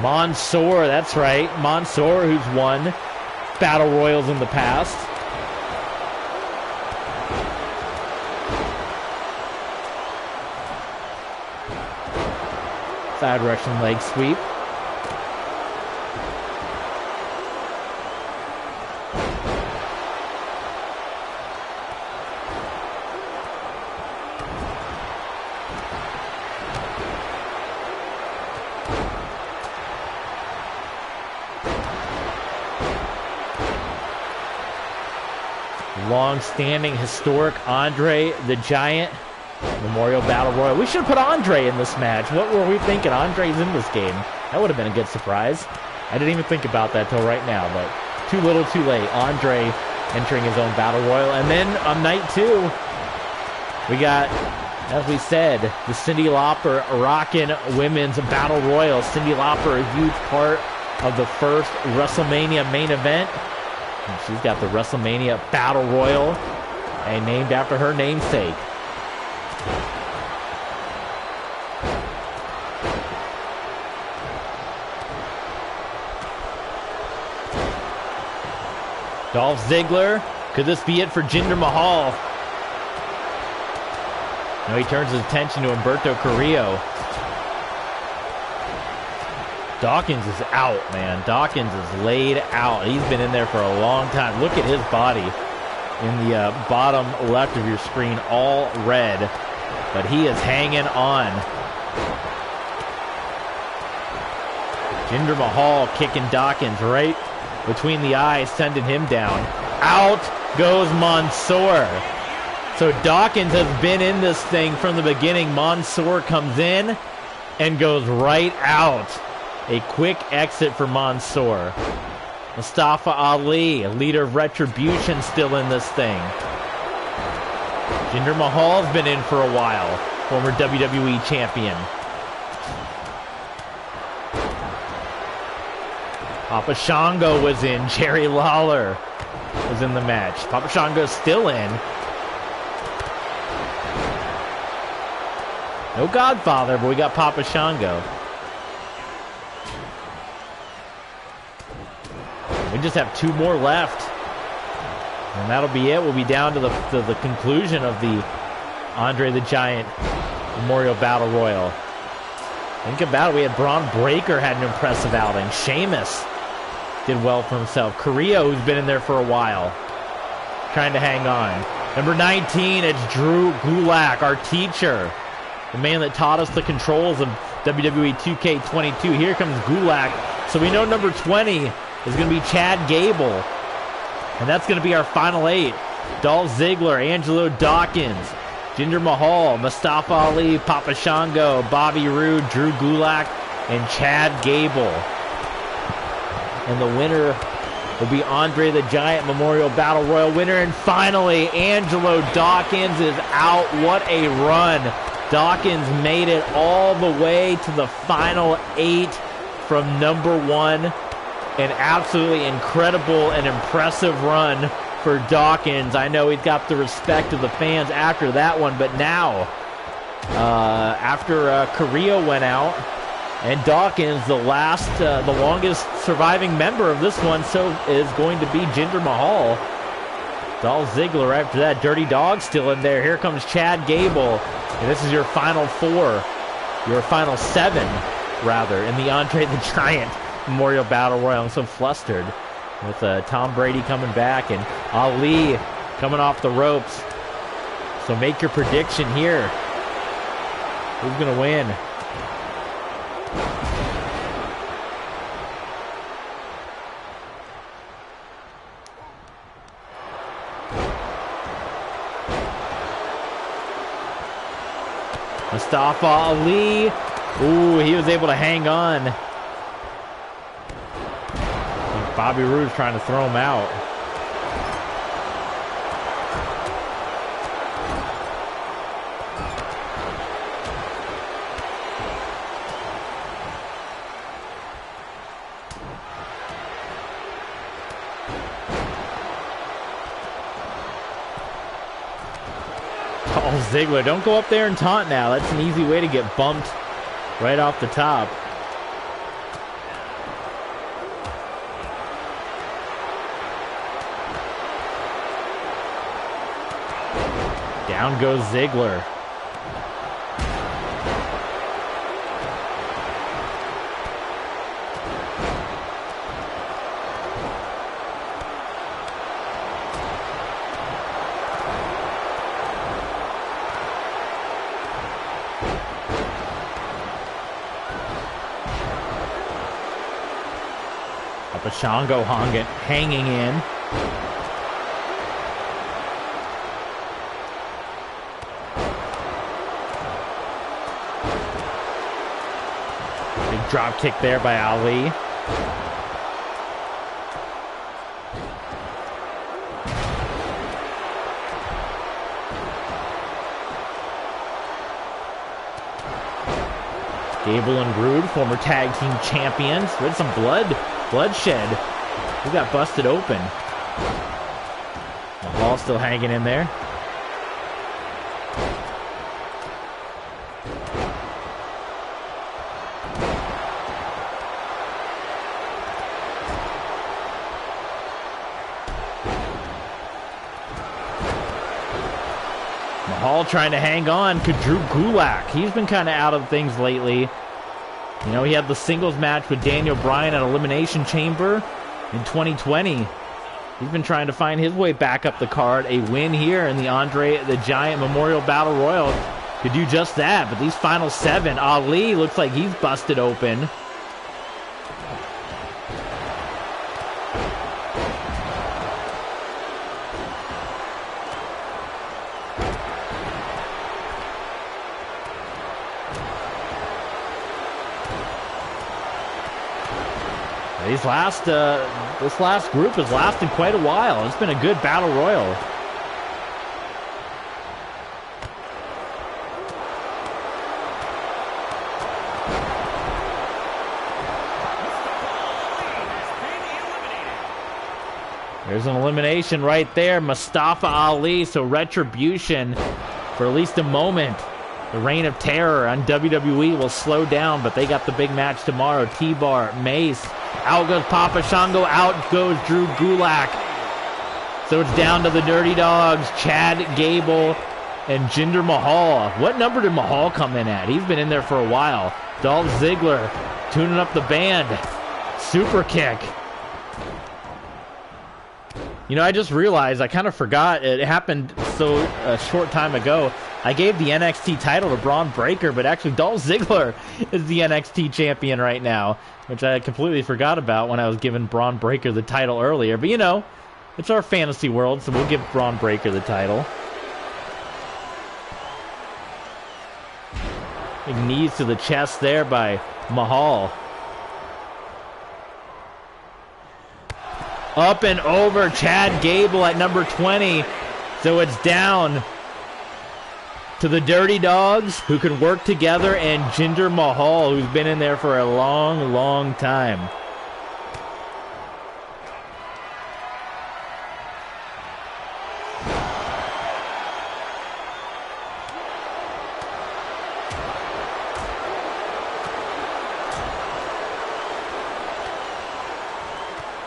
Mansoor, that's right. Mansoor, who's won Battle Royals in the past. Side Russian leg sweep. Long-standing, historic Andre the Giant Memorial Battle Royal. We should have put Andre in this match. What were we thinking? Andre's in this game. That would have been a good surprise. I didn't even think about that till right now, but too little too late. Andre entering his own Battle Royal. And then on night 2, we got, as we said, the Cyndi Lauper Rockin' Women's Battle Royal. Cyndi Lauper, a huge part of the first WrestleMania main event. And she's got the WrestleMania Battle Royal, and named after her namesake. Dolph Ziggler, could this be it for Jinder Mahal? Now he turns his attention to Humberto Carrillo. Dawkins is out, man. Dawkins is laid out. He's been in there for a long time. Look at his body in the bottom left of your screen, all red. But he is hanging on. Jinder Mahal kicking Dawkins right between the eyes, sending him down. Out goes Mansoor. So Dawkins has been in this thing from the beginning. Mansoor comes in and goes right out. A quick exit for Mansoor. Mustafa Ali, leader of Retribution, still in this thing. Jinder Mahal's been in for a while. Former WWE champion. Papa Shango was in. Jerry Lawler was in the match. Papa Shango's still in. No Godfather, but we got Papa Shango. We just have 2 more left. And that'll be it. We'll be down to the conclusion of the Andre the Giant Memorial Battle Royal. Think about it. We had Braun Breaker had an impressive outing. Sheamus did well for himself. Carrillo, who's been in there for a while, trying to hang on. Number 19, it's Drew Gulak, our teacher. The man that taught us the controls of WWE 2K22. Here comes Gulak. So we know number 20 is going to be Chad Gable. And that's going to be our final 8. Dolph Ziggler, Angelo Dawkins, Jinder Mahal, Mustafa Ali, Papa Shango, Bobby Roode, Drew Gulak, and Chad Gable. And the winner will be Andre the Giant Memorial Battle Royal winner. And finally, Angelo Dawkins is out. What a run. Dawkins made it all the way to the final 8 from number 1. An absolutely incredible and impressive run for Dawkins. I know he's got the respect of the fans after that one, but now, after Carrillo went out, and Dawkins, the longest surviving member of this one, so is going to be Jinder Mahal. Dolph Ziggler after that. Dirty Dog still in there. Here comes Chad Gable. And this is your final 4, your final 7, rather, in the Andre the Giant Memorial Battle Royal. I'm so flustered with Tom Brady coming back and Ali coming off the ropes. So make your prediction here. Who's going to win? Mustafa Ali. Ooh, he was able to hang on. Bobby Roode's trying to throw him out. Ziggler, don't go up there and taunt now. That's an easy way to get bumped right off the top. Down goes Ziggler. Shango hanging in. Big drop kick there by Ali. Gable and Roode, former tag team champions. With some bloodshed. Who got busted open? Mahal still hanging in there. Mahal trying to hang on. Drew Gulak. He's been kind of out of things lately. You know, he had the singles match with Daniel Bryan at Elimination Chamber in 2020. He's been trying to find his way back up the card. A win here in the Andre the Giant Memorial Battle Royal could do just that. But these final 7, Ali looks like he's busted open. This last group has lasted quite a while. It's been a good battle royal. There's an elimination right there. Mustafa Ali. So retribution for at least a moment. The reign of terror on WWE will slow down, but they got the big match tomorrow. T-Bar, Mace. Out goes Papa Shango. Out goes Drew Gulak. So it's down to the Dirty Dogs, Chad Gable and Jinder Mahal. What number did Mahal come in at? He's been in there for a while. Dolph Ziggler tuning up the band. Super kick. You know, I just realized, I kind of forgot, it happened so a short time ago. I gave the NXT title to Braun Breaker, but actually Dolph Ziggler is the NXT champion right now, which I completely forgot about when I was giving Braun Breaker the title earlier. But you know, it's our fantasy world, so we'll give Braun Breaker the title. Big knees to the chest there by Mahal. Up and over Chad Gable at number 20. So it's down to the Dirty Dogs, who can work together, and Jinder Mahal, who's been in there for a long, long time.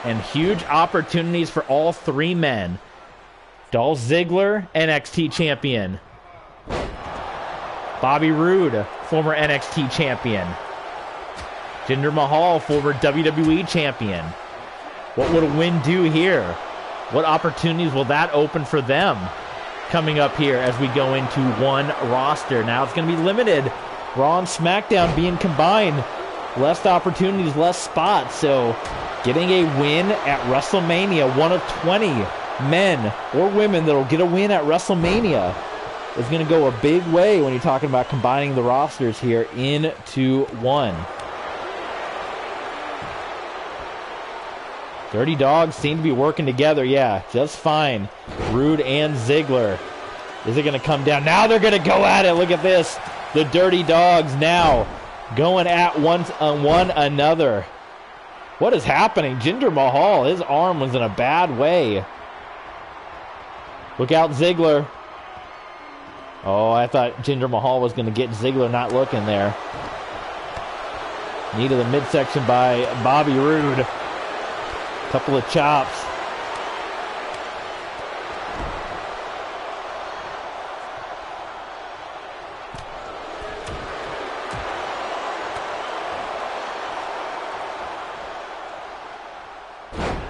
And huge opportunities for all three men. Dolph Ziggler, NXT champion. Bobby Roode, former NXT champion. Jinder Mahal, former WWE champion. What would a win do here? What opportunities will that open for them coming up here as we go into one roster? Now it's going to be limited. Raw and SmackDown being combined. Less opportunities, less spots. So getting a win at WrestleMania, one of 20 men or women that will get a win at WrestleMania, is going to go a big way when you're talking about combining the rosters here into one. Dirty Dogs seem to be working together, yeah, just fine. Roode and Ziggler. Is it going to come down? Now they're going to go at it. Look at this. The Dirty Dogs now going at one another. What is happening? Jinder Mahal, his arm was in a bad way. Look out, Ziggler. Oh, I thought Jinder Mahal was going to get Ziggler not looking there. Knee to the midsection by Bobby Roode. Couple of chops.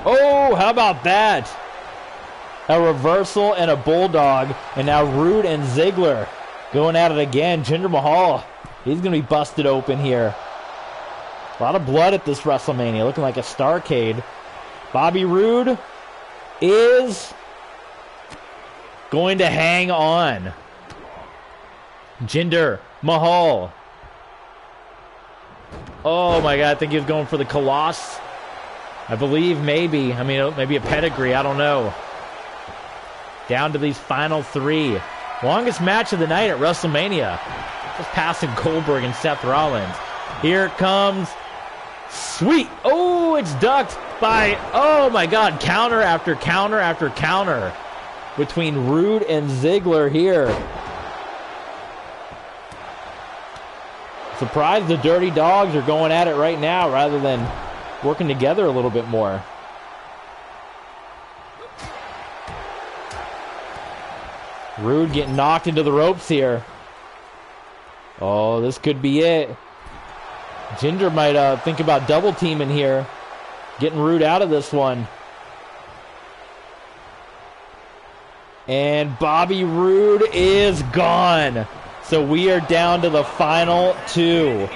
Oh, how about that? A reversal and a bulldog. And now Roode and Ziggler going at it again. Jinder Mahal, he's going to be busted open here. A lot of blood at this WrestleMania. Looking like a Starrcade. Bobby Roode is going to hang on. Jinder Mahal. Oh my God, I think he was going for the Colossus. I believe maybe. I mean, maybe a pedigree. I don't know. Down to these final three. Longest match of the night at WrestleMania. Just passing Goldberg and Seth Rollins. Here it comes. Sweet. Oh, it's ducked by, oh my God, counter after counter after counter between Roode and Ziggler here. Surprised the Dirty Dogs are going at it right now rather than working together a little bit more. Roode getting knocked into the ropes here. Oh, this could be it. Jinder might think about double teaming here. Getting Roode out of this one. And Bobby Roode is gone. So we are down to the final two.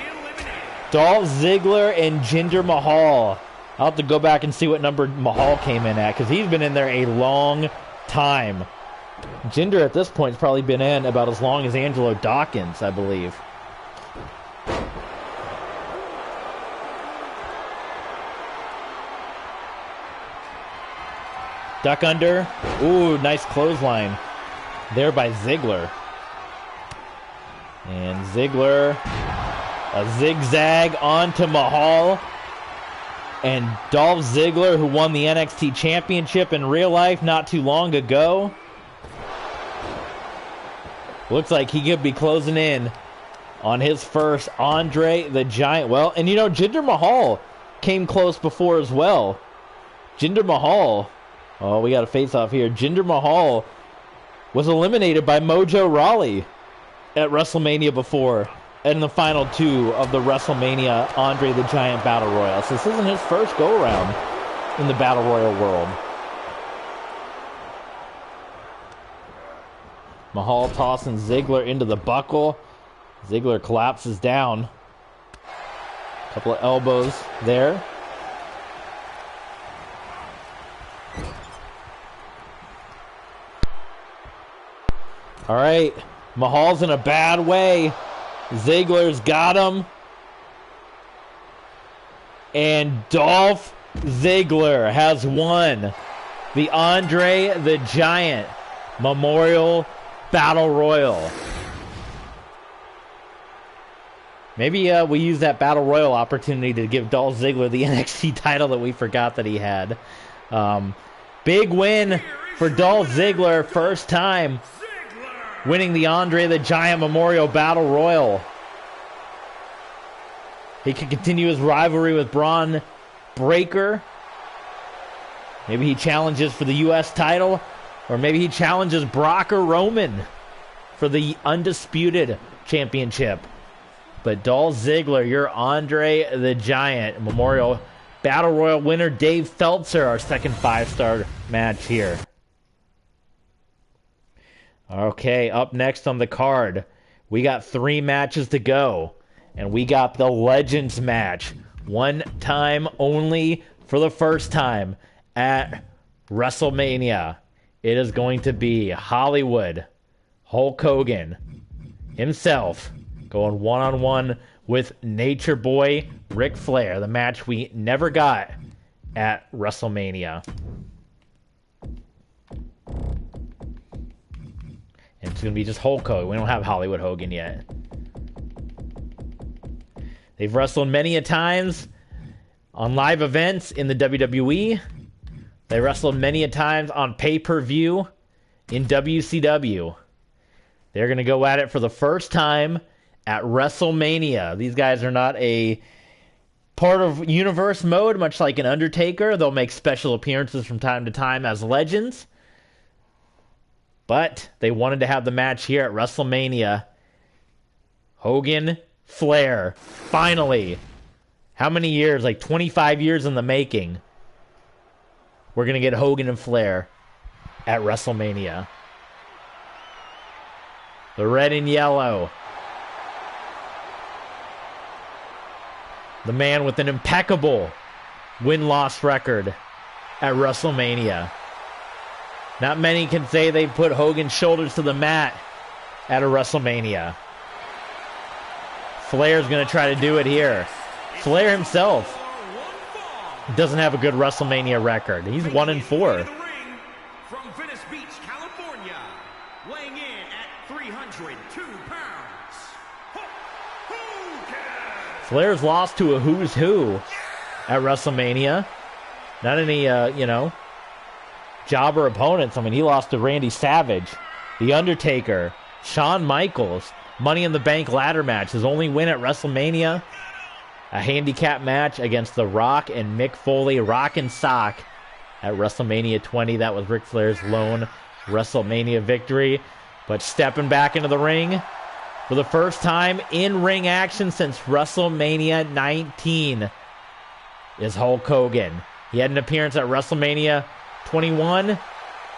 Dolph Ziggler and Jinder Mahal. I'll have to go back and see what number Mahal came in at, because he's been in there a long time. Jinder at this point has probably been in about as long as Angelo Dawkins, I believe. Duck under. Ooh, nice clothesline there by Ziggler. And Ziggler, a zigzag onto Mahal. And Dolph Ziggler, who won the NXT Championship in real life not too long ago. Looks like he could be closing in on his first Andre the Giant. Well, and you know, Jinder Mahal came close before as well. Jinder Mahal. Oh, we got a face-off here. Jinder Mahal was eliminated by Mojo Rawley at WrestleMania before, and the final 2 of the WrestleMania Andre the Giant Battle Royal. So this isn't his first go-around in the Battle Royal world. Mahal tossing Ziggler into the buckle. Ziggler collapses down. Couple of elbows there. All right, Mahal's in a bad way. Ziggler's got him. And Dolph Ziggler has won the Andre the Giant Memorial Battle Royal. Maybe we use that Battle Royal opportunity to give Dolph Ziggler the NXT title that we forgot that he had. Big win for Dolph Ziggler. First time winning the Andre the Giant Memorial Battle Royal. He can continue his rivalry with Braun Breaker. Maybe he challenges for the U.S. title. Or maybe he challenges Brock or Roman for the Undisputed Championship. But Dolph Ziggler, your Andre the Giant Memorial Battle Royal winner. Dave Feltzer, our second 5-star match here. Okay, up next on the card, we got 3 matches to go. And we got the Legends match. One time only for the first time at WrestleMania. It is going to be Hollywood Hulk Hogan himself going one-on-one with Nature Boy Ric Flair. The match we never got at WrestleMania. And it's going to be just Hulk Hogan. We don't have Hollywood Hogan yet. They've wrestled many a times on live events in the WWE. They wrestled many a times on pay-per-view in WCW. They're going to go at it for the first time at WrestleMania. These guys are not a part of universe mode, much like an Undertaker. They'll make special appearances from time to time as legends. But they wanted to have the match here at WrestleMania. Hogan, Flair, finally. How many years? Like 25 years in the making. We're going to get Hogan and Flair at WrestleMania. The red and yellow. The man with an impeccable win-loss record at WrestleMania. Not many can say they put Hogan's shoulders to the mat at a WrestleMania. Flair's going to try to do it here. Flair himself doesn't have a good WrestleMania record. He's 1-4. From Venice Beach, California, weighing in at 302 pounds, Hogan. Flair's lost to a who's who at WrestleMania. Not any, jobber opponents. I mean, he lost to Randy Savage, The Undertaker, Shawn Michaels, Money in the Bank ladder match. His only win at WrestleMania. A handicap match against The Rock and Mick Foley, Rock and Sock, at WrestleMania 20. That was Ric Flair's lone WrestleMania victory. But stepping back into the ring for the first time in ring action since WrestleMania 19 is Hulk Hogan. He had an appearance at WrestleMania 21.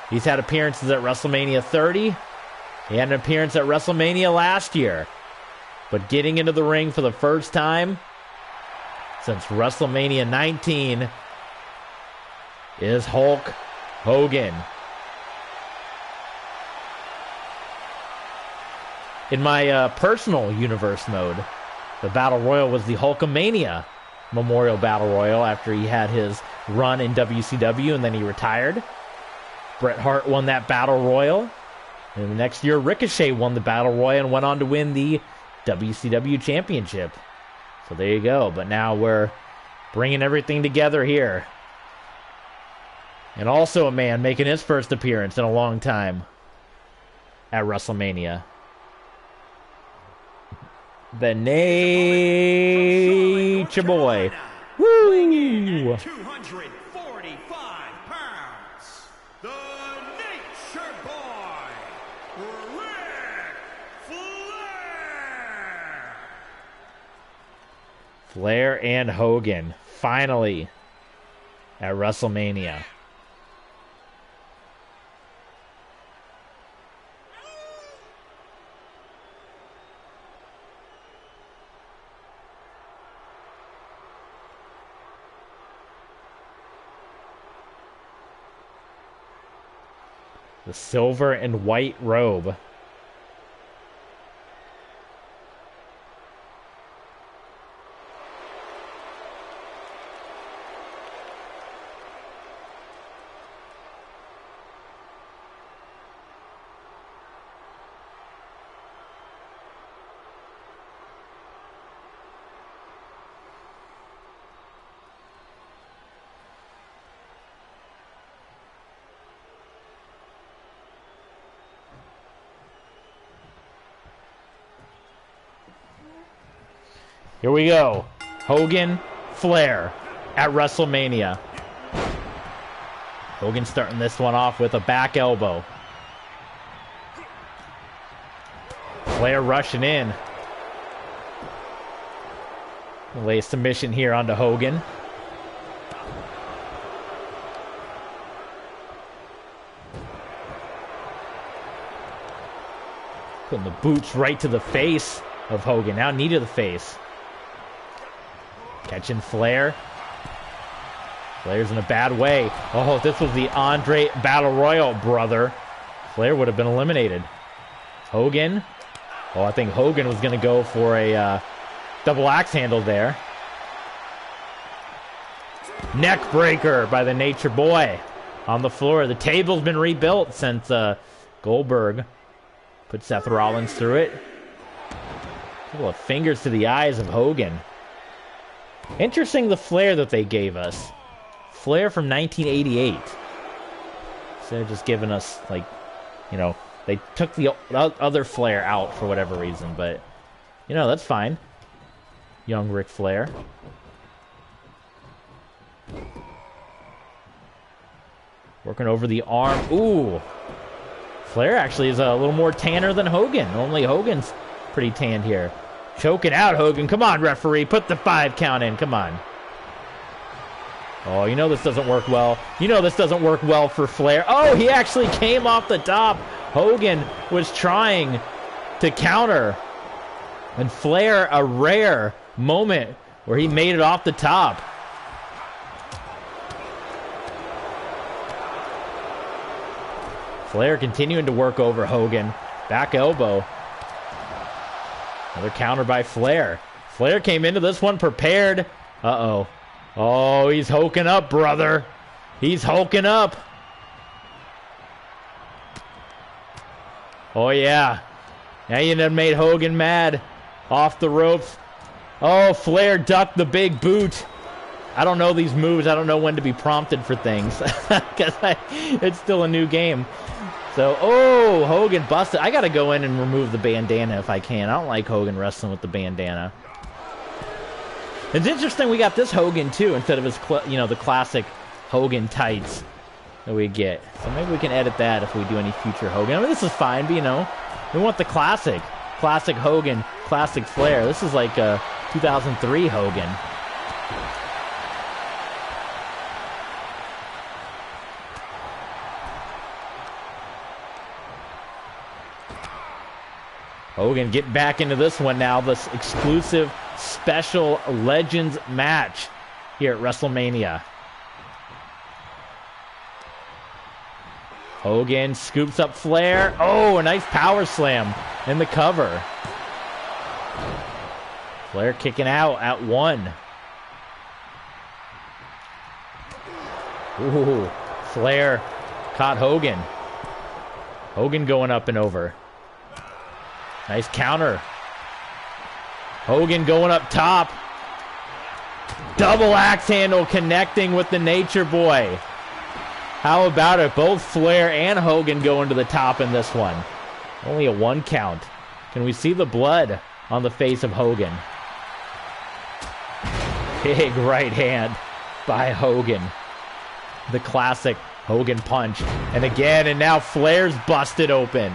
He's had appearances at WrestleMania 30. He had an appearance at WrestleMania last year. But getting into the ring for the first time since WrestleMania 19 is Hulk Hogan. In my personal universe mode, the Battle Royal was the Hulkamania Memorial Battle Royal after he had his run in WCW and then he retired. Bret Hart won that Battle Royal. And the next year, Ricochet won the Battle Royal and went on to win the WCW Championship. So there you go. But now we're bringing everything together here. And also a man making his first appearance in a long time at WrestleMania. The Nature Boy. Woo! 245 pounds. The Nature Boy. Flair and Hogan, finally, at WrestleMania. The silver and white robe. Here we go. Hogan, Flair at WrestleMania. Hogan starting this one off with a back elbow. Flair rushing in. Lay a submission here onto Hogan. Putting the boots right to the face of Hogan. Now knee to the face. Catching Flair. Flair's in a bad way. Oh, if this was the Andre Battle Royal, brother, Flair would have been eliminated. Hogan. Oh, I think Hogan was going to go for a double axe handle there. Neck breaker by the Nature Boy on the floor. The table's been rebuilt since Goldberg put Seth Rollins through it. A couple of fingers to the eyes of Hogan. Interesting, the Flair that they gave us. Flair from 1988. So they're just giving us, like, you know, they took the other Flair out for whatever reason, but, you know, that's fine. Young Ric Flair. Working over the arm. Ooh. Flair actually is a little more tanner than Hogan. Only Hogan's pretty tanned here. Choking out Hogan. Come on, referee. Put the 5 count in. Come on. Oh, you know this doesn't work well. You know this doesn't work well for Flair. Oh, he actually came off the top. Hogan was trying to counter. And Flair, a rare moment where he made it off the top. Flair continuing to work over Hogan. Back elbow. Another counter by Flair. Flair came into this one prepared. Uh-oh. Oh, he's hulking up, brother. He's hulking up. Oh, yeah. Now you done made Hogan mad. Off the ropes. Oh, Flair ducked the big boot. I don't know these moves. I don't know when to be prompted for things. Because it's still a new game. So, oh, Hogan busted. I got to go in and remove the bandana if I can. I don't like Hogan wrestling with the bandana. It's interesting we got this Hogan, too, instead of his, the classic Hogan tights that we get. So maybe we can edit that if we do any future Hogan. I mean, this is fine, but, we want the classic. Classic Hogan, classic Flair. This is like 2003 Hogan. Hogan getting back into this one now. This exclusive special Legends match here at WrestleMania. Hogan scoops up Flair. Oh, a nice power slam in the cover. Flair kicking out at 1. Ooh, Flair caught Hogan. Hogan going up and over. Nice counter. Hogan going up top. Double axe handle connecting with the Nature Boy. How about it? Both Flair and Hogan going to the top in this one. Only a 1 count. Can we see the blood on the face of Hogan? Big right hand by Hogan. The classic Hogan punch. And again, and now Flair's busted open.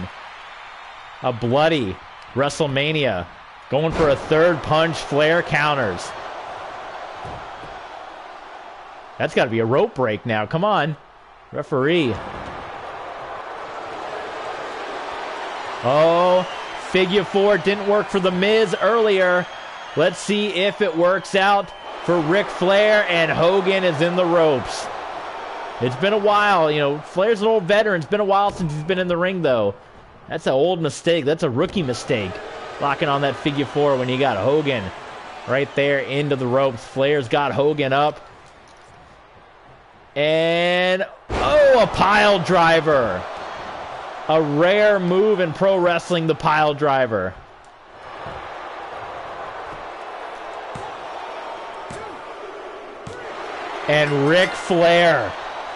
A bloody WrestleMania. Going for a 3rd punch. Flair counters. That's got to be a rope break now. Come on. Referee. Oh, figure four didn't work for The Miz earlier. Let's see if it works out for Ric Flair, and Hogan is in the ropes. It's been a while. You know, Flair's an old veteran. It's been a while since he's been in the ring, though. That's an old mistake. That's a rookie mistake. Locking on that figure four when you got Hogan right there into the ropes. Flair's got Hogan up. And, oh, a pile driver. A rare move in pro wrestling, the pile driver. And Ric Flair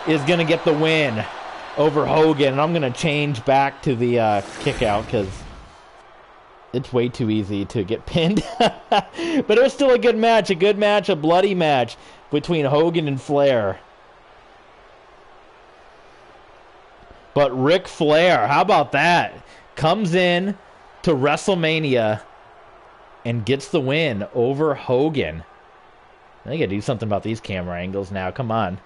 is going to get the win over Hogan. And I'm going to change back to the kick out because it's way too easy to get pinned. But it was still a good match, a bloody match between Hogan and Flair. But Ric Flair, how about that? Comes in to WrestleMania and gets the win over Hogan. I gotta do something about these camera angles now. Come on.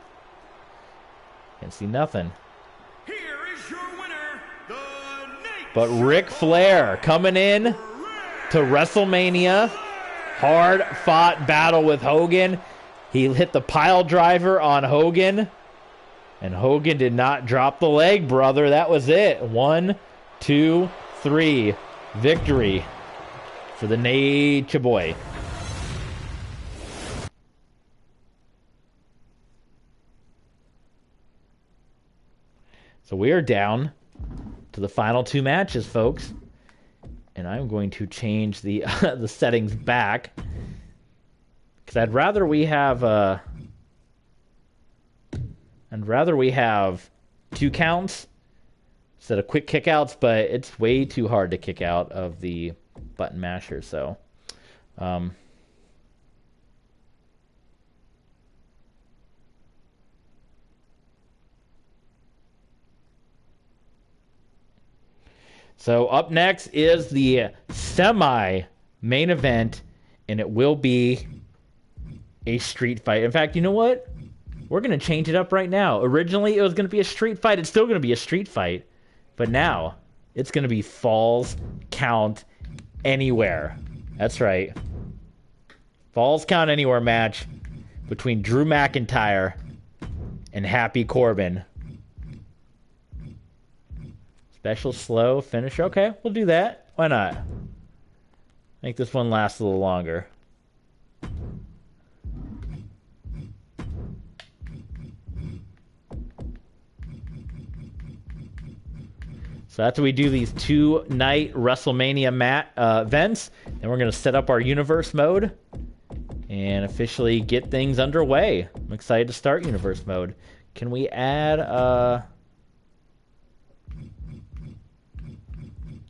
Can't see nothing. Here is your winner, the But Ric Flair coming in to WrestleMania. Hard-fought battle with Hogan. He hit the pile driver on Hogan. And Hogan did not drop the leg, brother. That was it. 1, 2, 3. Victory for the Nature Boy. So we are down to the final 2 matches, folks. And I'm going to change the the settings back. Because I'd rather we have 2 counts instead of quick kickouts, but it's way too hard to kick out of the button masher, so so up next is the semi-main event, and it will be a street fight. In fact, you know what? We're going to change it up right now. Originally, it was going to be a street fight. It's still going to be a street fight. But now, it's going to be Falls Count Anywhere. That's right. Falls Count Anywhere match between Drew McIntyre and Happy Corbin. Special slow finish. Okay, we'll do that. Why not? Make this one last a little longer. So after we do these 2-night WrestleMania events, then we're going to set up our universe mode and officially get things underway. I'm excited to start universe mode. Can we add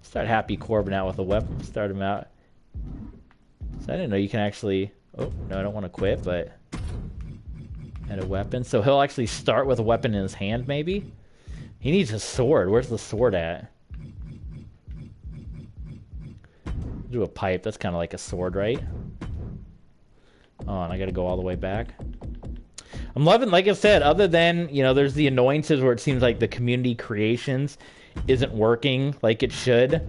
start Happy Corbin out with a weapon? Start him out. So I didn't know you can actually... Oh, no, I don't want to quit, but... Add a weapon. So he'll actually start with a weapon in his hand, maybe? He needs a sword. Where's the sword at? Do a pipe. That's kind of like a sword, right? Oh, and I got to go all the way back. I'm loving, like I said, other than, you know, there's the annoyances where it seems like the community creations isn't working like it should.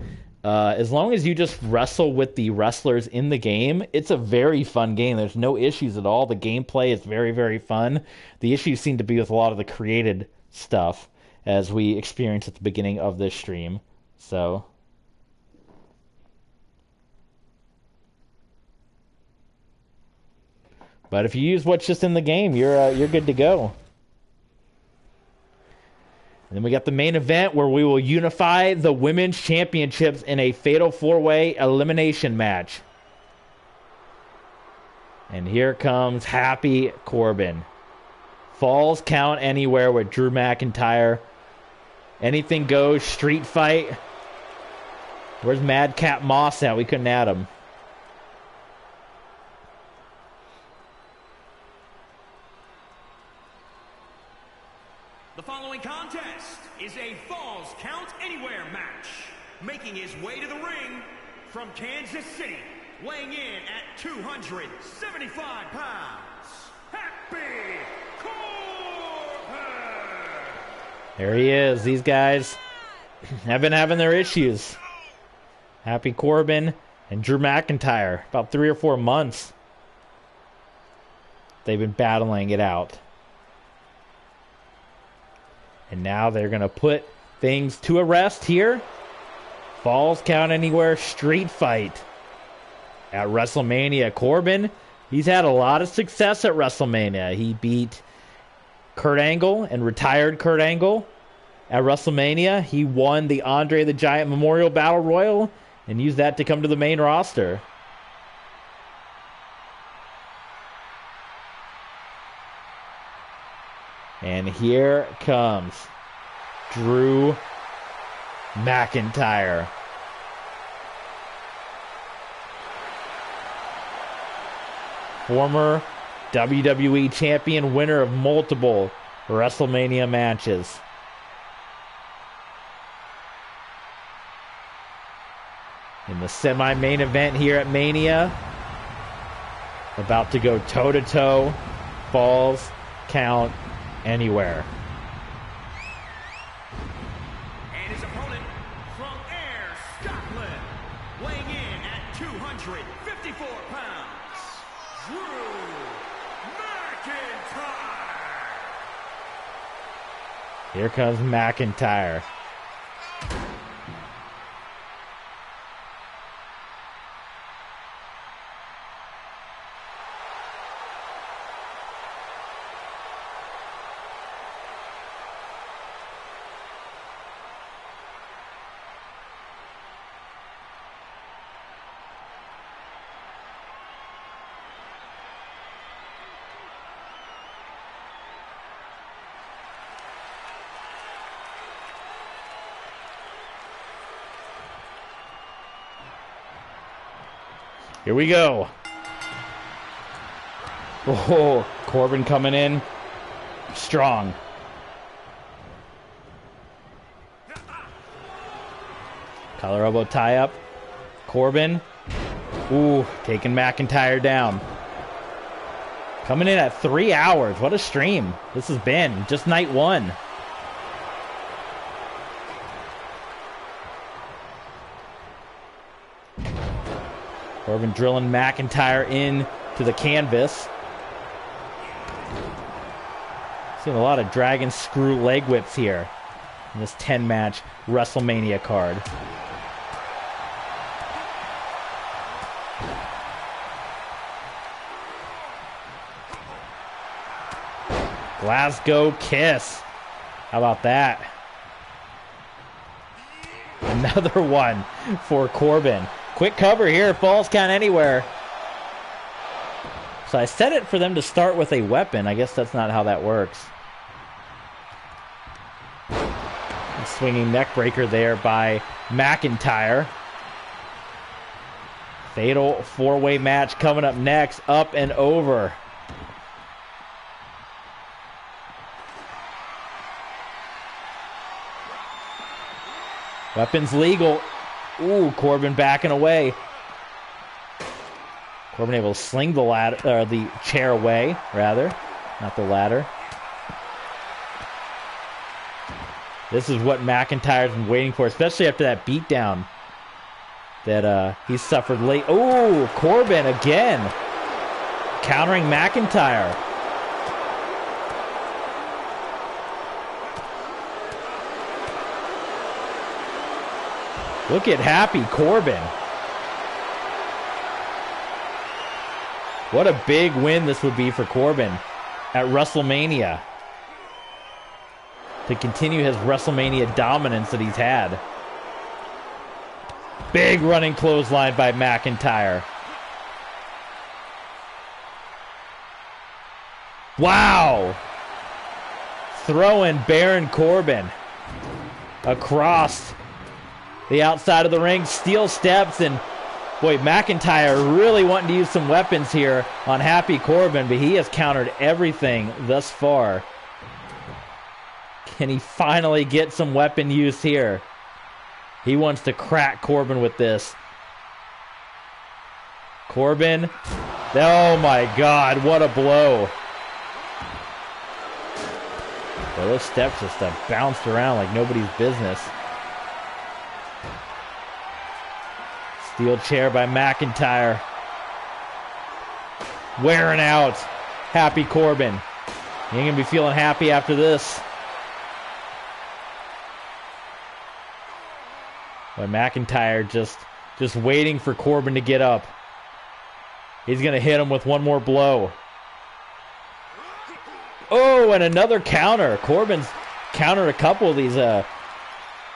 As long as you just wrestle with the wrestlers in the game, it's a very fun game. There's no issues at all. The gameplay is very, very fun. The issues seem to be with a lot of the created stuff, as we experienced at the beginning of this stream. So, but if you use what's just in the game, you're good to go. And then we got the main event where we will unify the women's championships in a fatal 4-way elimination match. And here comes Happy Corbin. Falls Count Anywhere with Drew McIntyre. Anything goes, street fight. Where's Madcap Moss at? We couldn't add him. The following contest is a Falls Count Anywhere match. Making his way to the ring from Kansas City, weighing in at 275 pounds, Happy Corbin! There he is. These guys have been having their issues. Happy Corbin and Drew McIntyre. About 3 or 4 months. They've been battling it out. And now they're going to put things to a rest here. Falls count anywhere street fight at WrestleMania. Corbin, he's had a lot of success at WrestleMania. He beat Kurt Angle and retired Kurt Angle at WrestleMania. He won the Andre the Giant Memorial Battle Royal and used that to come to the main roster. And here comes Drew McIntyre. Former WWE champion, winner of multiple WrestleMania matches. In the semi-main event here at Mania, about to go toe-to-toe, falls count anywhere. And his opponent from Ayr, Scotland, weighing in at 254 pounds, Drew McIntyre. Here comes McIntyre. Here we go. Oh, Corbin coming in strong. Collar elbow tie up. Corbin. Ooh, taking McIntyre down. Coming in at 3 hours. What a stream this has been. Just night one. Corbin drilling McIntyre into the canvas. Seeing a lot of dragon screw leg whips here in this 10-match WrestleMania card. Glasgow kiss. How about that? Another one for Corbin. Quick cover here. Falls count anywhere. So I set it for them to start with a weapon. I guess that's not how that works. A swinging neck breaker there by McIntyre. Fatal four-way match coming up next. Up and over. Weapons legal. Ooh, Corbin backing away. Corbin able to sling the ladder, or the chair away, rather, not the ladder. This is what McIntyre's been waiting for, especially after that beatdown that he suffered late. Ooh, Corbin again, countering McIntyre. Look at happy Corbin. What a big win this would be for Corbin at WrestleMania. To continue his WrestleMania dominance that he's had. Big running clothesline by McIntyre. Wow. Throwing Baron Corbin across the outside of the ring, steel steps, and boy, McIntyre really wanting to use some weapons here on Happy Corbin, but he has countered everything thus far. Can he finally get some weapon use here? He wants to crack Corbin with this. Corbin, oh my God, what a blow. Well, those steps just bounced around like nobody's business. Steel chair by McIntyre. Wearing out Happy Corbin. He ain't gonna be feeling happy after this. But McIntyre just waiting for Corbin to get up. He's gonna hit him with one more blow. Oh, and another counter. Corbin's countered a couple of these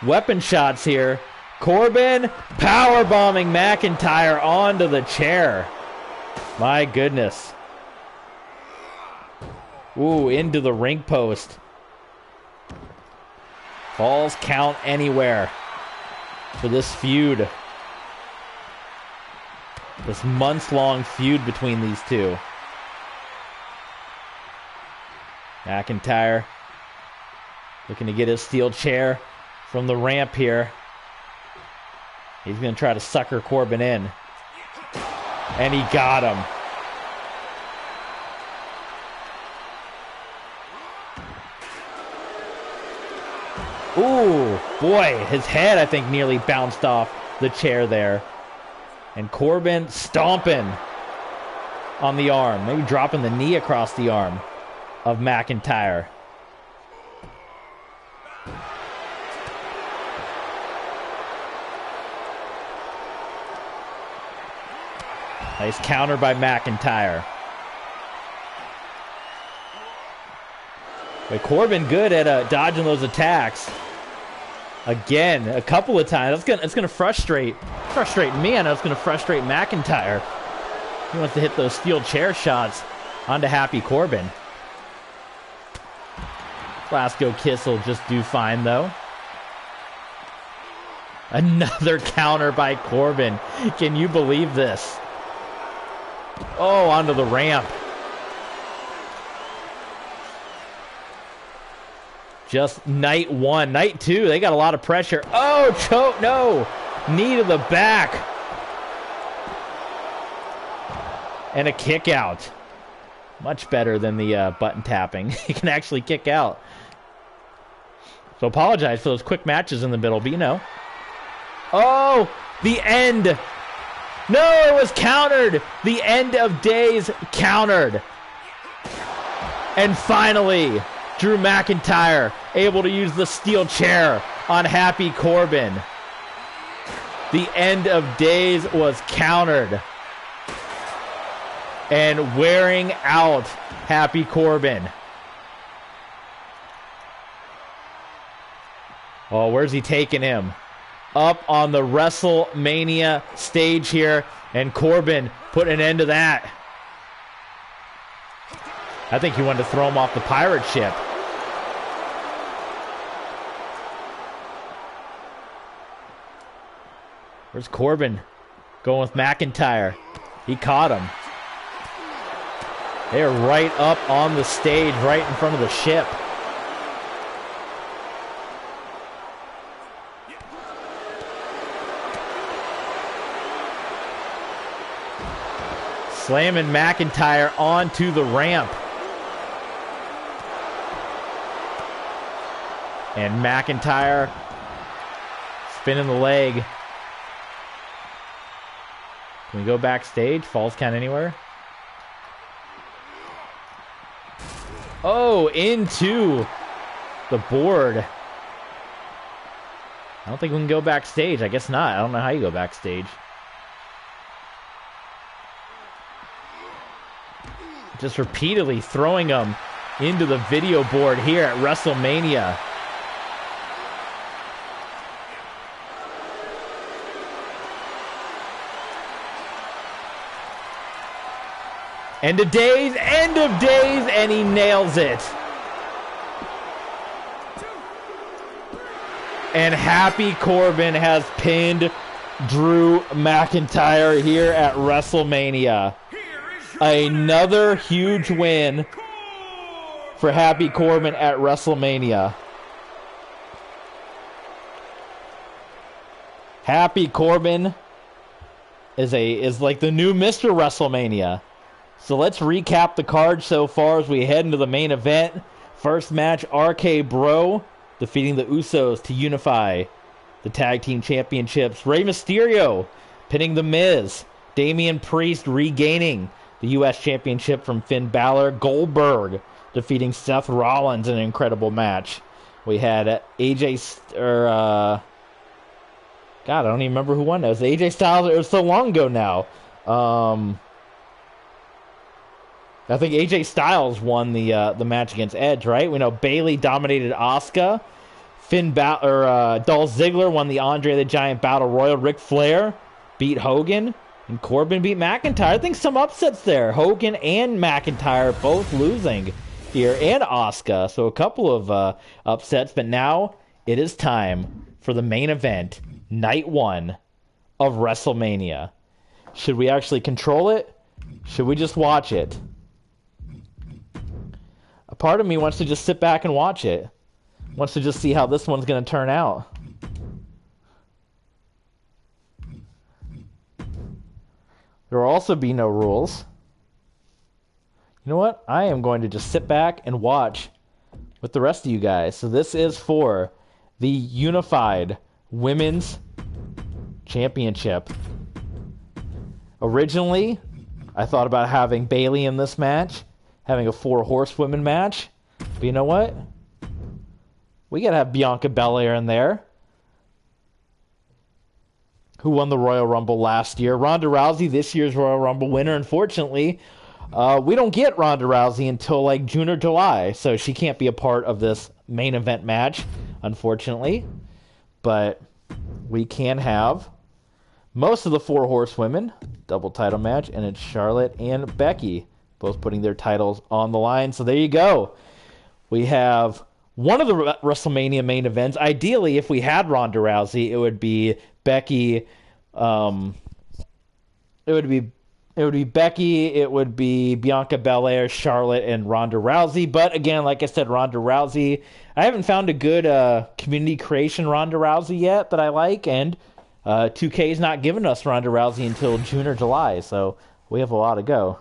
weapon shots here. Corbin powerbombing McIntyre onto the chair. My goodness. Ooh, into the ring post. Falls count anywhere for this feud. This months-long feud between these two. McIntyre looking to get his steel chair from the ramp here. He's going to try to sucker Corbin in. And he got him. Ooh, boy, his head, I think, nearly bounced off the chair there. And Corbin stomping on the arm. Maybe dropping the knee across the arm of McIntyre. Nice counter by McIntyre. But Corbin good at dodging those attacks. Again, a couple of times. It's gonna frustrate me. I know it's gonna frustrate McIntyre. He wants to hit those steel chair shots onto Happy Corbin. Glasgow Kiss will just do fine though. Another counter by Corbin. Can you believe this? Oh, onto the ramp. Just night one. Night two, they got a lot of pressure. Oh, choke, no. Knee to the back. And a kick out. Much better than the button tapping. He can actually kick out. So apologize for those quick matches in the middle, but you know. Oh, the end. No, it was countered. The end of days countered. And finally, Drew McIntyre able to use the steel chair on Happy Corbin. The end of days was countered. And wearing out Happy Corbin. Oh, where's he taking him? Up on the WrestleMania stage here. And Corbin put an end to that. I think he wanted to throw him off the pirate ship. Where's Corbin? Going with McIntyre. He caught him. They're right up on the stage, right in front of the ship. Slamming McIntyre onto the ramp. And McIntyre spinning the leg. Can we go backstage? Falls count anywhere? Oh, into the board. I don't think we can go backstage. I guess not. I don't know how you go backstage. Just repeatedly throwing them into the video board here at WrestleMania. End of days, and he nails it. And Happy Corbin has pinned Drew McIntyre here at WrestleMania. Another huge win for Happy Corbin at WrestleMania. Happy Corbin is like the new Mr. WrestleMania. So let's recap the card so far as we head into the main event. First match, RK Bro defeating the Usos to unify the tag team championships. Rey Mysterio pinning The Miz. Damien Priest regaining the U.S. championship from Finn Balor. Goldberg defeating Seth Rollins in an incredible match. We had God, I don't even remember who won. That was AJ Styles. It was so long ago now. I think AJ Styles won the match against Edge, right? We know Bayley dominated Asuka. Dolph Ziggler won the Andre the Giant Battle Royal. Ric Flair beat Hogan. And Corbin beat McIntyre. I think some upsets there. Hogan and McIntyre both losing here. And Asuka. So a couple of upsets. But now it is time for the main event. Night 1 of WrestleMania. Should we actually control it? Should we just watch it? A part of me wants to just sit back and watch it. Wants to just see how this one's going to turn out. There will also be no rules. You know what? I am going to just sit back and watch with the rest of you guys. So this is for the Unified Women's Championship. Originally, I thought about having Bayley in this match, having a 4 horsewomen match. But you know what? We got to have Bianca Belair in there, who won the Royal Rumble last year. Ronda Rousey, this year's Royal Rumble winner. Unfortunately, we don't get Ronda Rousey until like June or July, so she can't be a part of this main event match, unfortunately. But we can have most of the 4 horsewomen, double title match, and it's Charlotte and Becky, both putting their titles on the line. So there you go. We have one of the WrestleMania main events. Ideally, if we had Ronda Rousey, it would be Becky. It would be Becky. It would be Bianca Belair, Charlotte, and Ronda Rousey. But again, like I said, Ronda Rousey. I haven't found a good community creation Ronda Rousey yet that I like, and 2K is not giving us Ronda Rousey until June or July, so we have a lot to go.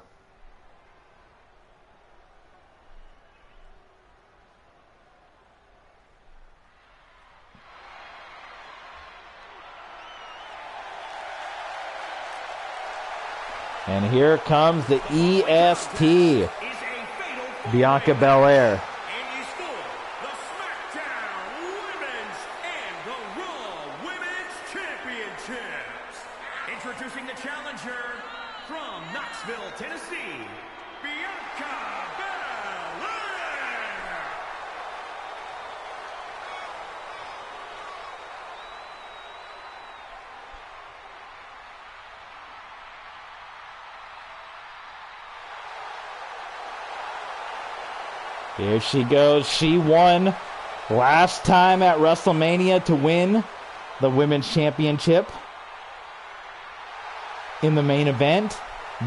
And here comes the EST, Bianca Belair. And you score the SmackDown Women's and the Raw Women's Championships. Introducing the challenger from Knoxville, Tennessee, Bianca Belair. Here she goes. She won last time at WrestleMania to win the Women's Championship in the main event.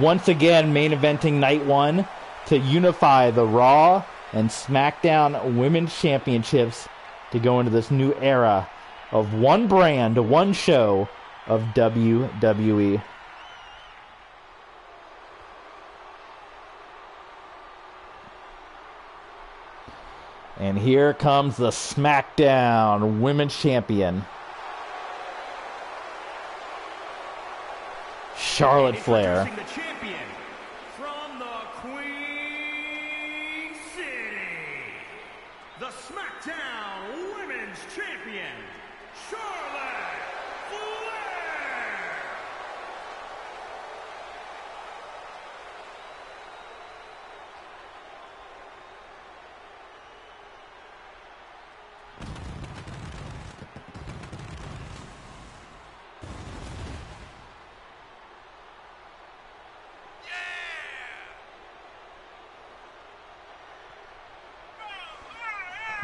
Once again, main eventing night 1 to unify the Raw and SmackDown Women's Championships to go into this new era of one brand, one show of WWE. And here comes the SmackDown Women's Champion, Charlotte Flair. Introducing the champion from the Queen City, the SmackDown Women's Champion, Charlotte Flair.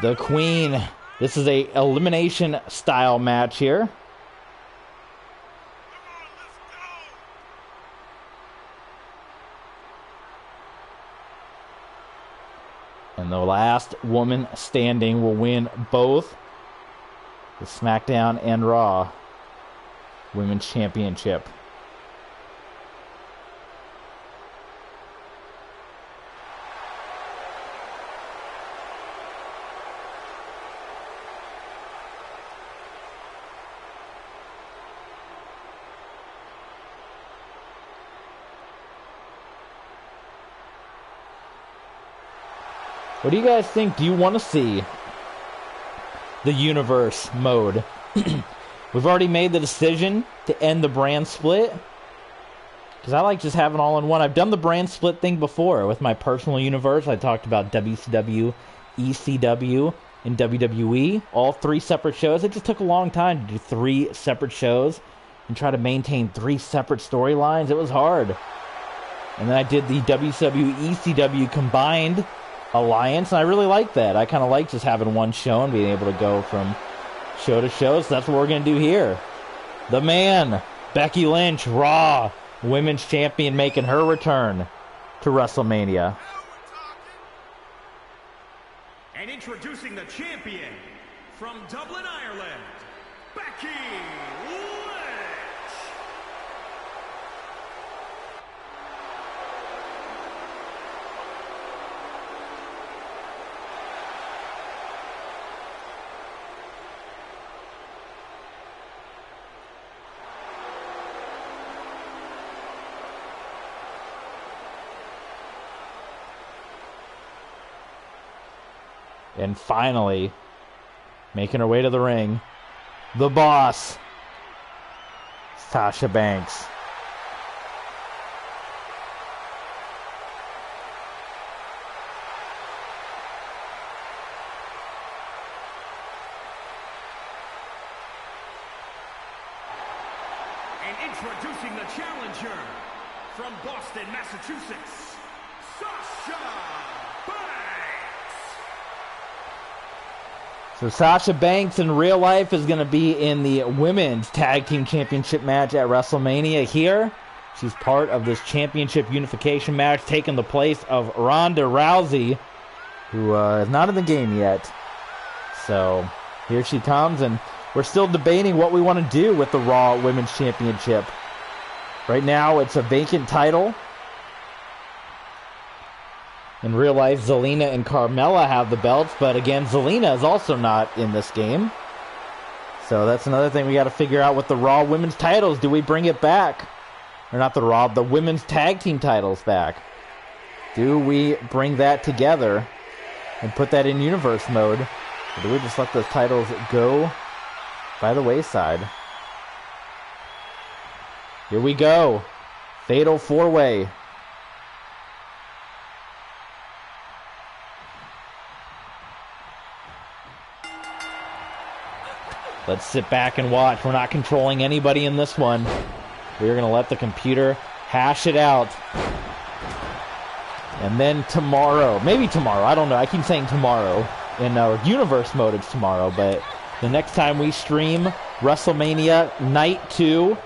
The Queen. This is a elimination style match here. And the last woman standing will win both the SmackDown and Raw Women's Championship. What do you guys think? Do you want to see the universe mode? We've already made the decision to end the brand split. Because I like just having all in one. I've done the brand split thing before with my personal universe. I talked about WCW, ECW, and WWE. All 3 separate shows. It just took a long time to do 3 separate shows and try to maintain 3 separate storylines. It was hard. And then I did the WCW, ECW combined alliance, and I really like that. I kind of like just having one show and being able to go from show to show, so that's what we're going to do here. The man, Becky Lynch, Raw Women's Champion, making her return to WrestleMania. And introducing the champion from Dublin, Ireland, Becky Lynch. And finally, making her way to the ring, the boss, Sasha Banks. And introducing the challenger from Boston, Massachusetts, Sasha Banks. So Sasha Banks in real life is going to be in the Women's Tag Team Championship match at WrestleMania here. She's part of this Championship Unification match, taking the place of Ronda Rousey, who is not in the game yet. So here she comes, and we're still debating what we want to do with the Raw Women's Championship. Right now, it's a vacant title. In real life, Zelina and Carmella have the belts, but again, Zelina is also not in this game. So that's another thing we got to figure out with the Raw Women's titles. Do we bring it back? Or not the Raw, the Women's Tag Team titles back? Do we bring that together and put that in universe mode? Or do we just let those titles go by the wayside? Here we go. Fatal 4-way. Let's sit back and watch. We're not controlling anybody in this one. We're going to let the computer hash it out. And then tomorrow, maybe tomorrow, I don't know. I keep saying tomorrow. In our universe mode, it's tomorrow. But the next time we stream WrestleMania Night 2,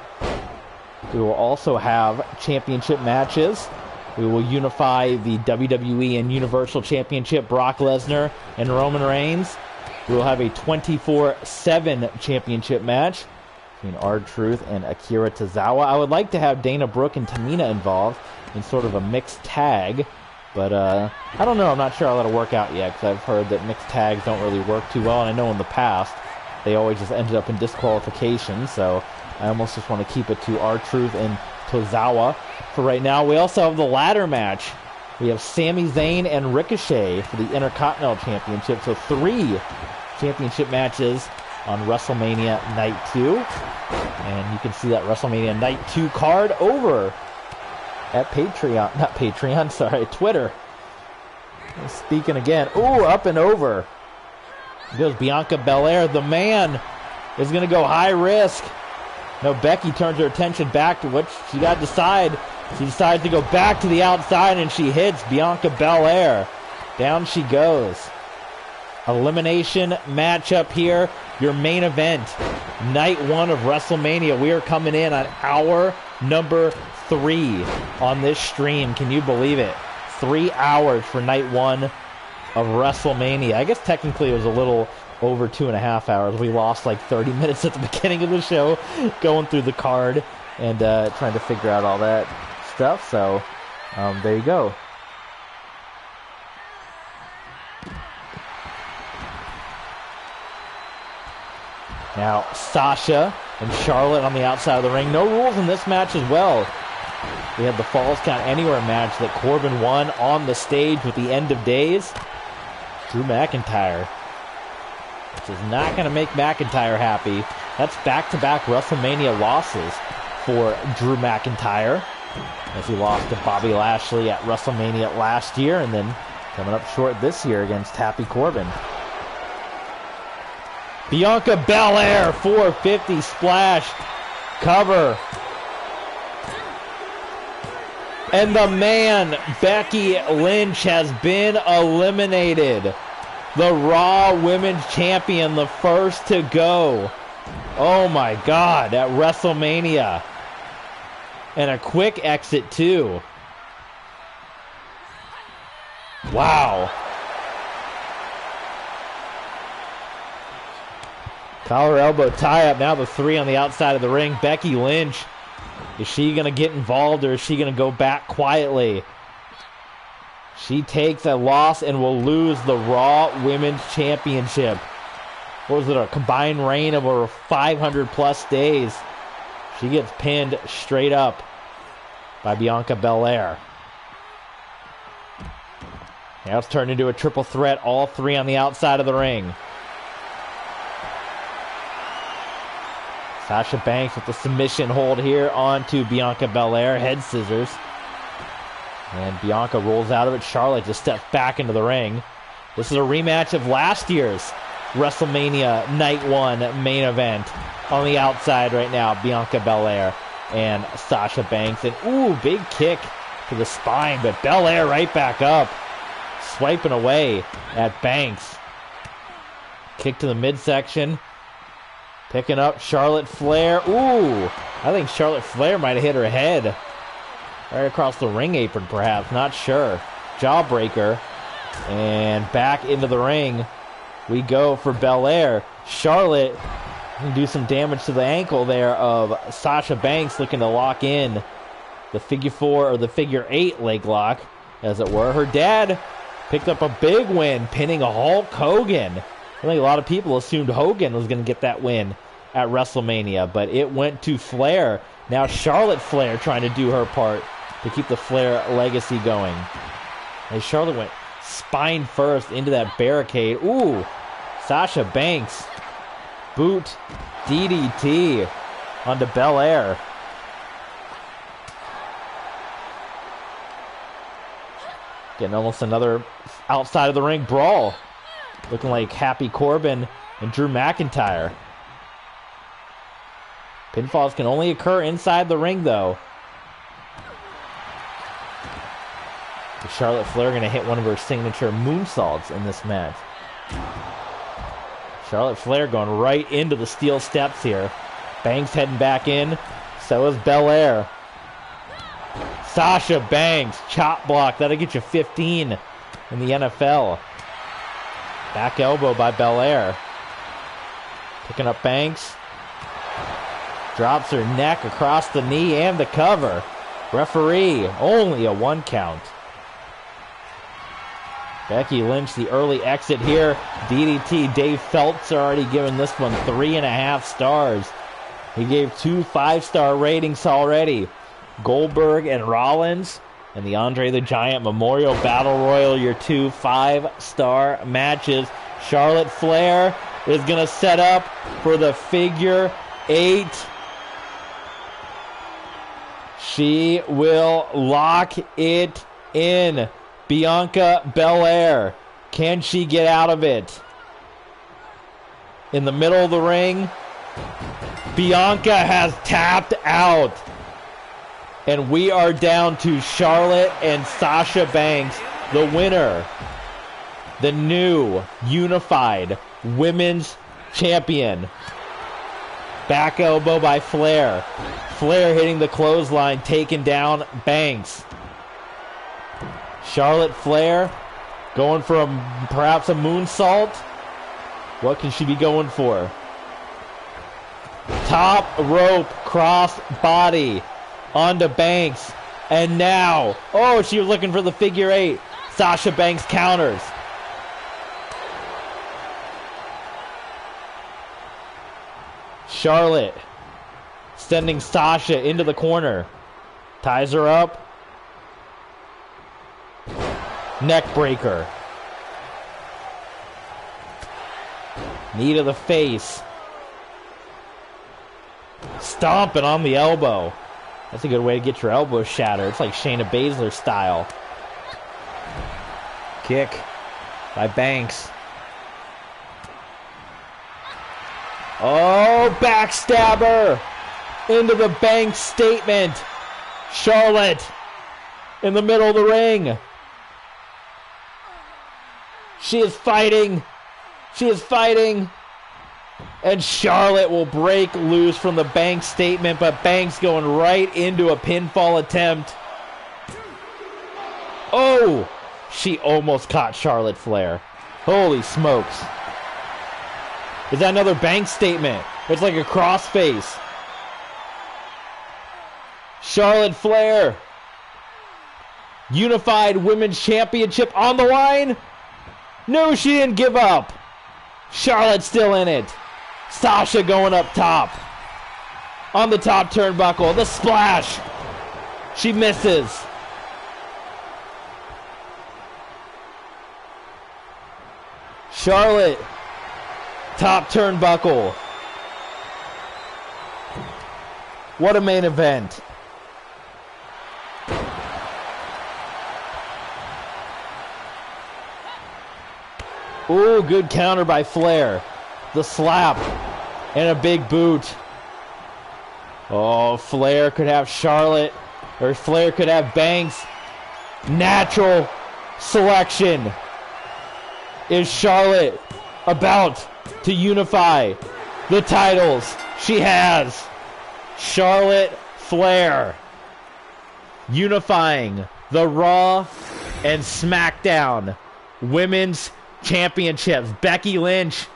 we will also have championship matches. We will unify the WWE and Universal Championship, Brock Lesnar and Roman Reigns. We will have a 24/7 championship match between R-Truth and Akira Tozawa. I would like to have Dana Brooke and Tamina involved in sort of a mixed tag, but I don't know. I'm not sure how that'll work out yet, because I've heard that mixed tags don't really work too well, and I know in the past they always just ended up in disqualification, so I almost just want to keep it to R-Truth and Tozawa for right now. We also have the ladder match. We have Sami Zayn and Ricochet for the Intercontinental Championship, so 3 championship matches on WrestleMania Night 2. And you can see that WrestleMania Night 2 card over at Twitter. Speaking again. Ooh, up and over. Here goes Bianca Belair. The man is going to go high risk. No, Becky turns her attention back to what she got to decide. She decides to go back to the outside, and she hits Bianca Belair. Down she goes. Elimination matchup here. Your main event. Night 1 of WrestleMania. We are coming in on hour number 3 on this stream. Can you believe it? 3 hours for night 1 of WrestleMania. I guess technically it was a little over 2.5 hours. We lost like 30 minutes at the beginning of the show going through the card and trying to figure out all that stuff. So there you go. Now Sasha and Charlotte on the outside of the ring. No rules in this match as well. We had the Falls Count Anywhere match that Corbin won on the stage with the End of Days. Drew McIntyre, which is not going to make McIntyre happy. That's back-to-back WrestleMania losses for Drew McIntyre, as he lost to Bobby Lashley at WrestleMania last year, and then coming up short this year against Happy Corbin. Bianca Belair, 450 splash, cover. And the man, Becky Lynch, has been eliminated. The Raw Women's Champion, the first to go. Oh my God, at WrestleMania. And a quick exit too. Wow. Collar elbow tie up, now the 3 on the outside of the ring. Becky Lynch, is she going to get involved or is she going to go back quietly? She takes a loss and will lose the Raw Women's Championship. What was it, a combined reign of over 500 plus days? She gets pinned straight up by Bianca Belair. Now it's turned into a triple threat, all 3 on the outside of the ring. Sasha Banks with the submission hold here onto Bianca Belair. Head scissors. And Bianca rolls out of it. Charlotte just steps back into the ring. This is a rematch of last year's WrestleMania Night 1 main event. On the outside right now, Bianca Belair and Sasha Banks. And ooh, big kick to the spine. But Belair right back up. Swiping away at Banks. Kick to the midsection. Picking up Charlotte Flair. Ooh, I think Charlotte Flair might have hit her head. Right across the ring apron, perhaps. Not sure. Jawbreaker. And back into the ring we go for Belair. Charlotte can do some damage to the ankle there of Sasha Banks, looking to lock in the figure 4 or the figure 8 leg lock, as it were. Her dad picked up a big win, pinning a Hulk Hogan. I think a lot of people assumed Hogan was going to get that win at WrestleMania, but it went to Flair. Now Charlotte Flair trying to do her part to keep the Flair legacy going. And Charlotte went spine first into that barricade. Ooh, Sasha Banks. Boot DDT onto Belair. Getting almost another outside of the ring brawl. Looking like Happy Corbin and Drew McIntyre. Pinfalls can only occur inside the ring, though. Is Charlotte Flair going to hit one of her signature moonsaults in this match? Charlotte Flair going right into the steel steps here. Banks heading back in. So is Belair. Sasha Banks, chop block. That'll get you 15 in the NFL. Back elbow by Belair. Picking up Banks. Drops her neck across the knee and the cover. Referee, only a 1 count. Becky Lynch, the early exit here. DDT. Dave Phelps already given this one 3.5 stars. He gave 2 5-star ratings already. Goldberg and Rollins and the Andre the Giant Memorial Battle Royal, your 2 5-star matches. Charlotte Flair is going to set up for the figure 8. She will lock it in. Bianca Belair. Can she get out of it? In the middle of the ring, Bianca has tapped out. And we are down to Charlotte and Sasha Banks, the winner. The new unified women's champion. Back elbow by Flair. Flair hitting the clothesline, taking down Banks. Charlotte Flair going for perhaps a moonsault. What can she be going for? Top rope cross body onto Banks. And now, oh, she was looking for the figure 8. Sasha Banks counters. Charlotte sending Sasha into the corner. Ties her up. Neck breaker. Knee to the face. Stomping on the elbow. That's a good way to get your elbow shattered. It's like Shayna Baszler style. Kick by Banks. Oh, backstabber into the Banks statement. Charlotte in the middle of the ring. She is fighting. She is fighting. And Charlotte will break loose from the Banks statement, but Banks going right into a pinfall attempt. Oh, she almost caught Charlotte Flair. Holy smokes. Is that another Banks statement? It's like a crossface. Charlotte Flair. Unified Women's Championship on the line. No, she didn't give up. Charlotte's still in it. Sasha going up top. On the top turnbuckle. The splash. She misses. Charlotte. Top turnbuckle. What a main event. Ooh, good counter by Flair. The slap and a big boot. Oh, Flair could have Charlotte, or Flair could have Banks. Natural selection. Is Charlotte about to unify the titles? She has. Charlotte Flair unifying the Raw and SmackDown Women's Championships. Becky Lynch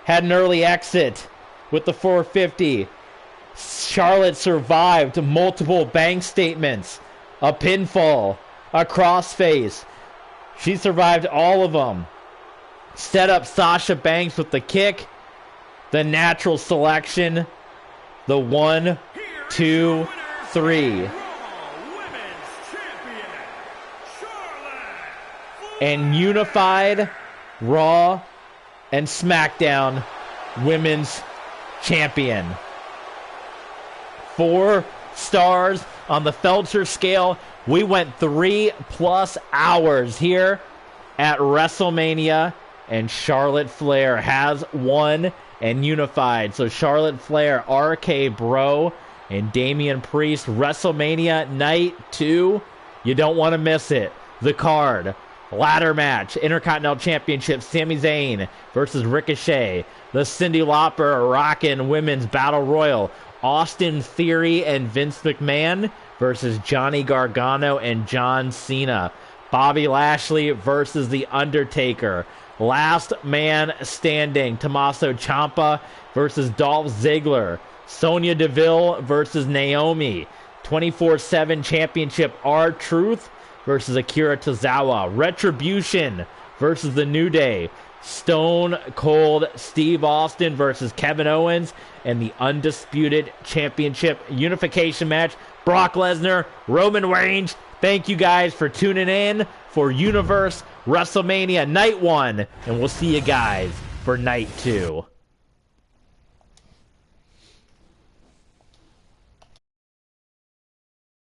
had an early exit with the 450. Charlotte survived multiple Bank statements, a pinfall, a crossface. She survived all of them. Set up Sasha Banks with the kick, the natural selection, the 1, 2, 3. And unified Raw and SmackDown Women's Champion. 4 stars on the Felcher scale. We went 3+ hours here at WrestleMania, and Charlotte Flair has won and unified. So Charlotte Flair, RK Bro, and Damien Priest, WrestleMania Night 2. You don't want to miss it. The card. Ladder match, Intercontinental Championship, Sami Zayn versus Ricochet. The Cyndi Lauper Rockin' Women's Battle Royal, Austin Theory and Vince McMahon versus Johnny Gargano and John Cena. Bobby Lashley versus The Undertaker. Last man standing, Tommaso Ciampa versus Dolph Ziggler. Sonya Deville versus Naomi. 24/7 Championship R-Truth versus Akira Tozawa. Retribution versus The New Day. Stone Cold Steve Austin versus Kevin Owens. And the Undisputed Championship Unification match. Brock Lesnar, Roman Reigns. Thank you guys for tuning in for Universe WrestleMania Night 1. And we'll see you guys for Night 2.